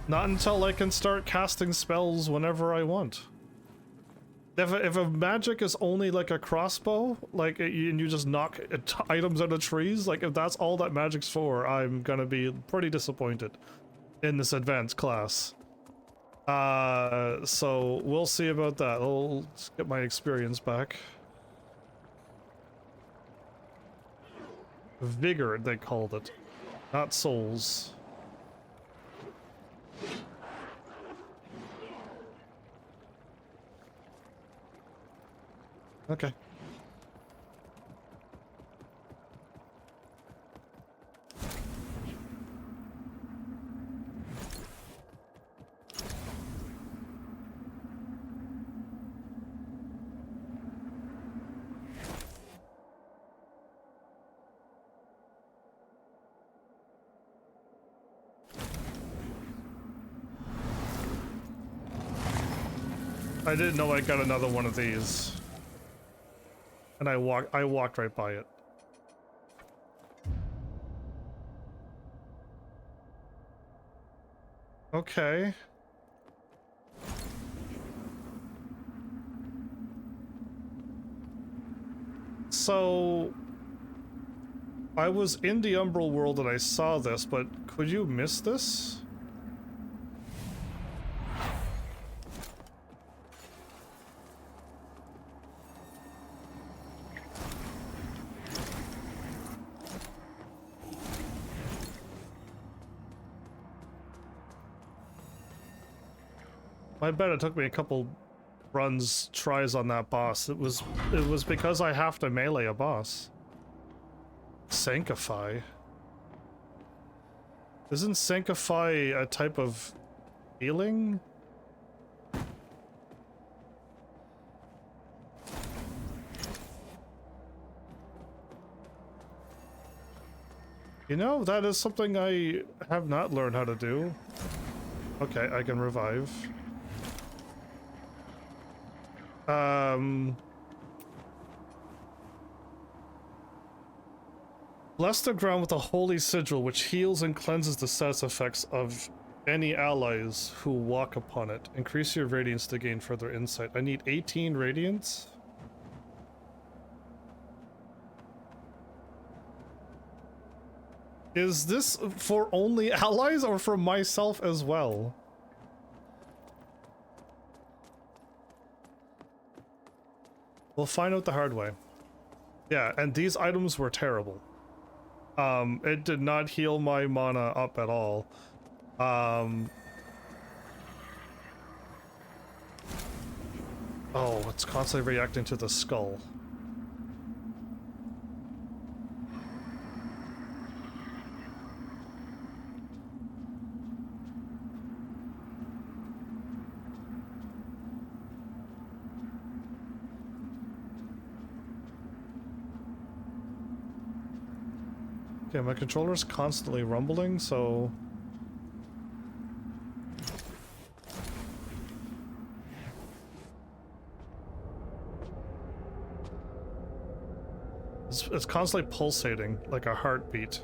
Not until I can start casting spells whenever I want. If a magic is only like a crossbow, like, and you just knock items out of trees, like if that's all that magic's for, I'm gonna be pretty disappointed in this advanced class. So we'll see about that. I'll get my experience back. Vigor, they called it, not souls. Okay. I didn't know I got another one of these. And I walked right by it. Okay. So I was in the Umbral world and I saw this, but could you miss this? I bet it took me a couple tries on that boss. It was because I have to melee a boss. Sanctify. Isn't Sanctify a type of healing? You know, that is something I have not learned how to do. Okay, I can revive. Bless the ground with a holy sigil which heals and cleanses the status effects of any allies who walk upon it. Increase your radiance to gain further insight. I need 18 radiance. Is this for only allies or for myself as well? We'll find out the hard way. Yeah, and these items were terrible. It did not heal my mana up at all. Oh, it's constantly reacting to the skull. Okay, my controller's constantly rumbling, so... It's constantly pulsating, like a heartbeat.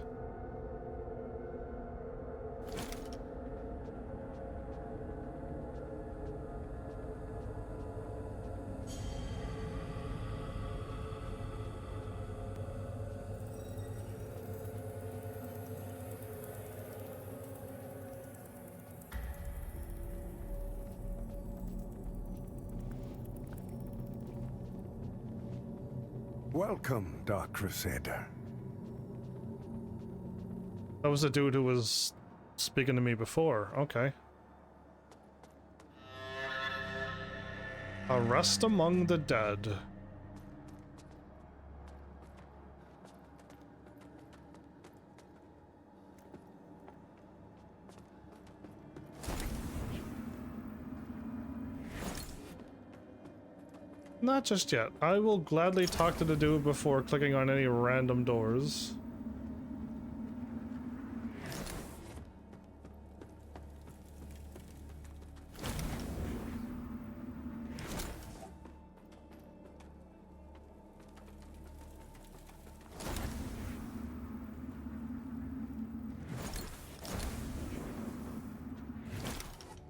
Welcome, Dark Crusader. That was the dude who was speaking to me before. Okay. A rest among the dead. Not just yet. I will gladly talk to the dude before clicking on any random doors.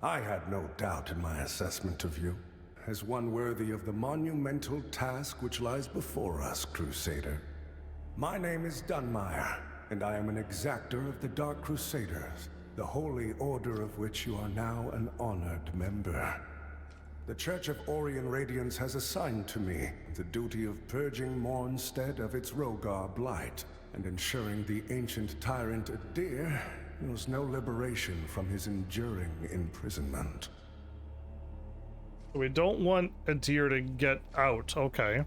I had no doubt in my assessment of you, as one worthy of the monumental task which lies before us, Crusader. My name is Dunmire, and I am an exactor of the Dark Crusaders, the holy order of which you are now an honored member. The Church of Orient Radiance has assigned to me the duty of purging Mornstead of its Rogar blight, and ensuring the ancient tyrant Adir knows no liberation from his enduring imprisonment. We don't want a deer to get out. Okay.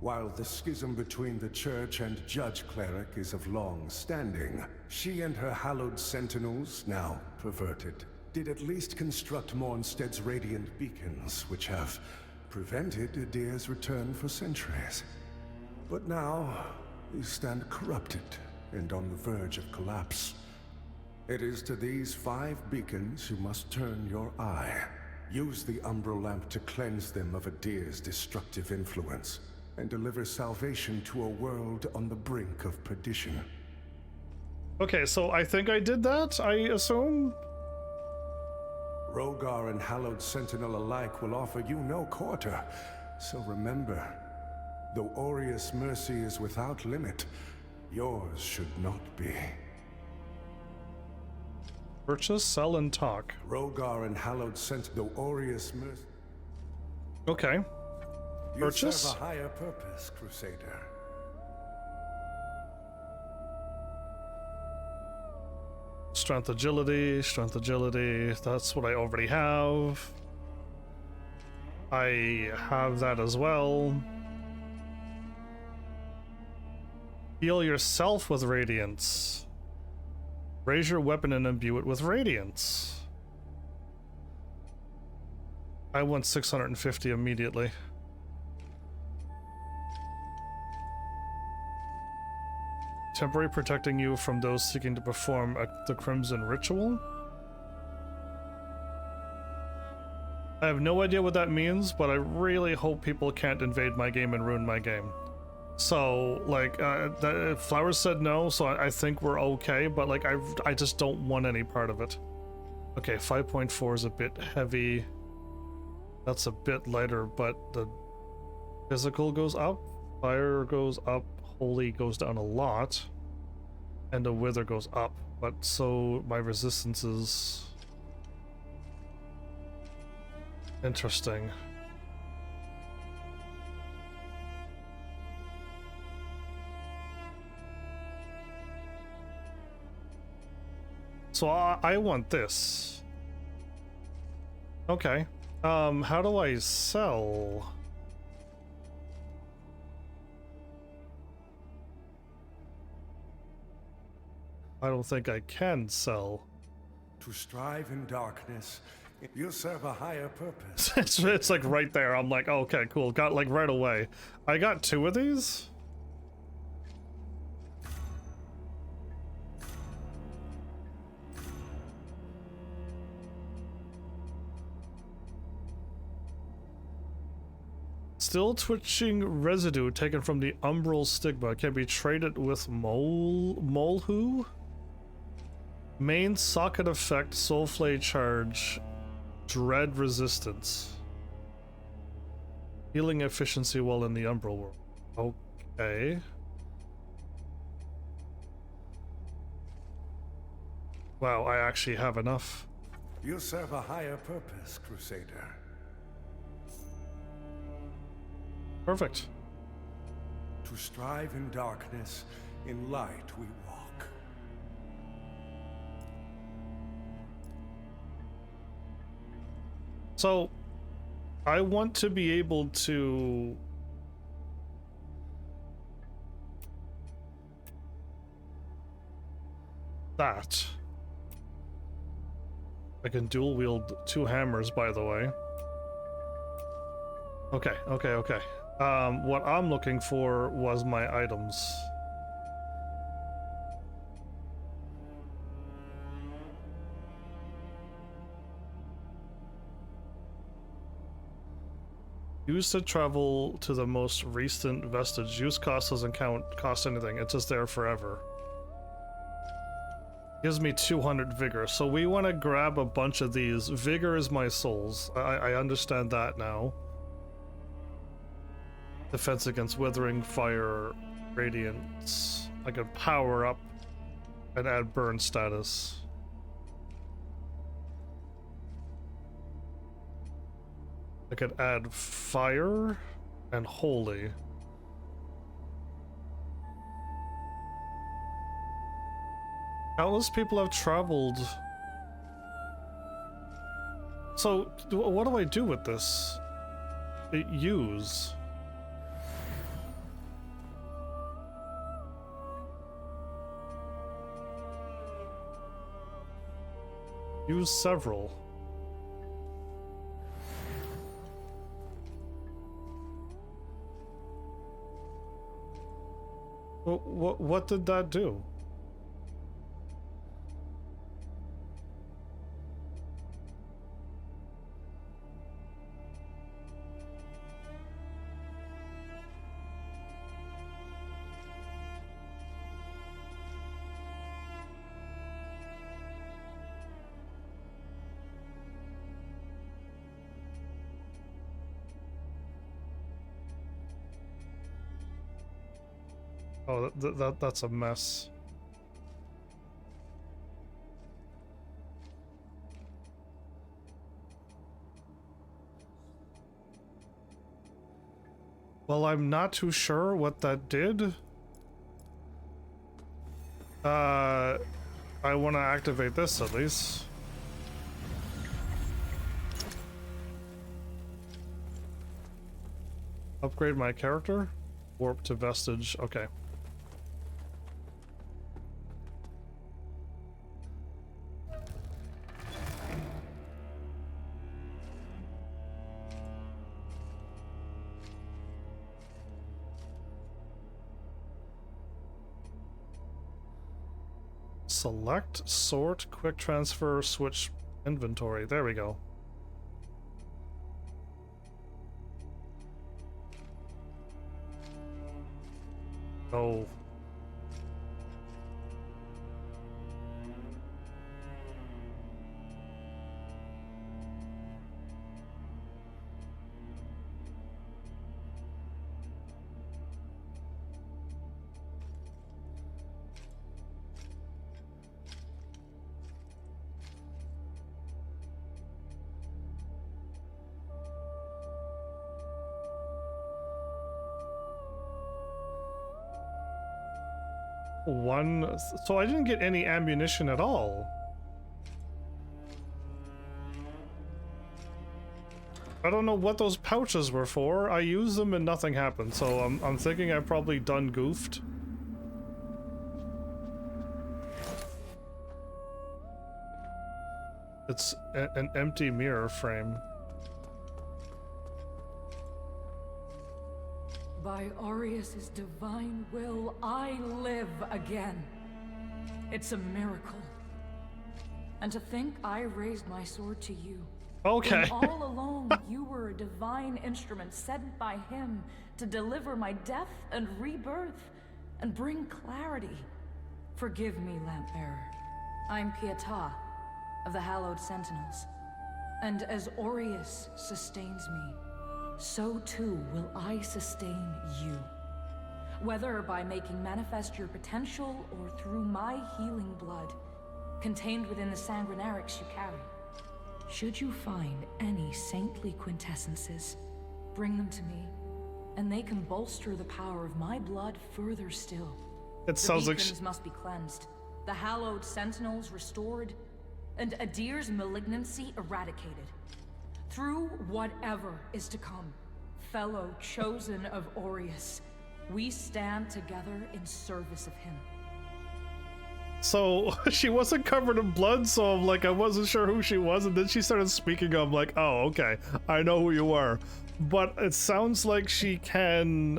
While the schism between the church and Judge Cleric is of long standing, she and her hallowed sentinels, now perverted, did at least construct Mornstead's radiant beacons, which have prevented Adir's return for centuries. But now, they stand corrupted and on the verge of collapse. It is to these 5 beacons you must turn your eye. Use the Umbral Lamp to cleanse them of Adir's destructive influence, and deliver salvation to a world on the brink of perdition. Okay, so I think I did that, I assume? Rogar and Hallowed Sentinel alike will offer you no quarter, so remember, though Aureus' mercy is without limit, yours should not be. Purchase, sell, and talk. Rogar and Hallowed Sentinel, though Aureus' mercy... Okay. You Purchase? serve a higher purpose, Crusader. Strength, agility, that's what I already have. I have that as well. Heal yourself with radiance. Raise your weapon and imbue it with radiance. I want 650 immediately. Temporary protecting you from those seeking to perform the Crimson Ritual? I have no idea what that means, but I really hope people can't invade my game and ruin my game. So, like, Flowers said no, so I think we're okay, but, like, I just don't want any part of it. Okay, 5.4 is a bit heavy. That's a bit lighter, but the physical goes up, fire goes up, holy goes down a lot, and the wither goes up, but so my resistance is interesting. So I want this. Okay. How do I sell? I don't think I can sell. To strive in darkness, you serve a higher purpose. It's like right there. I'm like, oh, okay, cool. Got like right away. I got 2 of these. Still twitching residue taken from the umbral stigma can be traded with Molhu? Main socket effect, Soulflay charge, dread resistance. Healing efficiency while in the umbral world. Okay. Wow, I actually have enough. You serve a higher purpose, Crusader. Perfect. To strive in darkness, in light we walk. So, I want to be able to... that. I can dual wield 2 hammers, by the way. Okay. What I'm looking for was my items. Use to travel to the most recent vestige. Use cost doesn't cost anything. It's just there forever. Gives me 200 vigor. So we want to grab a bunch of these. Vigor is my souls. I understand that now. Defense against withering, fire, radiance. I can power up and add burn status. I could add fire and holy. Countless people have traveled So, what do I do with this? Use. Use several. What did that do? Oh, that's a mess. Well, I'm not too sure what that did. I want to activate this at least. Upgrade my character? Warp to vestige. Okay. Select, sort, quick transfer, switch inventory. There we go. Oh. One, so I didn't get any ammunition at all. I don't know what those pouches were for. I used them and nothing happened, so I'm thinking I've probably done goofed. It's an empty mirror frame. By Aureus' divine will, I live again. It's a miracle. And to think I raised my sword to you. Okay. When all along, you were a divine instrument sent by him to deliver my death and rebirth and bring clarity. Forgive me, Lampbearer. I'm Pietà of the Hallowed Sentinels. And as Aureus sustains me, so too will I sustain you. Whether by making manifest your potential or through my healing blood, contained within the sanguinarics you carry. Should you find any saintly quintessences, bring them to me, and they can bolster the power of my blood further still. It sounds like the beacons must be cleansed, the hallowed sentinels restored, and Adir's malignancy eradicated. Through whatever is to come, fellow chosen of Aureus, we stand together in service of him. So she wasn't covered in blood, so I'm like, I wasn't sure who she was, and then she started speaking. I'm like, oh, okay, I know who you are. But it sounds like she can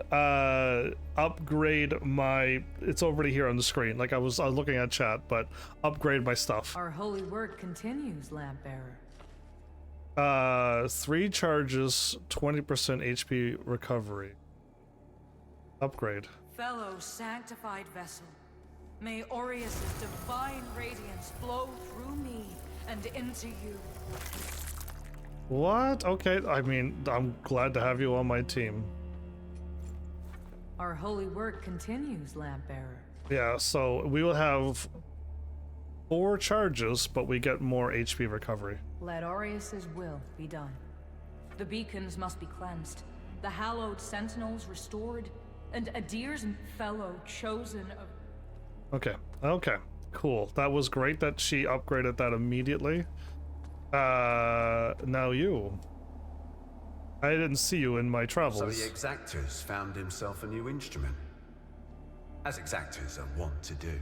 upgrade my. It's already here on the screen. Like I was looking at chat, but upgrade my stuff. Our holy work continues, Lampbearer. 3 charges, 20% HP recovery. Upgrade. Fellow sanctified vessel, may Aureus' divine radiance flow through me and into you. What? Okay, I mean, I'm glad to have you on my team. Our holy work continues, Lampbearer. Yeah, so we will have 4 charges, but we get more HP recovery. Let Aureus' will be done. The beacons must be cleansed, the hallowed sentinels restored, and Adir's fellow chosen of... Okay, okay, cool. That was great that she upgraded that immediately. Now you. I didn't see you in my So travels. the exactors found himself a new instrument. As exactors are wont to do.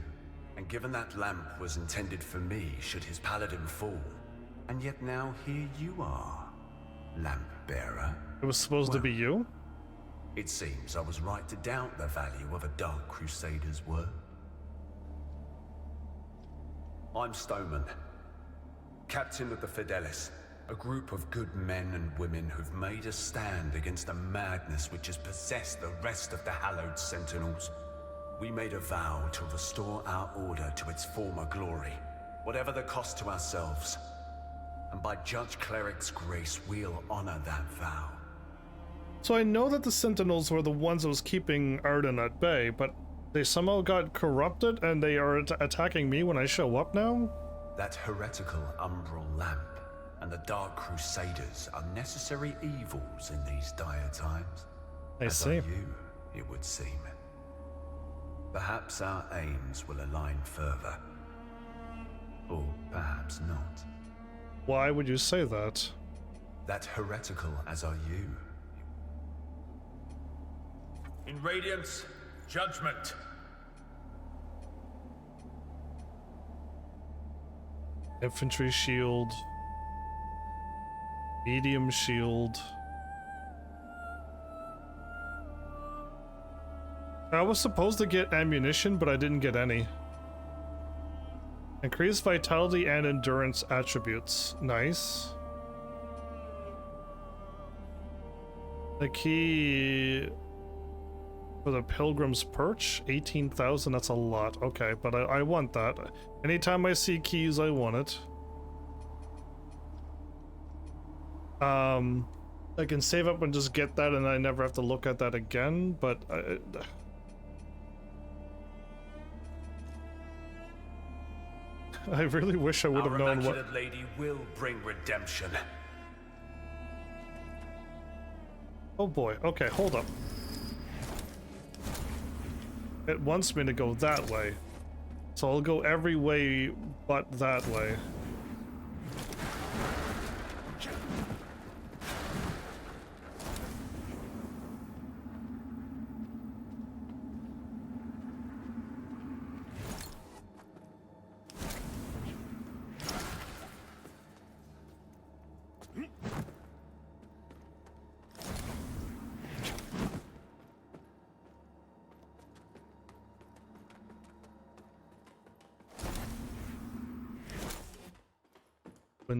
And given that lamp was intended for me should his paladin fall. And yet now here you are, lamp bearer. It was supposed to be you? It seems I was right to doubt the value of a Dark Crusader's word. I'm Stoneman, captain of the Fidelis, a group of good men and women who've made a stand against the madness which has possessed the rest of the hallowed Sentinels. We made a vow to restore our order to its former glory, whatever the cost to ourselves. And by Judge Cleric's grace, we'll honor that vow. So I know that the Sentinels were the ones that was keeping Arden at bay, but they somehow got corrupted and they are attacking me when I show up now? That heretical umbral lamp and the Dark Crusaders are necessary evils in these dire times. I As see. are you, it would seem. Perhaps our aims will align further. Or perhaps not. Why would you say that? That heretical as are you. In Radiance, judgment. Infantry shield. Medium shield. I was supposed to get ammunition, but I didn't get any. Increased vitality and endurance attributes. Nice. The key for the Pilgrim's Perch? 18,000, that's a lot. Okay, but I want that. Anytime I see keys, I want it. I can save up and just get that and I never have to look at that again, but... I really wish I would have known what... Our Immaculate Lady will bring redemption. Oh boy, okay, hold up. It wants me to go that way. So I'll go every way but that way.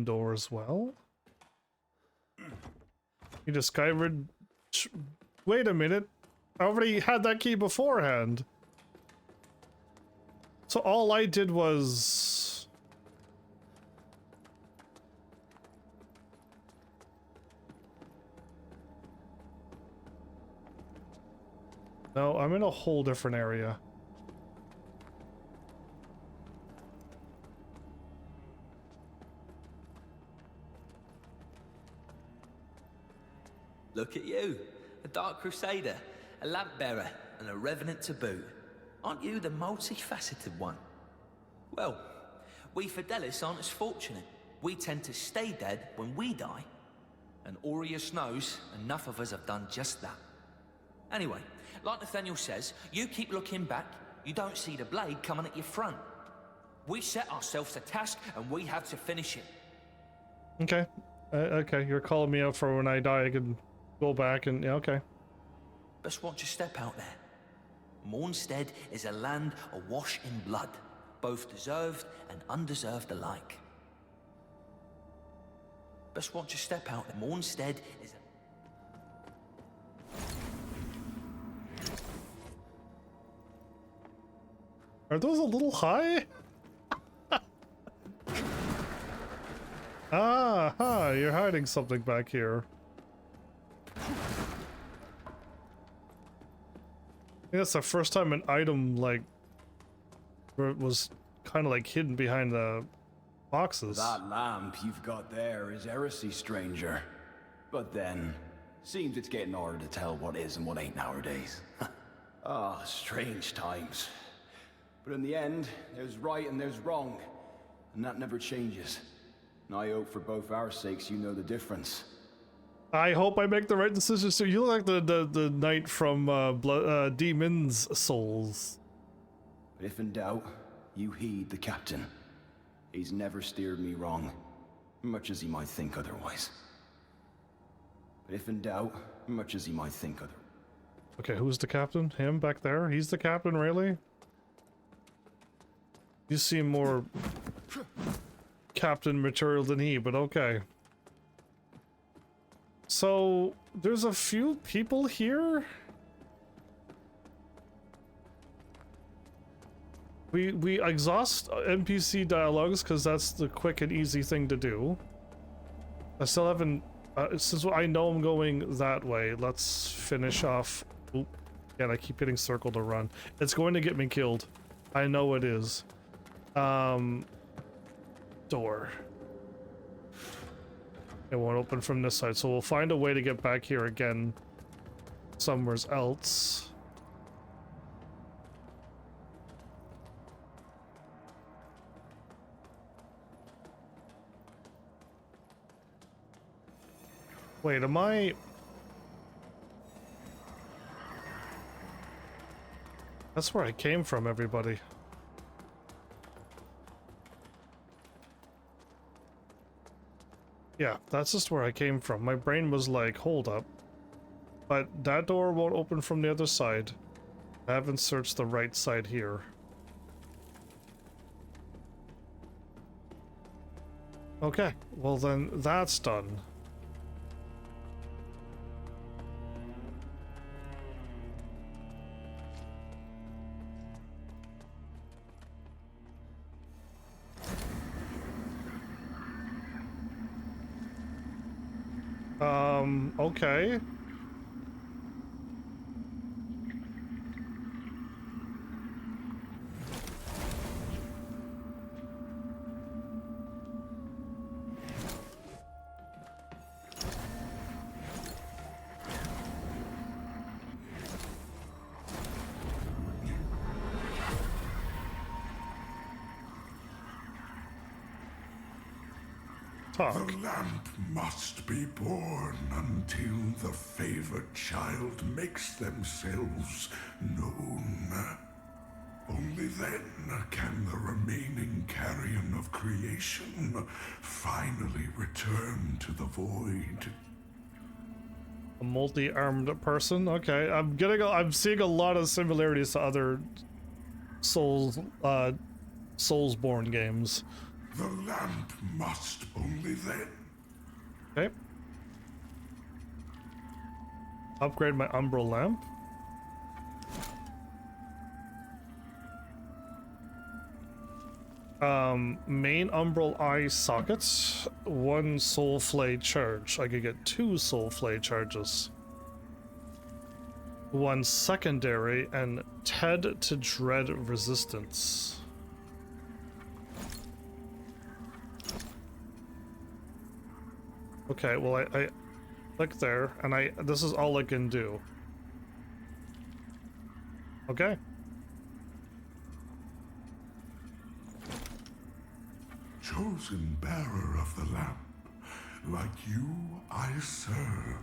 Door as well. You discovered. Wait a minute. I already had that key beforehand. So all I did was. No, I'm in a whole different area. Look at you, a Dark Crusader, a lamp bearer, and a revenant to boot. Aren't you the multifaceted one? Well, we Fidelis aren't as fortunate. We tend to stay dead when we die. And Aureus knows enough of us have done just that. Anyway, like Nathaniel says, you keep looking back, you don't see the blade coming at your front. We set ourselves a task and we have to finish it. Okay. Okay, you're calling me out for when I die, I can go back and... Yeah, okay. Best watch your step out there. Mornstead is a land awash in blood, both deserved and undeserved alike. Best watch your step out there. Mornstead is Are those a little high? Ah, you're hiding something back here. I think that's the first time an item, like, was kind of like hidden behind the boxes. That lamp you've got there is heresy, stranger. But then, seems it's getting harder to tell what is and what ain't nowadays. Ah, strange times. But in the end, there's right and there's wrong, and that never changes. I hope for both our sakes you know the difference. I hope I make the right decisions too. You look like the knight from Demon's Souls. But if in doubt, you heed the captain. He's never steered me wrong, much as he might think otherwise. But if in doubt, much as he might think otherwise. Okay, who's the captain? Him back there? He's the captain, really? You seem more captain material than he, but okay. So, there's a few people here? We exhaust NPC dialogues because that's the quick and easy thing to do. I still haven't... since I know I'm going that way, let's finish off... Oop. And I keep hitting circle to run. It's going to get me killed. I know it is. Door. It won't open from this side, so we'll find a way to get back here again somewhere else. Wait, am I... That's where I came from, everybody. Yeah, that's just where I came from. My brain was like, hold up. But that door won't open from the other side. I haven't searched the right side here. Okay, well then that's done. Okay. The lamp must be born until the favored child makes themselves known. Only then can the remaining carrion of creation finally return to the void. A multi-armed person? Okay, I'm seeing a lot of similarities to other Soulsborne games. The lamp must only then. Okay. Upgrade my umbral lamp. Main umbral eye sockets. 1 soul flay charge. I could get 2 soul flay charges. 1 secondary and TED to dread resistance. Okay, well I click there and this is all I can do. Okay. Chosen bearer of the lamp, like you I serve.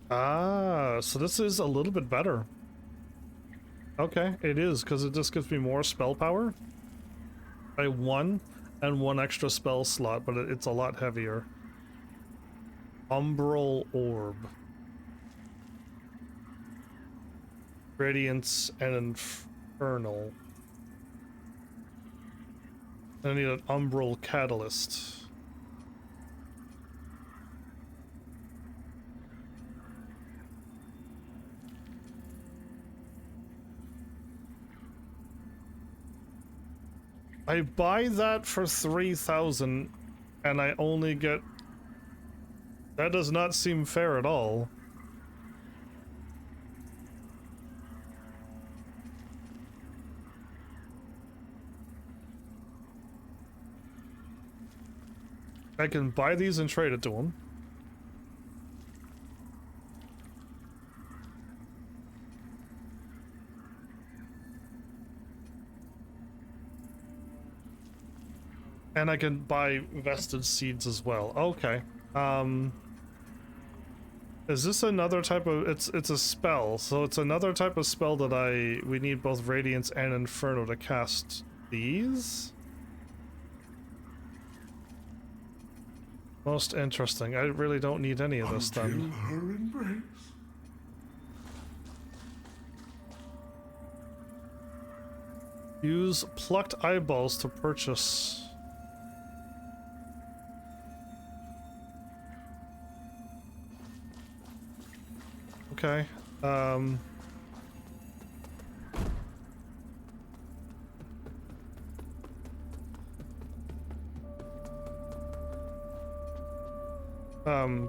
Ah, so this is a little bit better. Okay, it is, because it just gives me more spell power. By 1 and 1 extra spell slot, but it's a lot heavier. Umbral Orb. Radiance and Infernal. I need an Umbral Catalyst. I buy that for 3,000 and I only get... That does not seem fair at all. I can buy these and trade it to him. And I can buy vested seeds as well. Okay. Is this another type of... It's a spell, so it's another type of spell that we need both Radiance and Inferno to cast these? Most interesting. I really don't need any of this then. Her embrace. Use plucked eyeballs to purchase. Okay.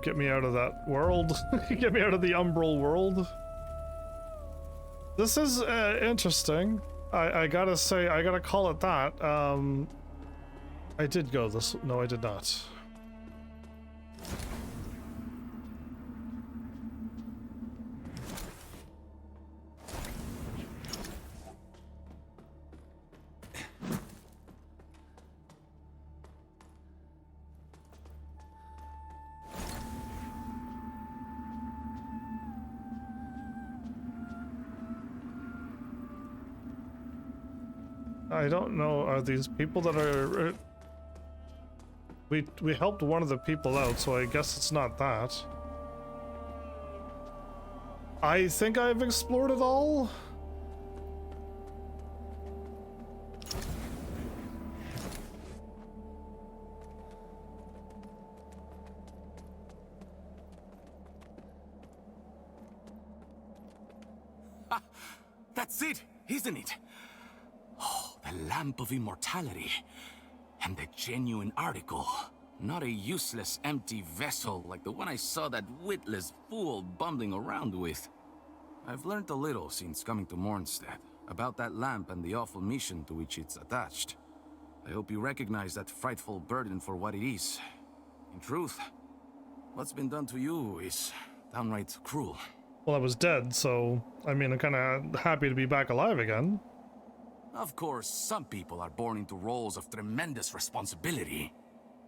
Get me out of that world. Get me out of the umbral world. This is interesting. I gotta say, I gotta call it that. I did go this. No, I did not. I don't know, are these people that are... We helped one of the people out, so I guess it's not that. I think I've explored it all? Ah, that's it, isn't it? The Lamp of Immortality. And the genuine article. Not a useless, empty vessel like the one I saw that witless fool bumbling around with. I've learned a little since coming to Mornstead about that lamp and the awful mission to which it's attached. I hope you recognize that frightful burden for what it is. In truth, what's been done to you is downright cruel. Well, I was dead, so... I mean, I'm kinda happy to be back alive again. Of course, some people are born into roles of tremendous responsibility.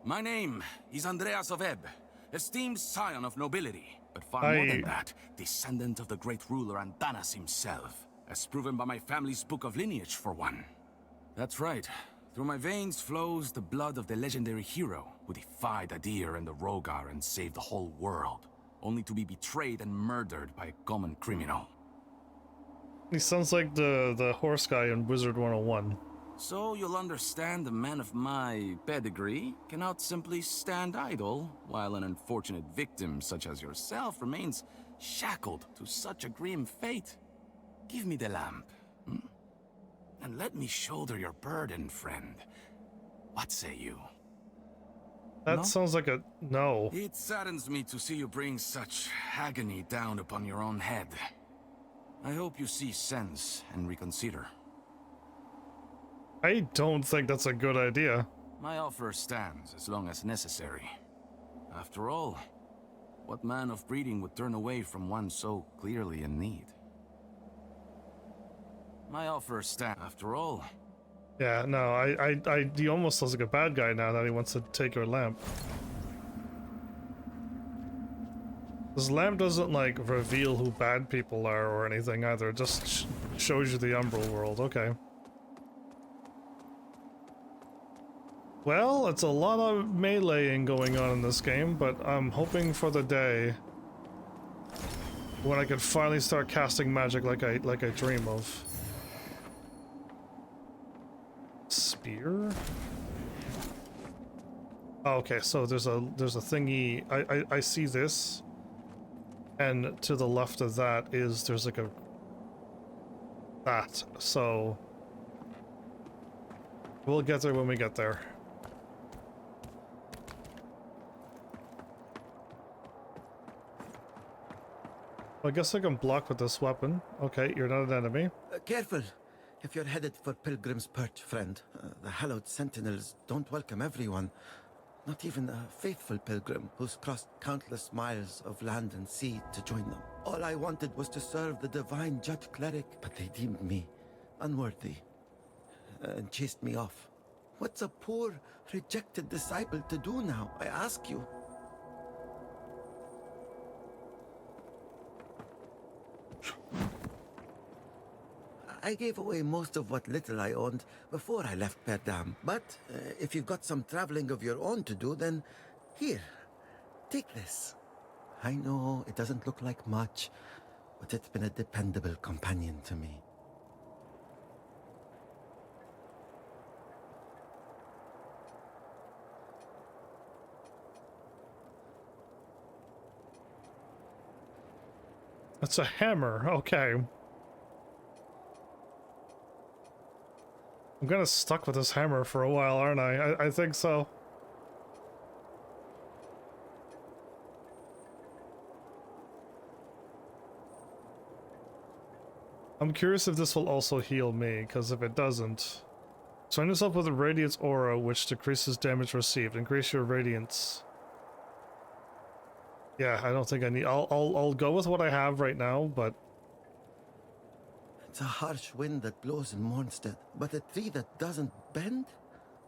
My name is Andreas of Ebb, esteemed scion of nobility, but far more than that, descendant of the great ruler Antanas himself, as proven by my family's book of lineage, for one. That's right. Through my veins flows the blood of the legendary hero who defied Adir and the Rogar and saved the whole world, only to be betrayed and murdered by a common criminal. He sounds like the horse guy in Wizard 101. So you'll understand a man of my pedigree cannot simply stand idle, while an unfortunate victim such as yourself remains shackled to such a grim fate. Give me the lamp, and let me shoulder your burden, friend. What say you? That sounds like a no. It saddens me to see you bring such agony down upon your own head. I hope you see sense and reconsider. I don't think that's a good idea. My offer stands as long as necessary. After all, what man of breeding would turn away from one so clearly in need? My offer stands. After all. Yeah, no, he almost sounds like a bad guy now that he wants to take your lamp. This lamp doesn't, like, reveal who bad people are or anything either. It just shows you the Umbral world. Okay. Well, it's a lot of meleeing going on in this game, but I'm hoping for the day when I could finally start casting magic like I dream of. Spear? Oh, okay, so there's a thingy. I see this. And to the left of that is, there's like that, so we'll get there when we get there. I guess I can block with this weapon. Okay, you're not an enemy. Careful, if you're headed for Pilgrim's Perch, friend. The hallowed sentinels don't welcome everyone. Not even a faithful pilgrim who's crossed countless miles of land and sea to join them. All I wanted was to serve the divine judge cleric, but they deemed me unworthy and chased me off. What's a poor, rejected disciple to do now, I ask you? I gave away most of what little I owned before I left Perdam. But if you've got some traveling of your own to do, then here, take this. I know it doesn't look like much, but it's been a dependable companion to me. It's a hammer, okay. I'm gonna stuck with this hammer for a while, aren't I? I think so. I'm curious if this will also heal me, because if it doesn't... Surround yourself with a radiance aura, which decreases damage received. Increase your radiance. Yeah, I don't think I need... I'll go with what I have right now, but... It's a harsh wind that blows in Mornstead, but a tree that doesn't bend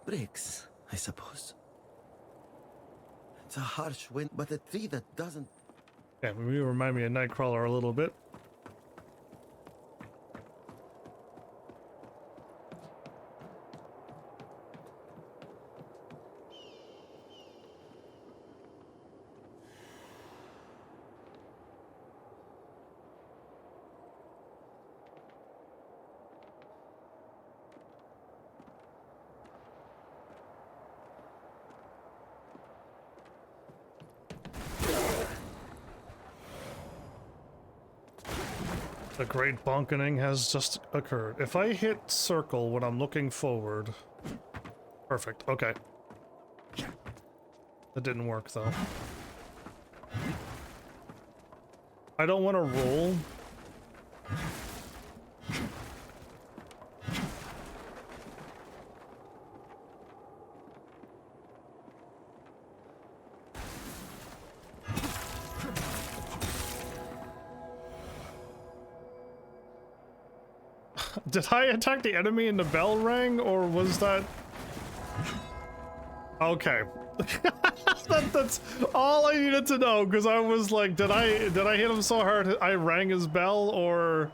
breaks, I suppose. It's a harsh wind, but a tree that doesn't... Yeah, maybe you remind me of Nightcrawler a little bit. The great bonkening has just occurred. If I hit circle when I'm looking forward... Perfect, okay. That didn't work, though. I don't want to roll. Did I attack the enemy and the bell rang, or was that... Okay. That's all I needed to know, because I was like, did I hit him so hard I rang his bell, or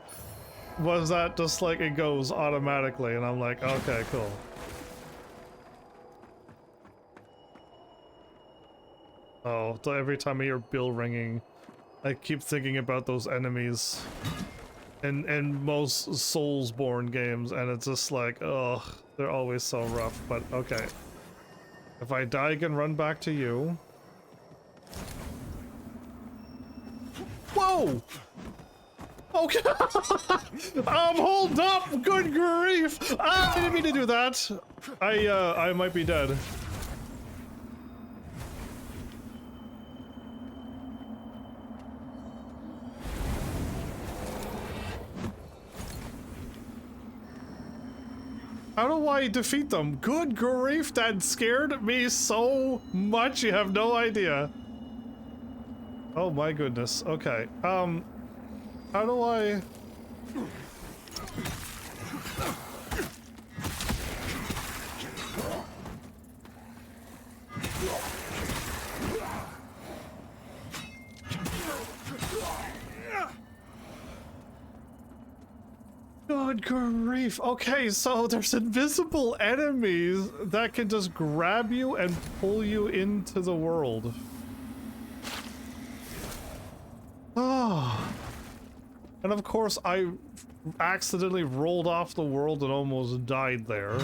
was that just like it goes automatically? And I'm like, okay, cool. Oh, so every time I hear bell ringing, I keep thinking about those enemies in most Soulsborne games, and it's just like, ugh, they're always so rough. But okay, if I die, I can run back to you. Whoa! Okay. Hold up! Good grief! Ah, I didn't mean to do that. I might be dead. How do I defeat them? Good grief, that scared me so much, you have no idea. Oh my goodness, okay. How do I... Good grief. Okay, so there's invisible enemies that can just grab you and pull you into the world. Oh. And of course, I accidentally rolled off the world and almost died there.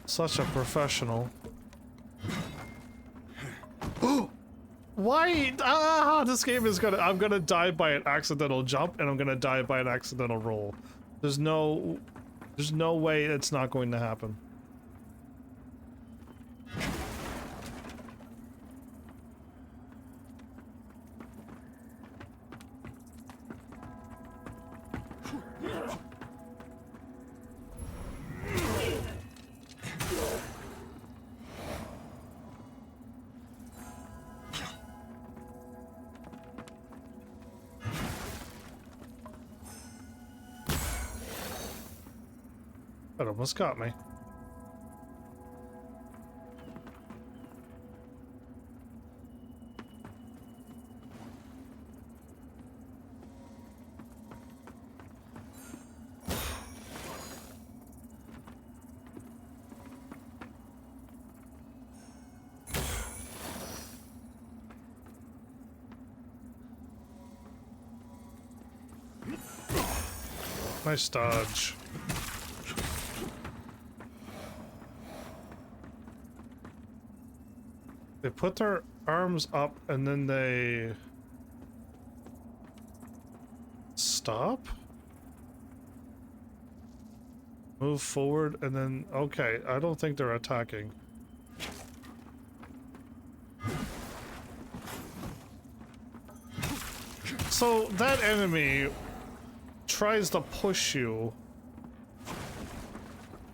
Such a professional. Why? This game is gonna... I'm gonna die by an accidental jump, and I'm gonna die by an accidental roll. There's no way it's not going to happen. That almost got me. Nice dodge. They put their arms up and then they stop? Move forward and then, okay, I don't think they're attacking. So that enemy tries to push you.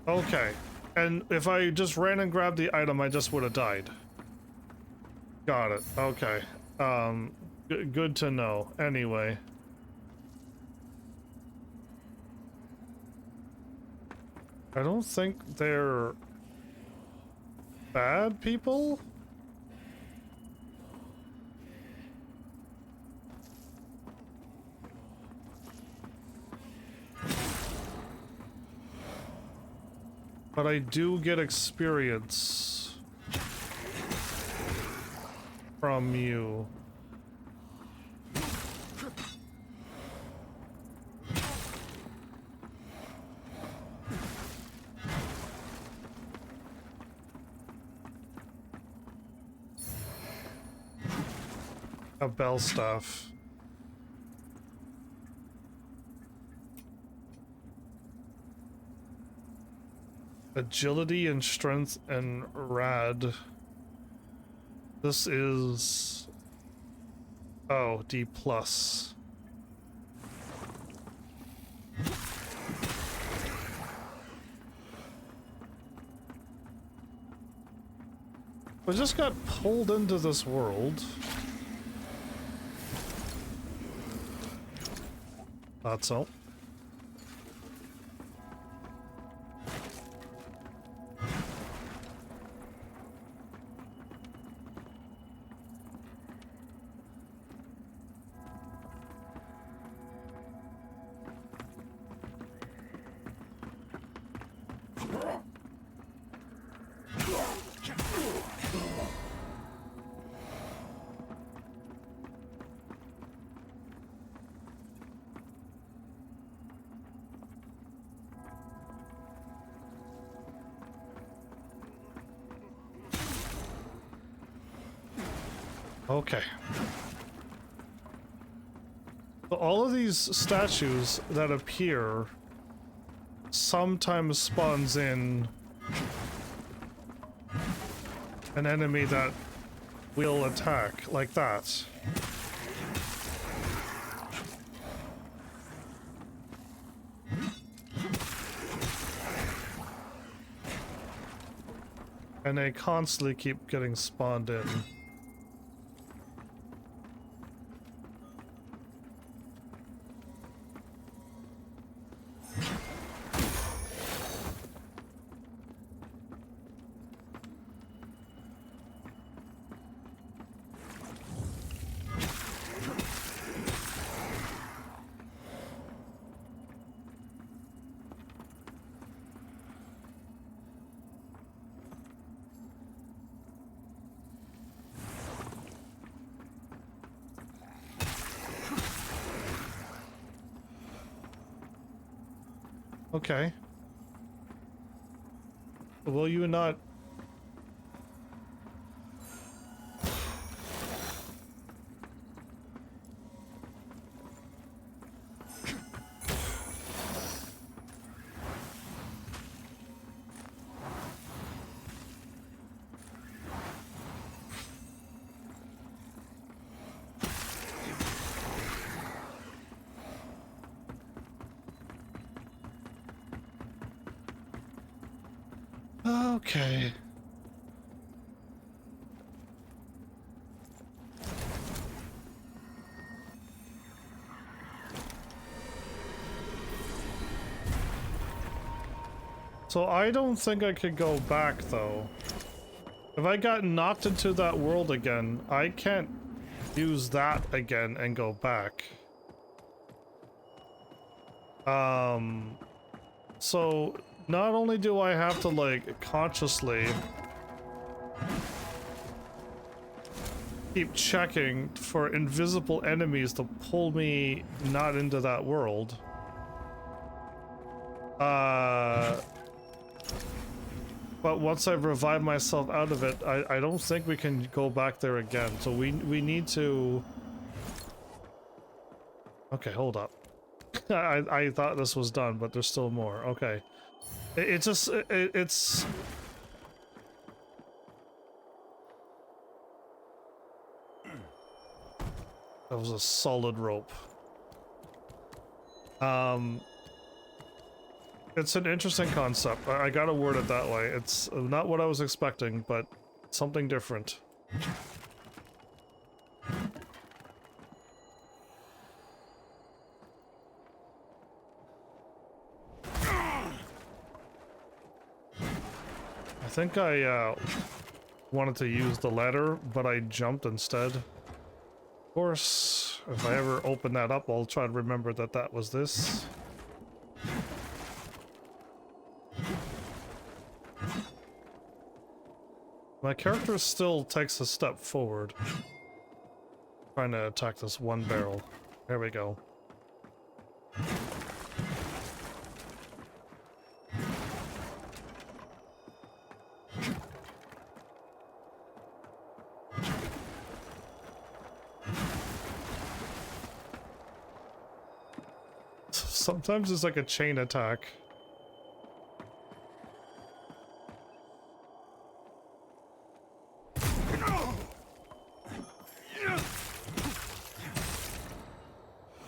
Okay. And if I just ran and grabbed the item, I just would have died. Got it. Okay. Good to know. Anyway. I don't think they're bad people. But I do get experience from you. A bell staff. Agility and strength and rad. This is... oh, D+. I just got pulled into this world. Thought so. Okay. So all of these statues that appear sometimes spawns in an enemy that will attack like that. And they constantly keep getting spawned in. Okay. Will you not... Okay. So I don't think I could go back, though. If I got knocked into that world again, I can't use that again and go back. So not only do I have to, like, consciously keep checking for invisible enemies to pull me not into that world, but once I've revived myself out of it, I don't think we can go back there again. So we need to... Okay, hold up. I thought this was done, but there's still more. Okay. It's just... It's... That was a solid rope. It's an interesting concept. I gotta word it that way. It's not what I was expecting, but something different. I think I wanted to use the ladder, but I jumped instead. Of course, if I ever open that up, I'll try to remember that that was this. My character still takes a step forward. Trying to attack this one barrel. There we go. Sometimes it's like a chain attack.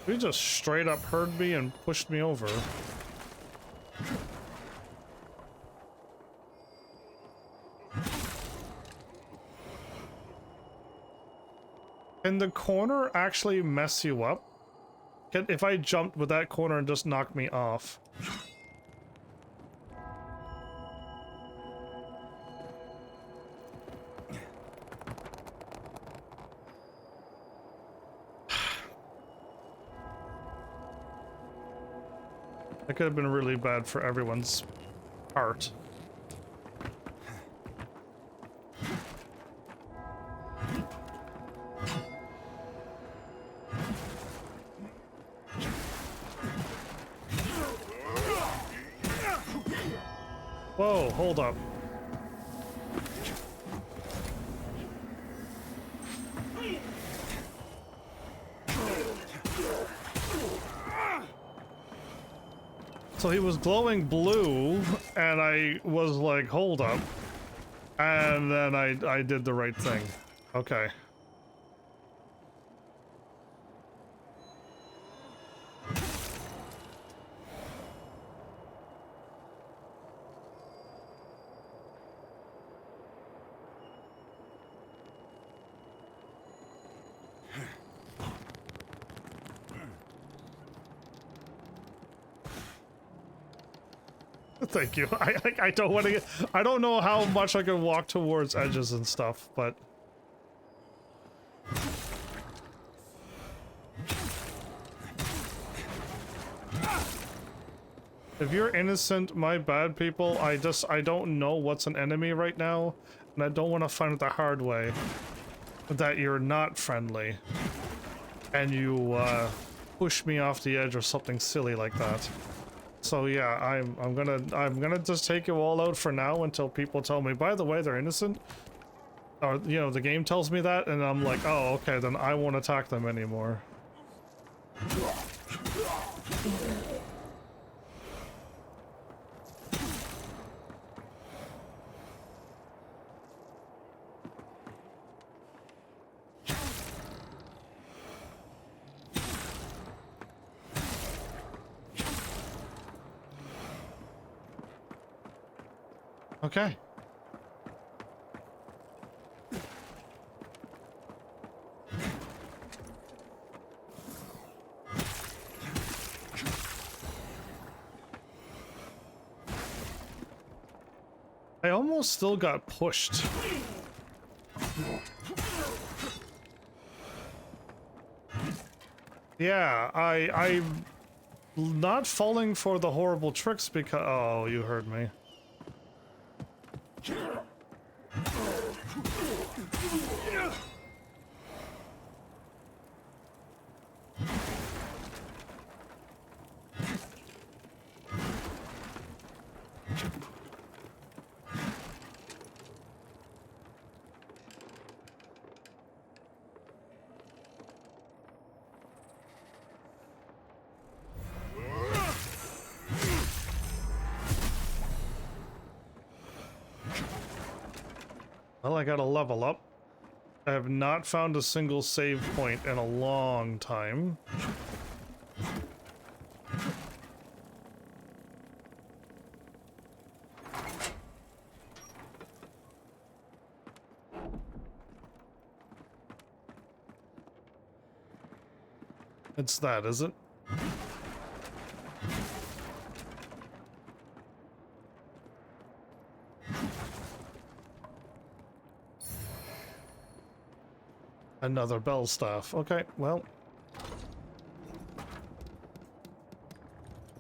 He just straight up heard me and pushed me over. Can the corner actually mess you up? If I jumped with that corner and just knocked me off? That could have been really bad for everyone's part. Whoa, hold up. So he was glowing blue, and I was like, hold up. And then I did the right thing. Okay. Thank you. I don't want to get... I don't know how much I can walk towards edges and stuff, but... If you're innocent, my bad, people. I don't know what's an enemy right now, and I don't want to find it the hard way that you're not friendly, and you push me off the edge or something silly like that. So yeah, I'm gonna just take you all out for now until people tell me, by the way, they're innocent. Or, you know, the game tells me that, and I'm like, oh, okay, then I won't attack them anymore. Okay. I almost still got pushed. Yeah, I'm not falling for the horrible tricks because... Oh, you heard me. Well, I gotta level up. I have not found a single save point in a long time. It's that, is it? Another bell staff. Okay, well.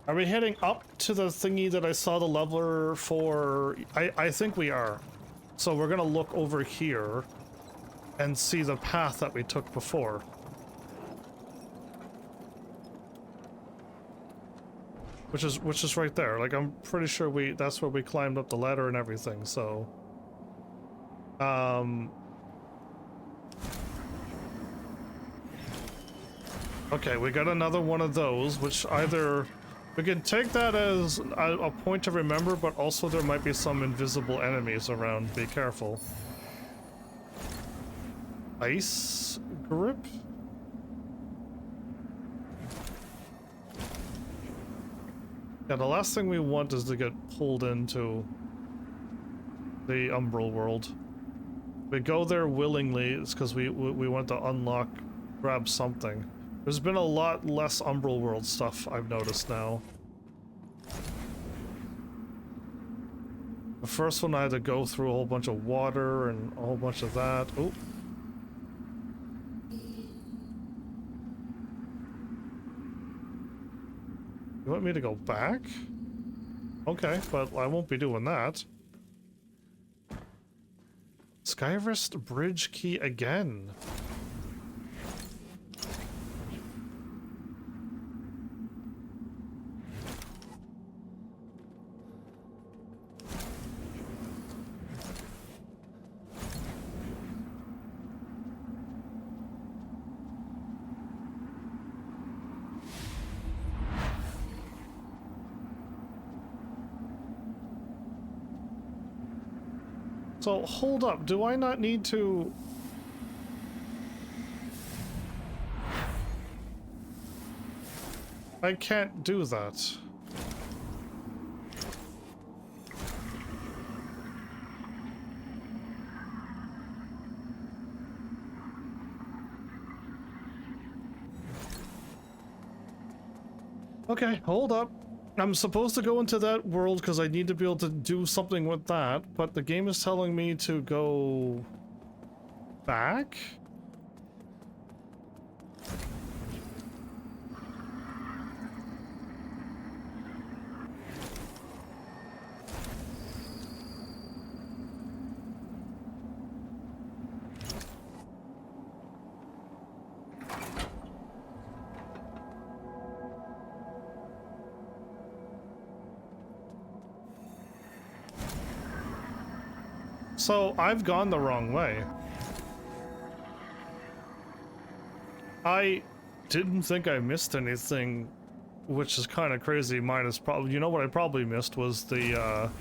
Are we heading up to the thingy that I saw the leveler for? I think we are. So we're gonna look over here and see the path that we took before. Which is right there. Like, I'm pretty sure that's where we climbed up the ladder and everything, so. Okay, we got another one of those, which either we can take that as a point to remember, but also there might be some invisible enemies around. Be careful. Ice grip? Yeah, the last thing we want is to get pulled into the Umbral world. We go there willingly, it's because we want to grab something. There's been a lot less Umbral world stuff I've noticed now. The first one I had to go through a whole bunch of water and a whole bunch of that. Oh. You want me to go back? Okay, but I won't be doing that. Skyrest bridge key again. So, hold up, do I not need to... I can't do that. Okay, hold up. I'm supposed to go into that world because I need to be able to do something with that, but the game is telling me to go back? So, I've gone the wrong way. I didn't think I missed anything, which is kind of crazy. Mine is probably... You know what I probably missed was the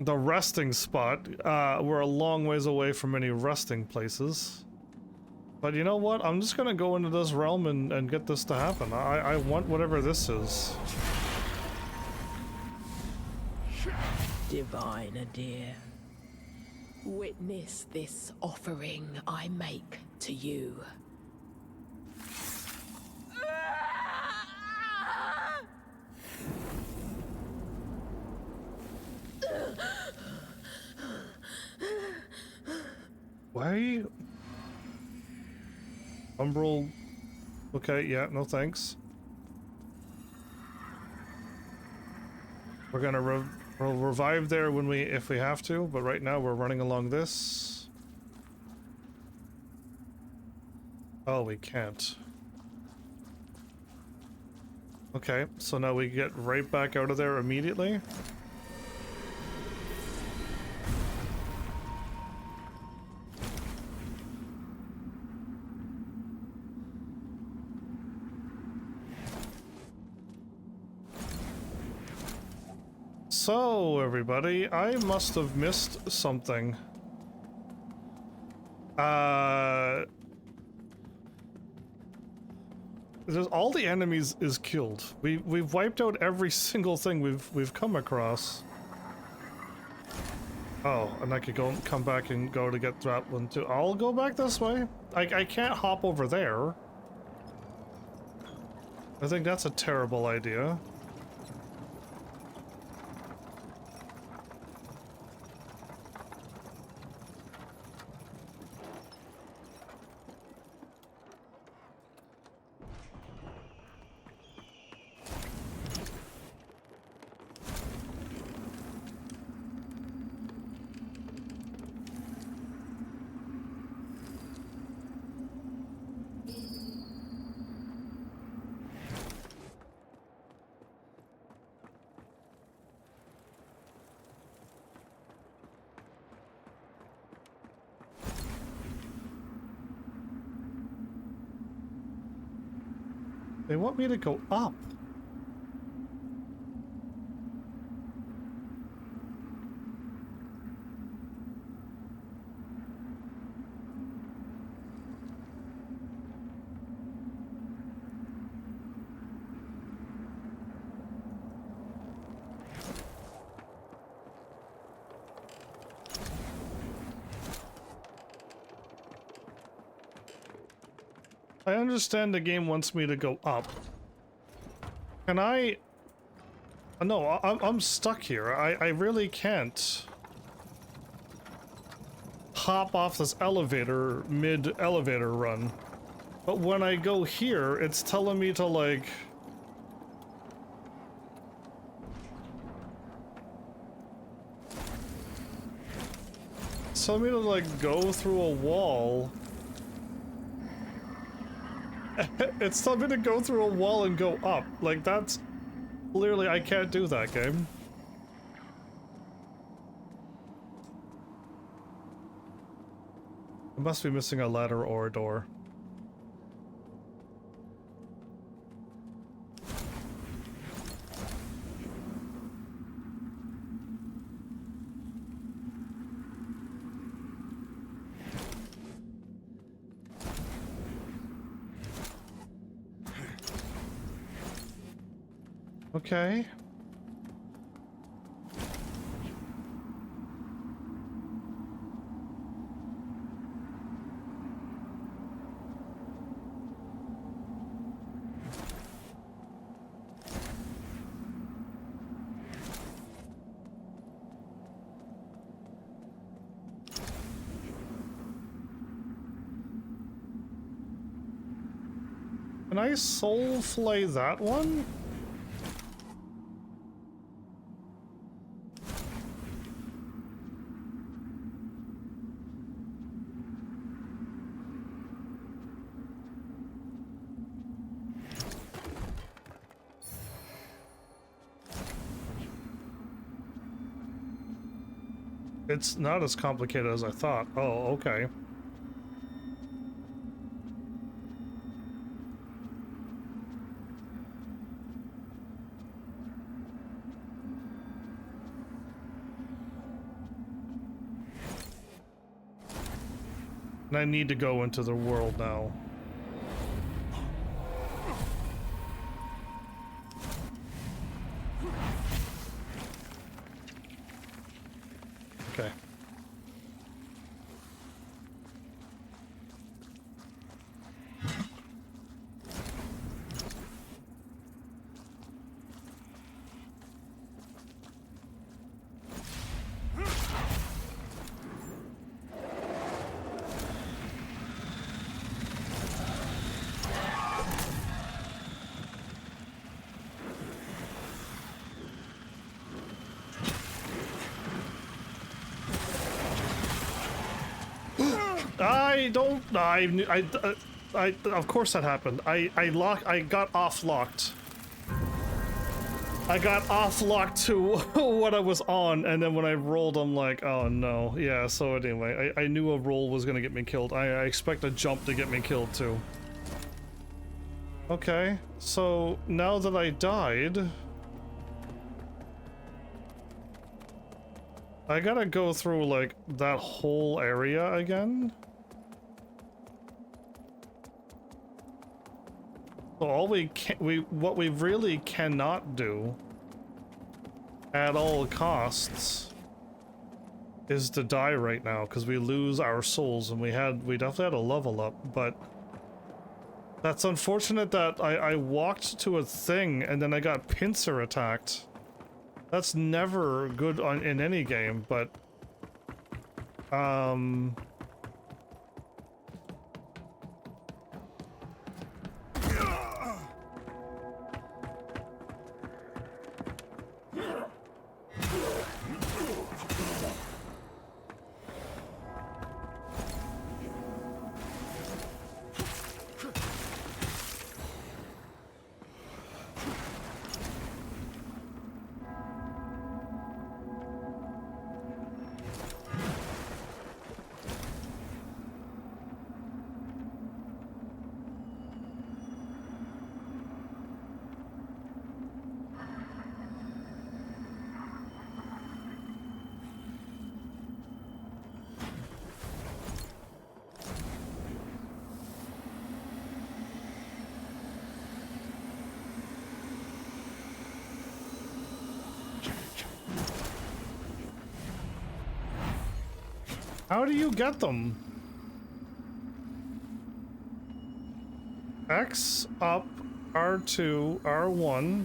resting spot. We're a long ways away from any resting places. But you know what? I'm just gonna go into this realm and get this to happen. I want whatever this is. Divine, dear. Witness this offering I make to you. Why? Umbral. Okay, yeah, no thanks. We're gonna we'll revive there when if we have to, but right now we're running along this. Oh, we can't. Okay, so now we get right back out of there immediately. So, everybody, I must have missed something. All the enemies is killed. We've wiped out every single thing we've come across. Oh, and I could come back and go to get that one too. I'll go back this way. I can't hop over there. I think that's a terrible idea. They want me to go up. I understand the game wants me to go up. Can I? No, I'm stuck here. I really can't hop off this elevator mid-elevator run. But when I go here, it's telling me to like... It's telling me to like go through a wall. It's telling me to go through a wall and go up. Like, that's... Clearly, I can't do that, game. I must be missing a ladder or a door. Okay. Can I soul flay that one? It's not as complicated as I thought. Oh, okay. And I need to go into the world now. Okay. I don't. Of course that happened. I got off-locked. I got off-locked to what I was on, and then when I rolled, I'm like, oh no. Yeah, so anyway, I knew a roll was gonna get me killed. I expect a jump to get me killed too. Okay, so now that I died, I gotta go through like that whole area again. So all what we really cannot do at all costs is to die right now, because we lose our souls, and we definitely had a level up, but that's unfortunate that I walked to a thing and then I got pincer attacked. That's never good in any game, but how do you get them? X, up, R2, R1,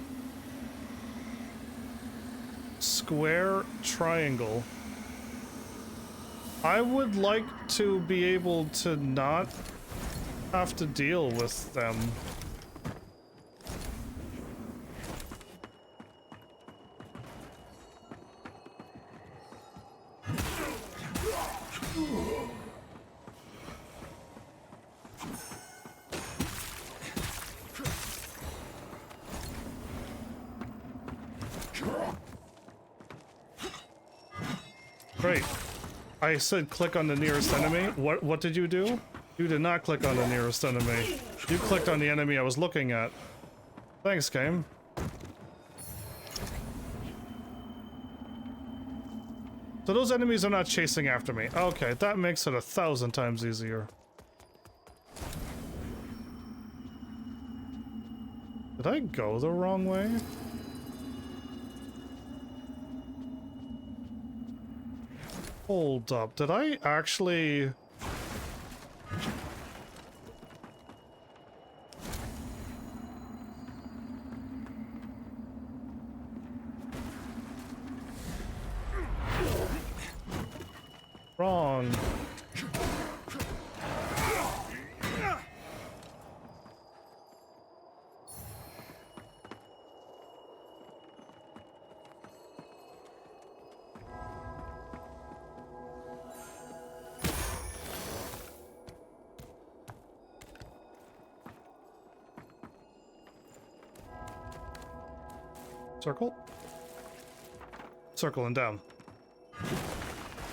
square, triangle. I would like to be able to not have to deal with them. Great. I said click on the nearest enemy. What did you do? You did not click on the nearest enemy. You clicked on the enemy I was looking at. Thanks, game. So those enemies are not chasing after me. Okay, that makes it 1,000 times easier. Did I go the wrong way? Hold up, did I actually... Wrong. Circle? Circle and down.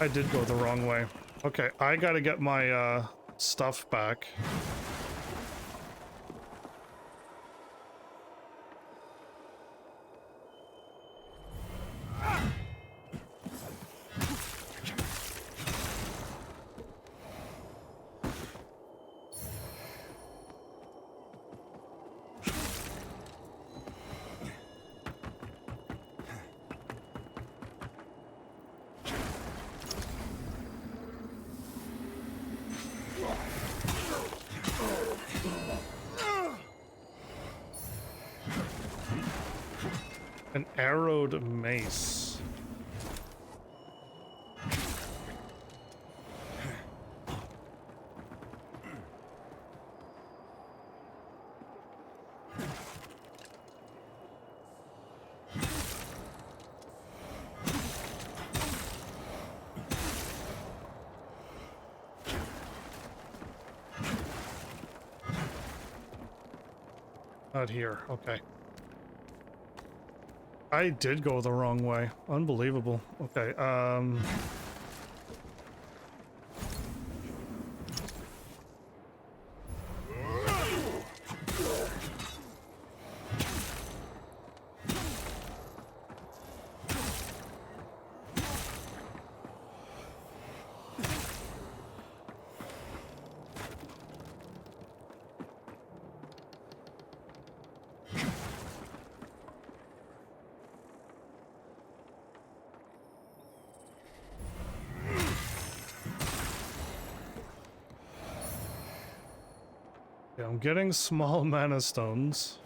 I did go the wrong way. Okay, I gotta get my stuff back. An arrowed mace. Not here. Okay. I did go the wrong way. Unbelievable. Okay, yeah, I'm getting small mana stones.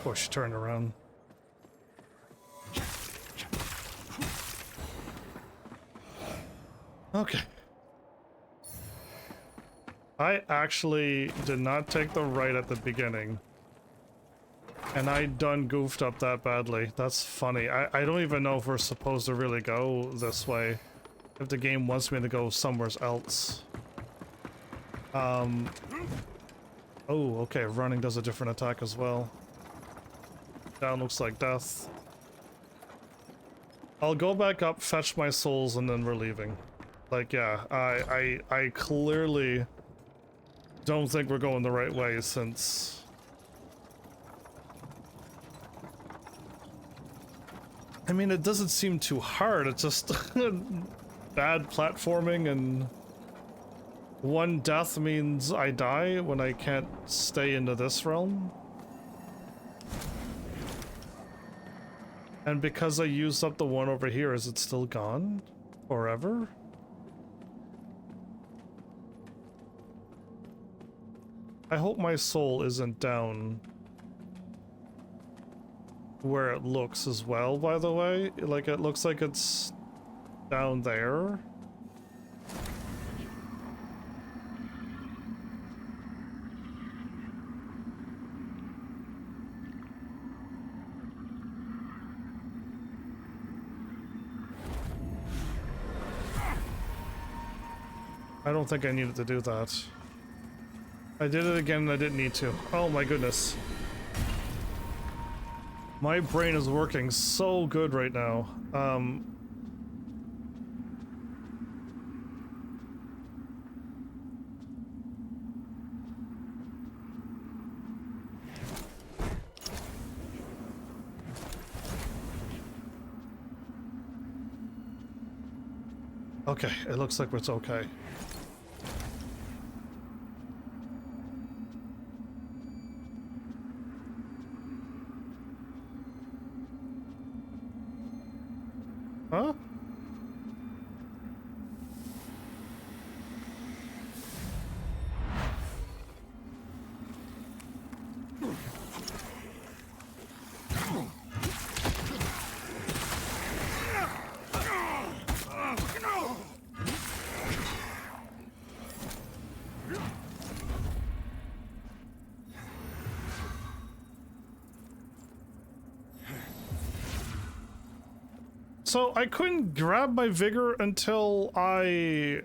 Oh, she turned around. Okay. I actually did not take the right at the beginning. And I done goofed up that badly. That's funny. I don't even know if we're supposed to really go this way. If the game wants me to go somewhere else. Oh, okay. Running does a different attack as well. Down looks like death. I'll go back up, fetch my souls, and then we're leaving. Like, yeah, I clearly don't think we're going the right way since... I mean, it doesn't seem too hard, it's just bad platforming, and one death means I die when I can't stay into this realm. And because I used up the one over here, is it still gone? Forever? I hope my soul isn't down where it looks as well, by the way. Like, it looks like it's down there. I don't think I needed to do that. I did it again and I didn't need to. Oh my goodness. My brain is working so good right now. Okay, it looks like it's okay. Huh? So I couldn't grab my vigor until I...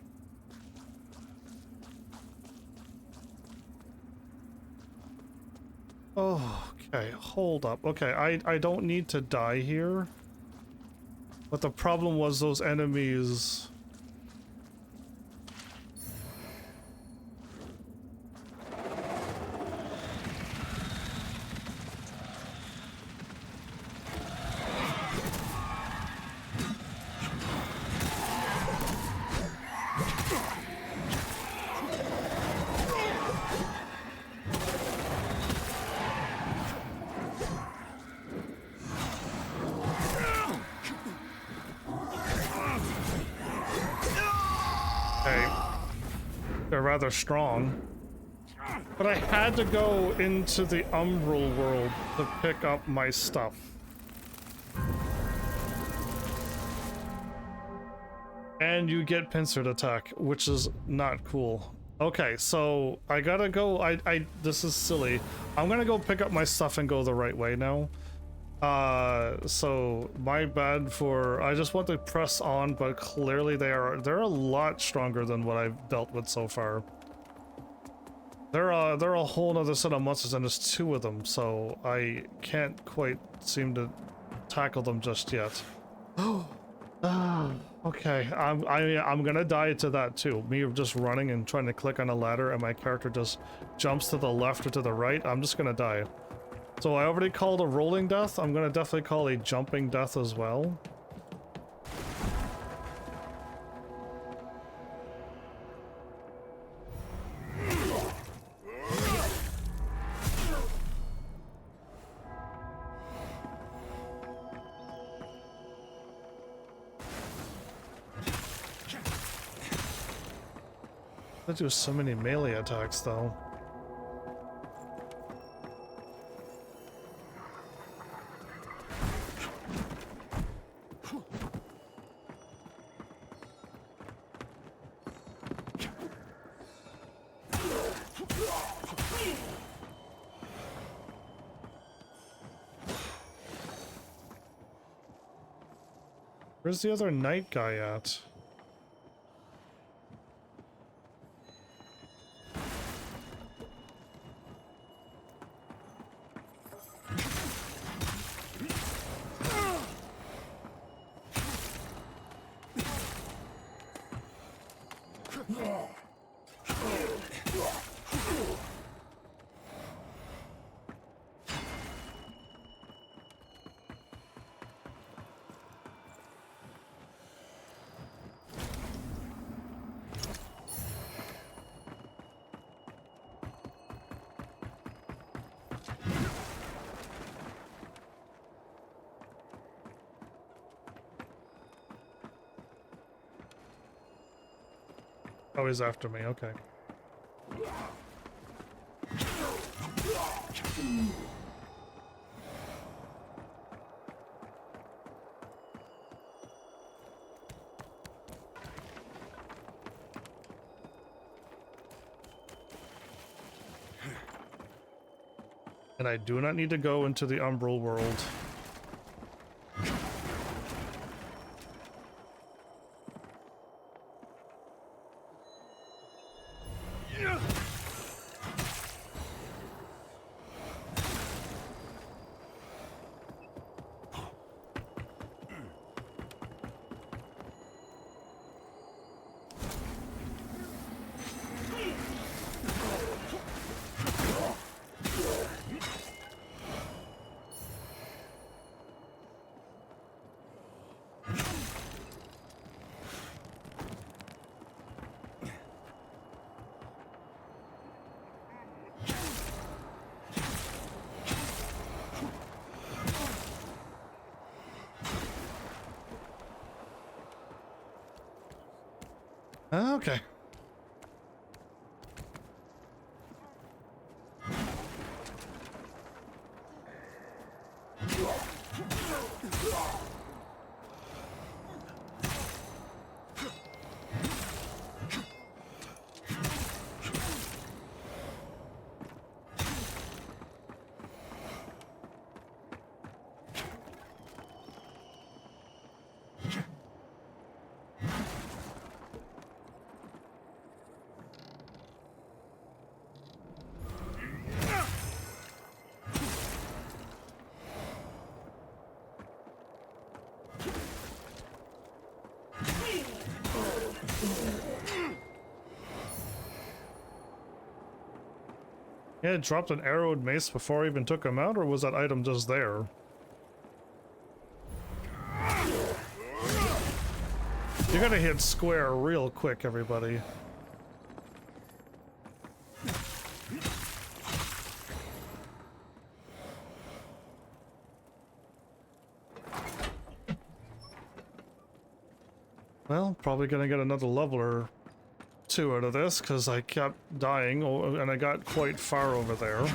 Oh, okay, hold up. Okay, I don't need to die here. But the problem was those enemies... rather strong, but I had to go into the Umbral world to pick up my stuff. And you get pincered attack, which is not cool. Okay, so I gotta go. This is silly. I'm gonna go pick up my stuff and go the right way now. So my bad for. I just want to press on, but clearly they're a lot stronger than what I've dealt with so far. They're a whole nother set of monsters, and there's 2 of them, so I can't quite seem to tackle them just yet. Okay, I'm gonna die to that too. Me just running and trying to click on a ladder, and my character just jumps to the left or to the right. I'm just gonna die. So I already called a rolling death. I'm gonna definitely call a jumping death as well. I do so many melee attacks though. Where's the other knight guy at? Oh, he's after me, okay. And I do not need to go into the Umbral world. Okay. Yeah, it dropped an arrowed mace before I even took him out, or was that item just there? You gotta hit square real quick, everybody. Well, probably gonna get another leveler 2 out of this, because I kept dying, and I got quite far over there.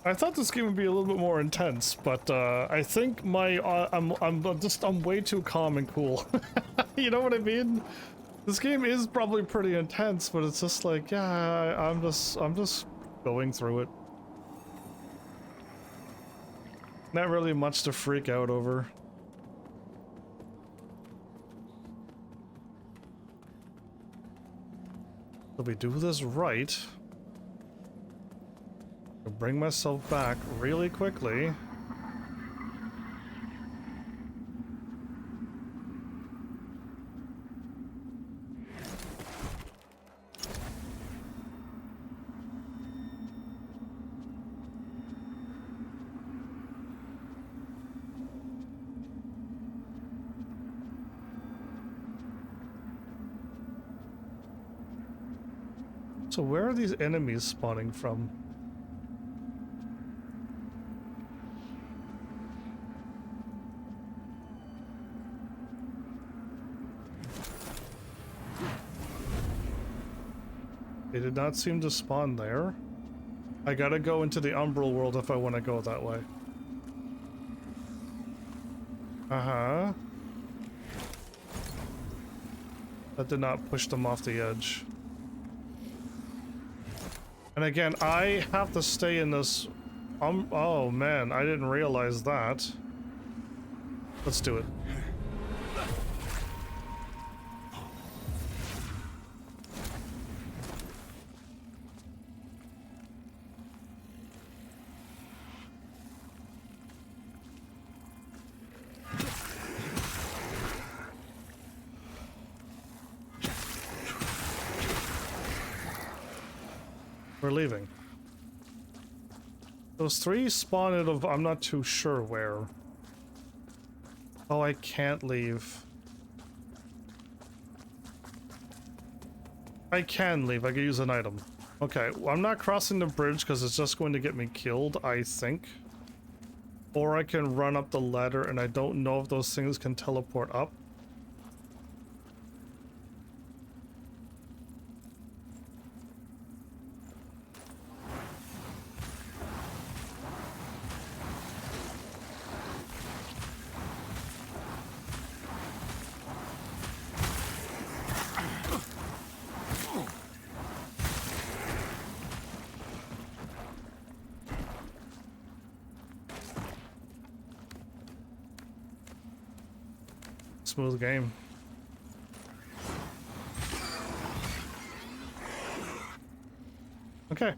I thought this game would be a little bit more intense, but I think my I'm way too calm and cool. You know what I mean? This game is probably pretty intense, but it's just like, yeah, I'm just going through it. Not really much to freak out over. If we do this right, I'll bring myself back really quickly. So where are these enemies spawning from? They did not seem to spawn there. I gotta go into the Umbral world if I want to go that way. Uh-huh. That did not push them off the edge. And again, I have to stay in this... oh man, I didn't realize that. Let's do it. We're leaving. Those three spawned out of... I'm not too sure where. Oh, I can't leave. I can leave. I can use an item. Okay, well, I'm not crossing the bridge because it's just going to get me killed, I think. Or I can run up the ladder, and I don't know if those things can teleport up. Smooth game. Okay.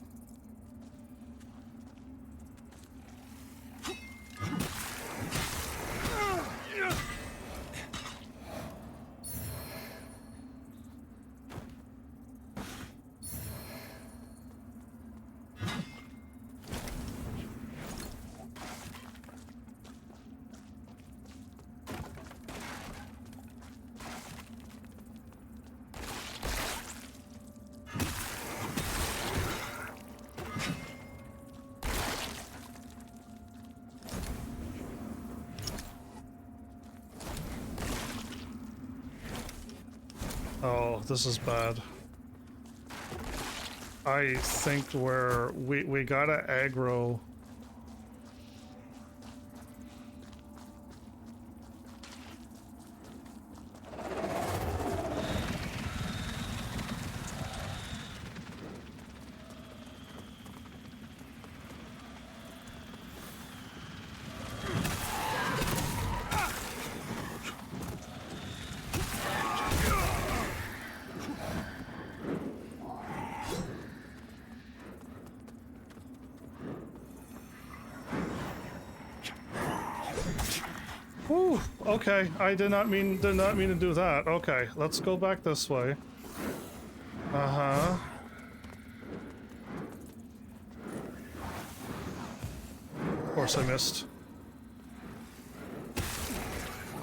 Oh, this is bad. I think we gotta aggro. Whew, okay, I did not mean to do that. Okay, let's go back this way. Uh-huh. Of course I missed.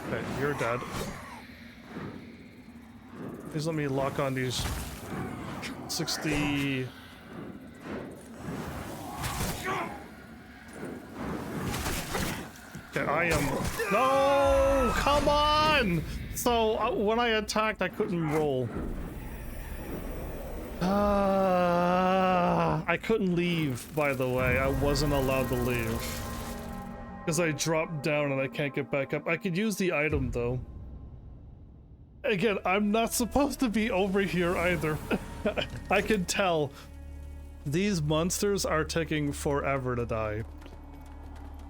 Okay, you're dead. Please let me lock on these 60... Okay, I am... No! Come on! So, when I attacked, I couldn't roll. I I couldn't leave, by the way. I wasn't allowed to leave. Because I dropped down and I can't get back up. I could use the item, though. Again, I'm not supposed to be over here either. I can tell. These monsters are taking forever to die.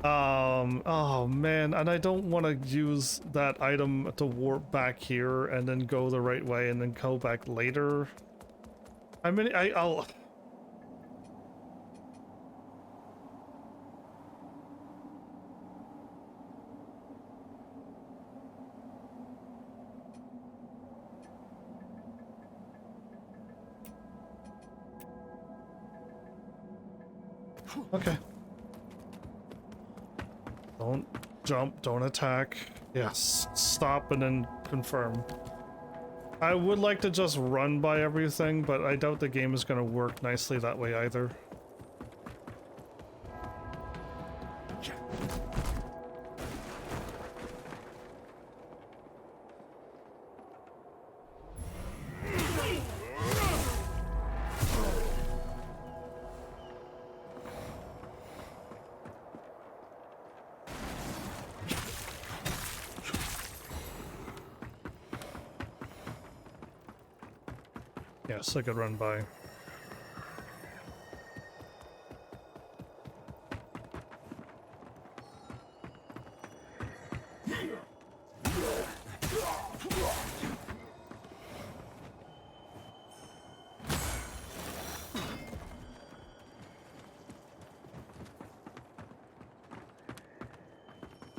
Oh man, and I don't want to use that item to warp back here and then go the right way and then go back later. I mean, I'll... Okay. Don't jump, don't attack. Yes, stop and then confirm. I would like to just run by everything, but I doubt the game is going to work nicely that way either. Yes, I could run by.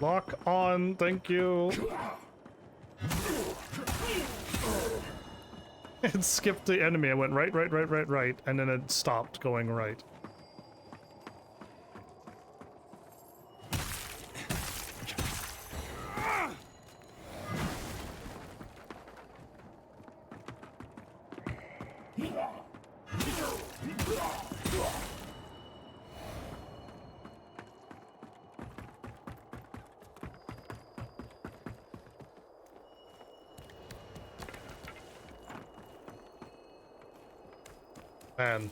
Lock on, thank you. It skipped the enemy. I went right, and then it stopped going right. Man.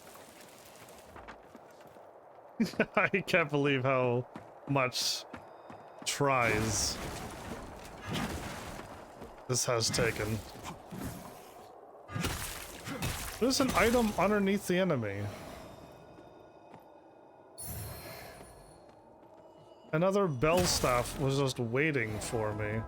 I can't believe how much tries this has taken. There's an item underneath the enemy. Another bell staff was just waiting for me.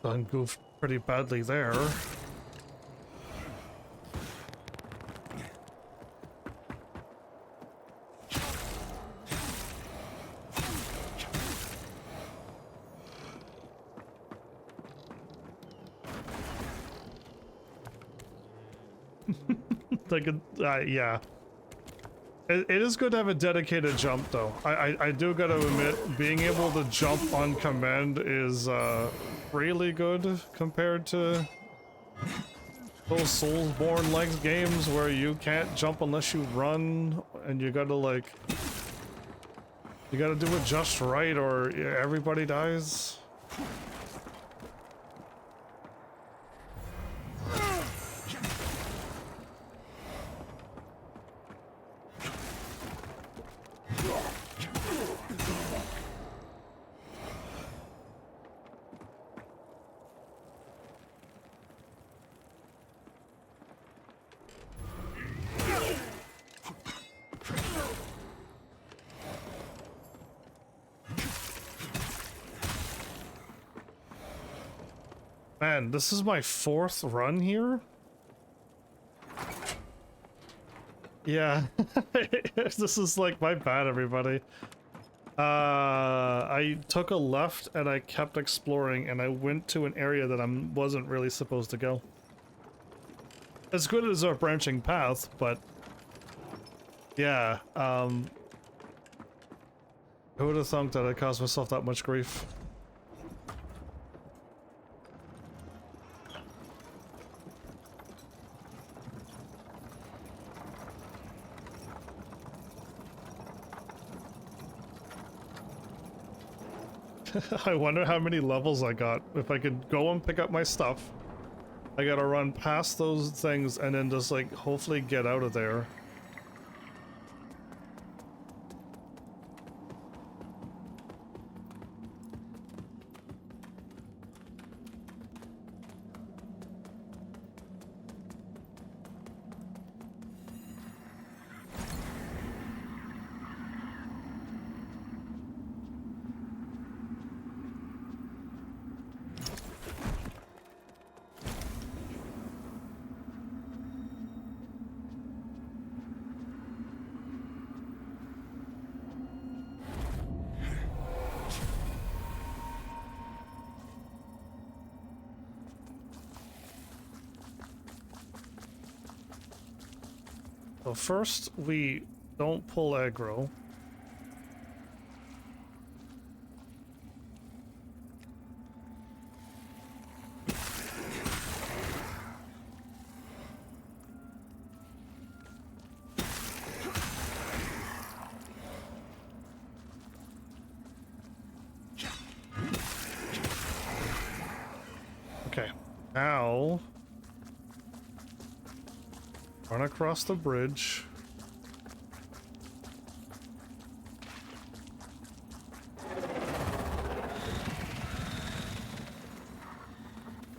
Done goofed pretty badly there. Yeah. It is good to have a dedicated jump, though. I do gotta admit, being able to jump on command is really good compared to those Soulsborne-like games where you can't jump unless you run, and you gotta, like... You gotta do it just right, or everybody dies. Man, this is my 4th run here? Yeah. This is like my bad, everybody. I took a left and I kept exploring and I went to an area that I wasn't really supposed to go. As good as our branching path, but yeah, I would have thought that I caused myself that much grief. I wonder how many levels I got. If I could go and pick up my stuff, I gotta run past those things and then just like hopefully get out of there. So first, we don't pull aggro. Okay, now run across the bridge.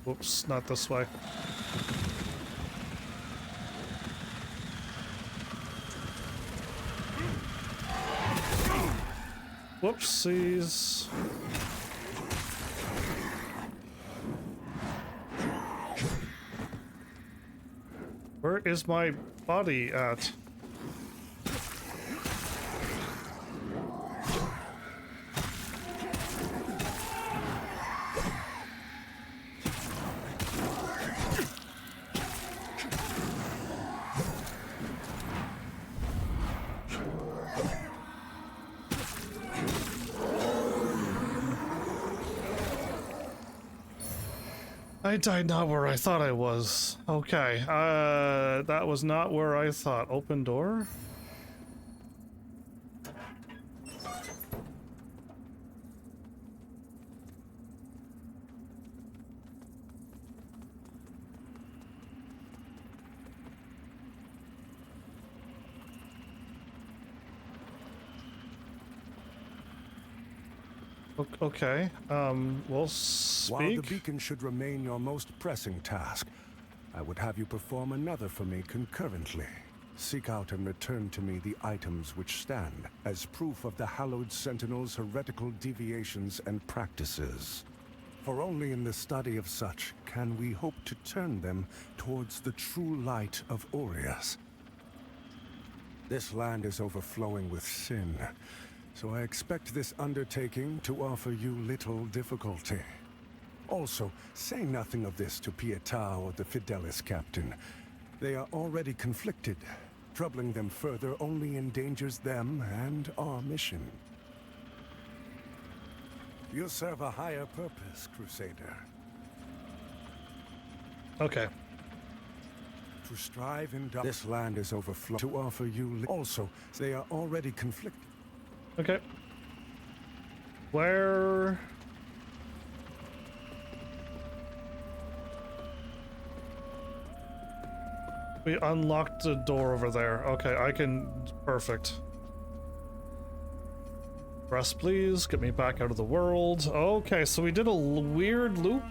Whoops, not this way. Whoopsies. Where is my body at? I died not where I thought I was. Okay, that was not where I thought. Open door? Okay, we'll speak. While the beacon should remain your most pressing task, I would have you perform another for me concurrently. Seek out and return to me the items which stand as proof of the Hallowed Sentinel's heretical deviations and practices. For only in the study of such can we hope to turn them towards the true light of Aureus. This land is overflowing with sin, so I expect this undertaking to offer you little difficulty. Also, say nothing of this to Pietà or the Fidelis captain. They are already conflicted. Troubling them further only endangers them and our mission. You serve a higher purpose, Crusader. Okay. To strive in this land is overflowing to offer you also, they are already conflicted. Okay. Where? We unlocked the door over there. Okay, I can... Perfect. Press, please. Get me back out of the world. Okay, so we did a weird loop.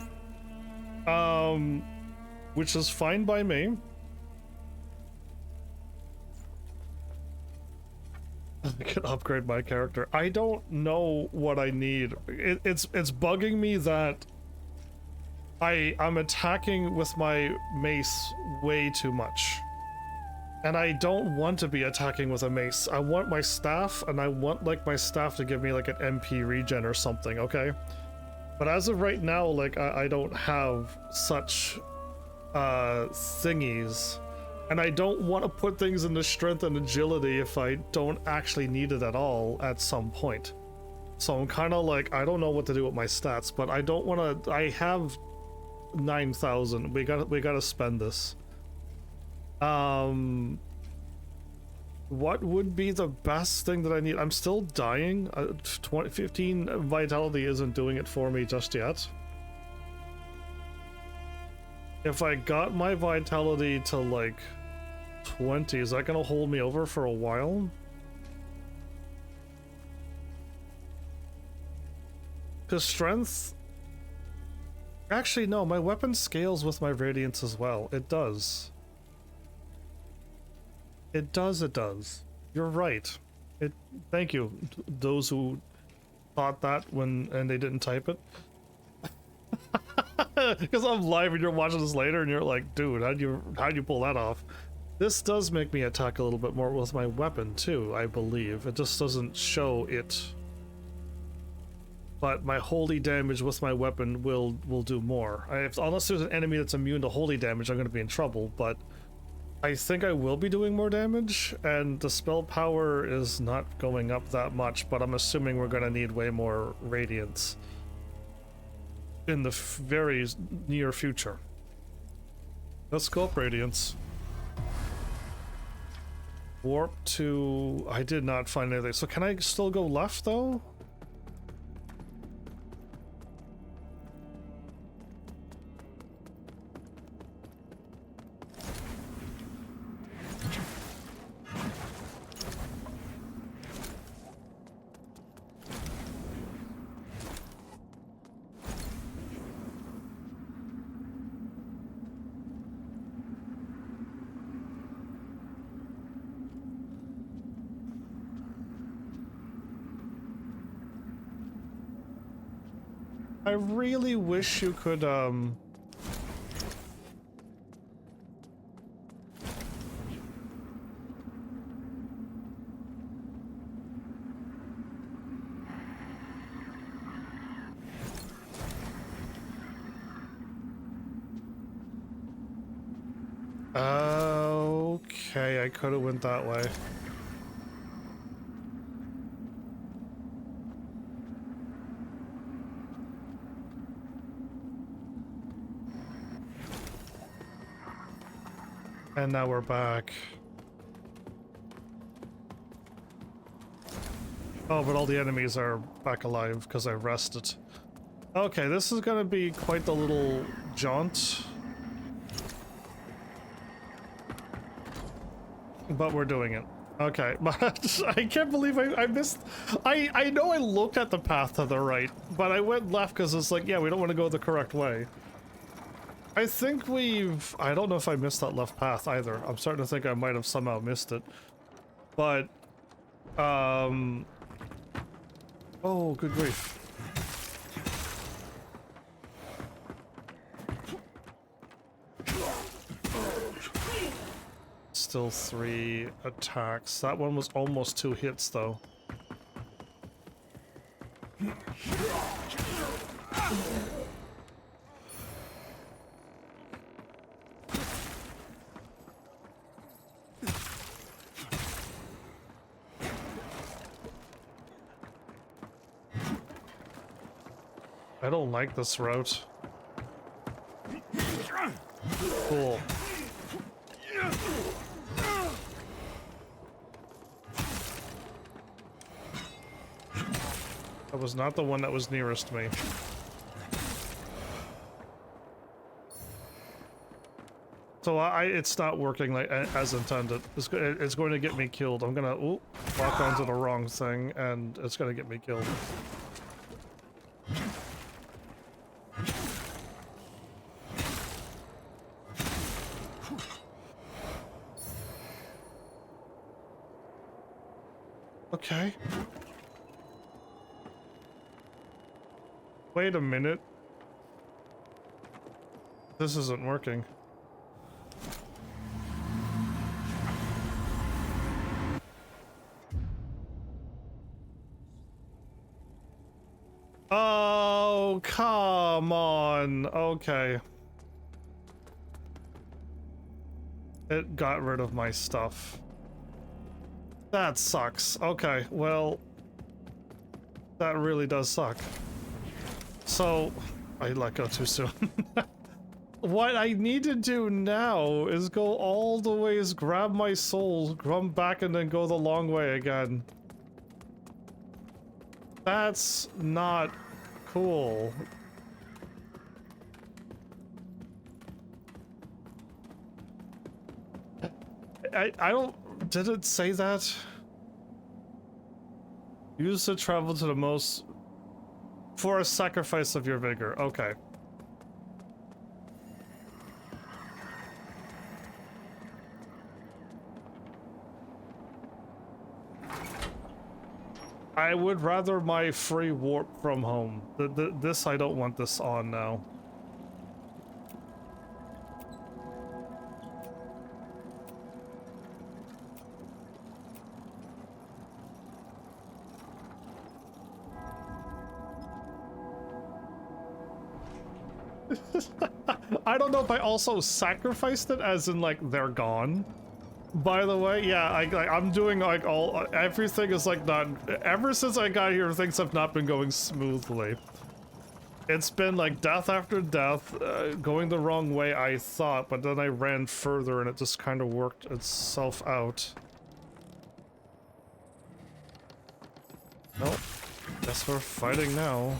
Which is fine by me. I can upgrade my character. I don't know what I need. It's bugging me that I'm attacking with my mace way too much. And I don't want to be attacking with a mace. I want my staff, and I want like my staff to give me like an MP regen or something, okay? But as of right now, like I don't have such thingies. And I don't want to put things into strength and agility if I don't actually need it at all at some point. So I'm kind of like, I don't know what to do with my stats, but I don't want to. I have 9,000. We gotta spend this. What would be the best thing that I need? I'm still dying. 15 vitality isn't doing it for me just yet. If I got my vitality to like 20, is that gonna hold me over for a while? Because strength... Actually, no, my weapon scales with my radiance as well. It does. It does. You're right. Thank you, those who thought that and they didn't type it. Because I'm live and you're watching this later and you're like, dude, how'd you pull that off? This does make me attack a little bit more with my weapon too, I believe. It just doesn't show it. But my holy damage with my weapon will do more. Unless there's an enemy that's immune to holy damage, I'm going to be in trouble, but I think I will be doing more damage, and the spell power is not going up that much, but I'm assuming we're going to need way more radiance in the very near future. Let's go up radiance. Warp to... I did not find anything. So can I still go left though? I really wish you could, okay, I could have went that way. And now we're back. Oh, but all the enemies are back alive because I rested. Okay, this is gonna be quite the little jaunt. But we're doing it. Okay, but I can't believe I missed... I know I looked at the path to the right, but I went left because it's like, yeah, we don't want to go the correct way. I think we've... I don't know if I missed that left path either. I'm starting to think I might have somehow missed it. But... Oh, good grief. Still 3 attacks. That one was almost 2 hits, though. I don't like this route. Cool. That was not the one that was nearest me. So it's not working like as intended. It's going to get me killed. I'm gonna walk onto the wrong thing, and it's gonna get me killed. Okay. Wait a minute. This isn't working. Oh, come on. Okay. It got rid of my stuff. That sucks. Okay, well... That really does suck. So, I let go too soon. What I need to do now is go all the ways, grab my soul, come back, and then go the long way again. That's not cool. I don't... Did it say that? Use to travel to the most... For a sacrifice of your vigor. Okay. I would rather my free warp from home. This, I don't want this on now. I don't know if I also sacrificed it, as in, like, they're gone. By the way, yeah, I'm doing, like, everything is, like, not... Ever since I got here, things have not been going smoothly. It's been, like, death after death, going the wrong way, I thought, but then I ran further and it just kind of worked itself out. Nope. Guess we're fighting now.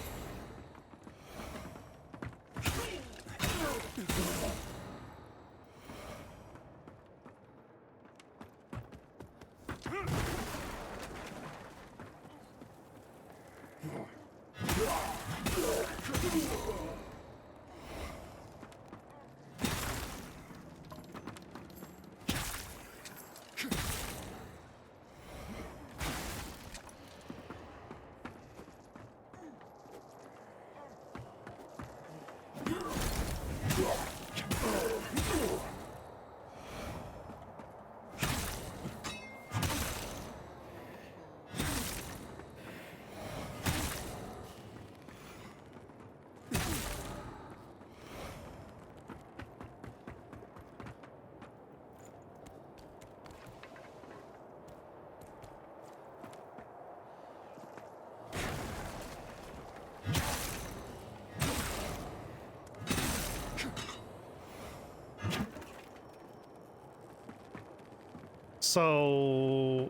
So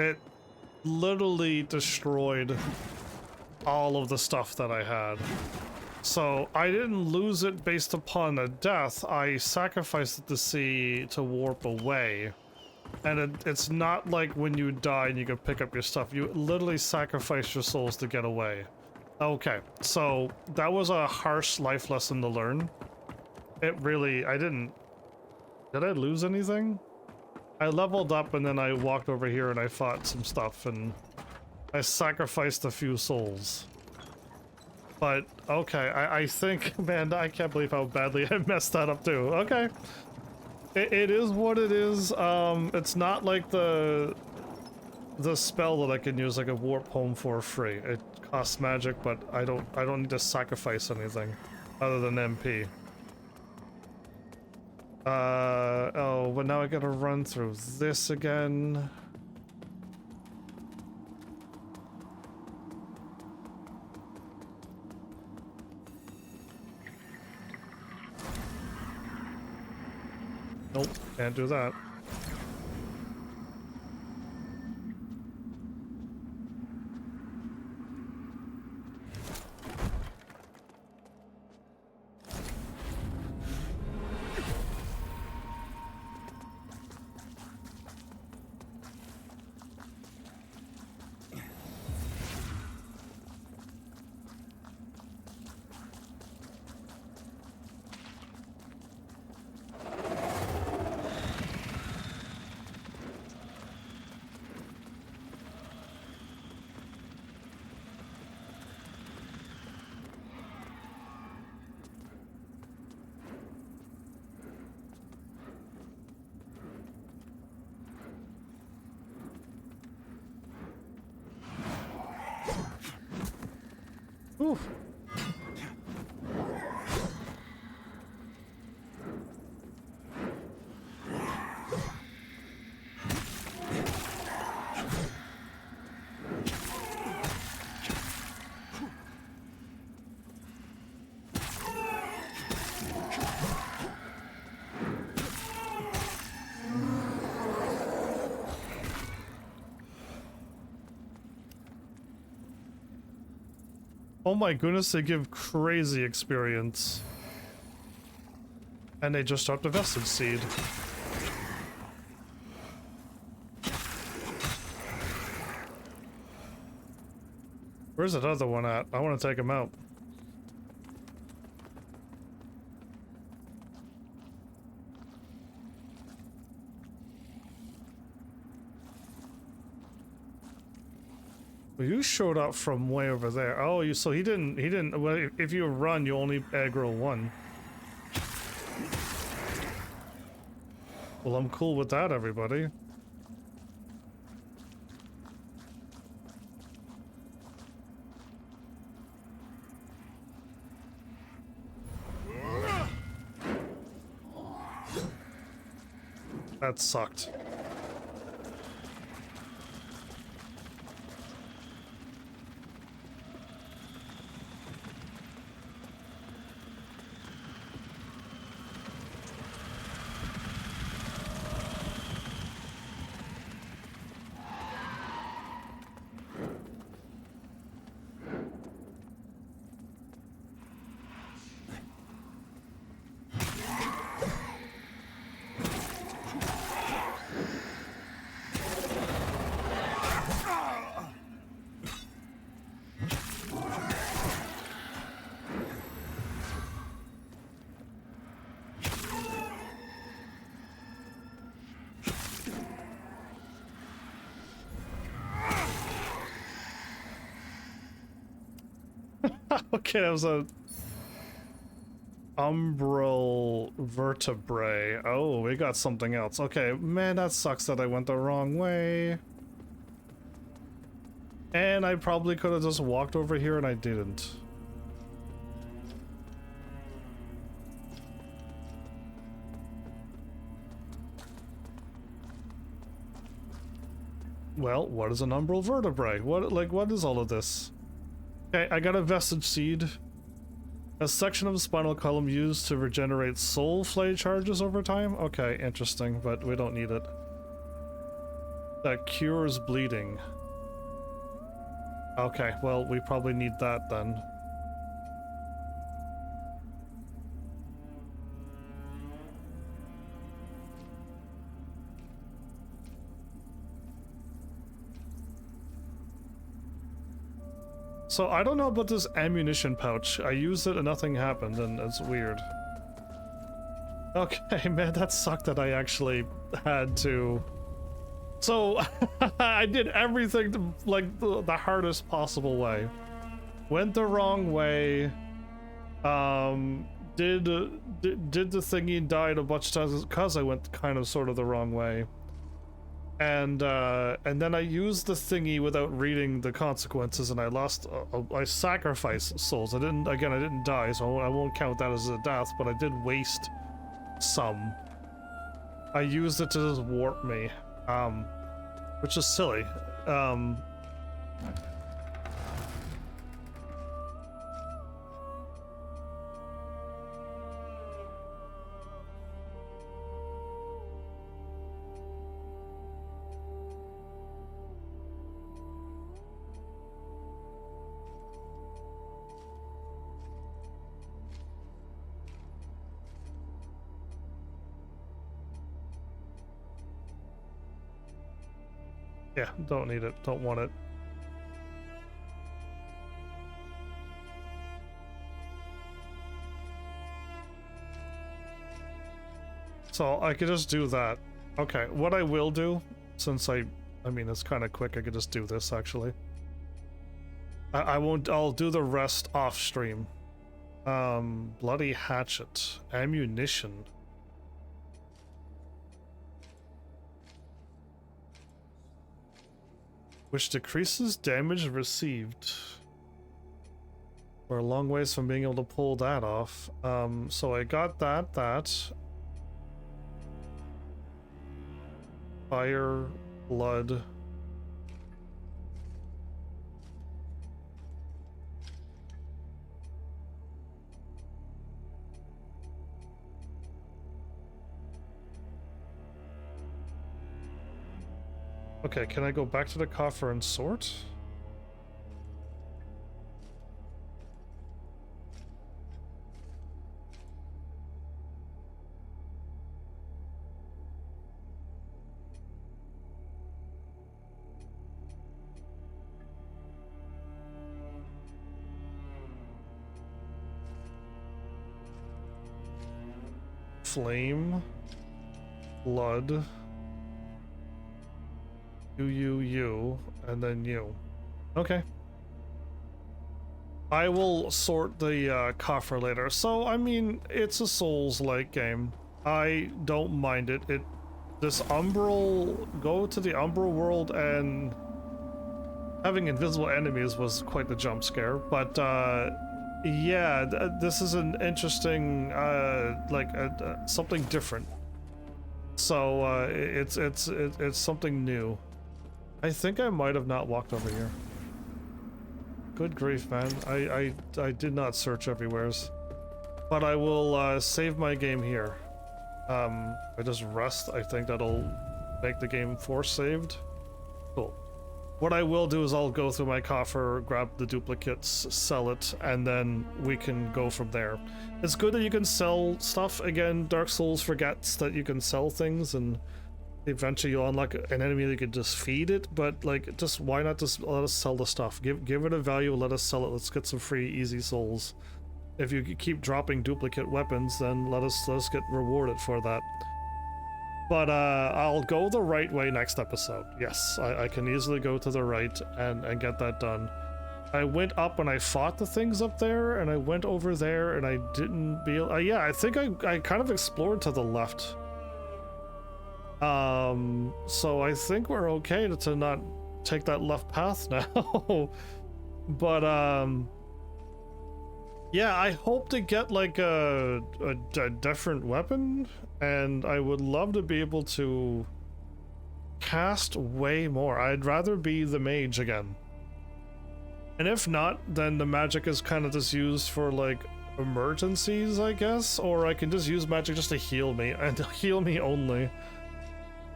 it literally destroyed all of the stuff that I had. So I didn't lose it based upon a death. I sacrificed it to warp away. And it's not like when you die and you can pick up your stuff. You literally sacrifice your souls to get away. Okay, so that was a harsh life lesson to learn. It really, did I lose anything? I leveled up and then I walked over here and I fought some stuff and I sacrificed a few souls. But, okay, I think, man, I can't believe how badly I messed that up too. Okay. It is what it is. It's not like the spell that I can use, like a warp home for free. It costs magic, but I don't need to sacrifice anything other than MP. Oh, but now I gotta run through this again. Nope, can't do that. Oof. Oh my goodness, they give crazy experience. And they just dropped a vestige seed. Where's that other one at? I want to take him out. Well, you showed up from way over there. Oh, you so he didn't well, if you run you only aggro one. Well, I'm cool with that, everybody. That sucked. Okay, that was a umbral vertebrae. Oh, we got something else. Okay, man, that sucks that I went the wrong way. And I probably could have just walked over here and I didn't. Well, what is an umbral vertebrae? What is all of this? Okay, I got a vestige seed. A section of the spinal column used to regenerate soul flay charges over time? Okay, interesting, but we don't need it. That cures bleeding. Okay, well, we probably need that then. So I don't know about this ammunition pouch. I used it and nothing happened, and it's weird. Okay, man, that sucked that I actually had to... So, I did everything to, like, the hardest possible way. Went the wrong way. Did the thingy and died a bunch of times because I went kind of sort of the wrong way. And then I used the thingy without reading the consequences, and I lost. I sacrificed souls. I didn't die, so I won't count that as a death. But I did waste some. I used it to just warp me, which is silly. Yeah, don't need it. Don't want it. So I could just do that. Okay, what I will do, since I mean, it's kind of quick, I could just do this, actually. I won't, I'll do the rest off stream. Bloody hatchet. Ammunition. Which decreases damage received. We're a long ways from being able to pull that off. So I got that. Fire, blood. Okay, can I go back to the coffer and sort? flame, blood, you, and then you. Okay. I will sort the coffer later. So, I mean, it's a Souls-like game. I don't mind it. This Umbral, go to the Umbral world, and having invisible enemies was quite the jump scare. But yeah, this is an interesting, like something different. So it's something new. I think I might have not walked over here. Good grief, man. I did not search everywheres. But I will save my game here. I just rest. I think that'll make the game force saved. Cool. What I will do is I'll go through my coffer, grab the duplicates, sell it, and then we can go from there. It's good that you can sell stuff. Again, Dark Souls forgets that you can sell things, and eventually you'll unlock an enemy that you can just feed it, but like, just why not just let us sell the stuff? Give it a value, let us sell it, let's get some free easy souls. If you keep dropping duplicate weapons, then let us get rewarded for that. But I'll go the right way next episode. Yes, I can easily go to the right and get that done. I went up and I fought the things up there, and I went over there and I didn't be... yeah, I think I kind of explored to the left. So I think we're okay to not take that left path now. But yeah, I hope to get like a different weapon, and I would love to be able to cast way more. I'd rather be the mage again. And if not, then the magic is kind of just used for like emergencies, I guess, or I can just use magic just to heal me, and heal me only.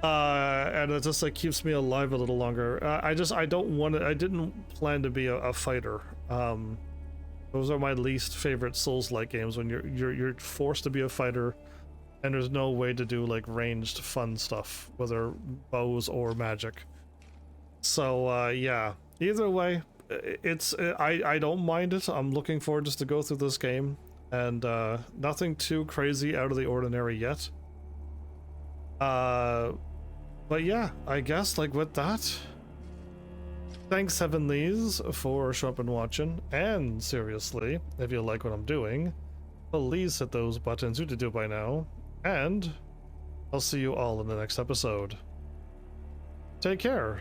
And it just like keeps me alive a little longer. I don't want to, I didn't plan to be a fighter. Those are my least favorite Souls-like games, when you're forced to be a fighter and there's no way to do like ranged fun stuff, whether bows or magic. So yeah, either way, I don't mind it. I'm looking forward just to go through this game, and nothing too crazy out of the ordinary yet. But yeah, I guess like with that, thanks Heavenlies for showing up and watching, and seriously, if you like what I'm doing, please hit those buttons you do by now, and I'll see you all in the next episode. Take care.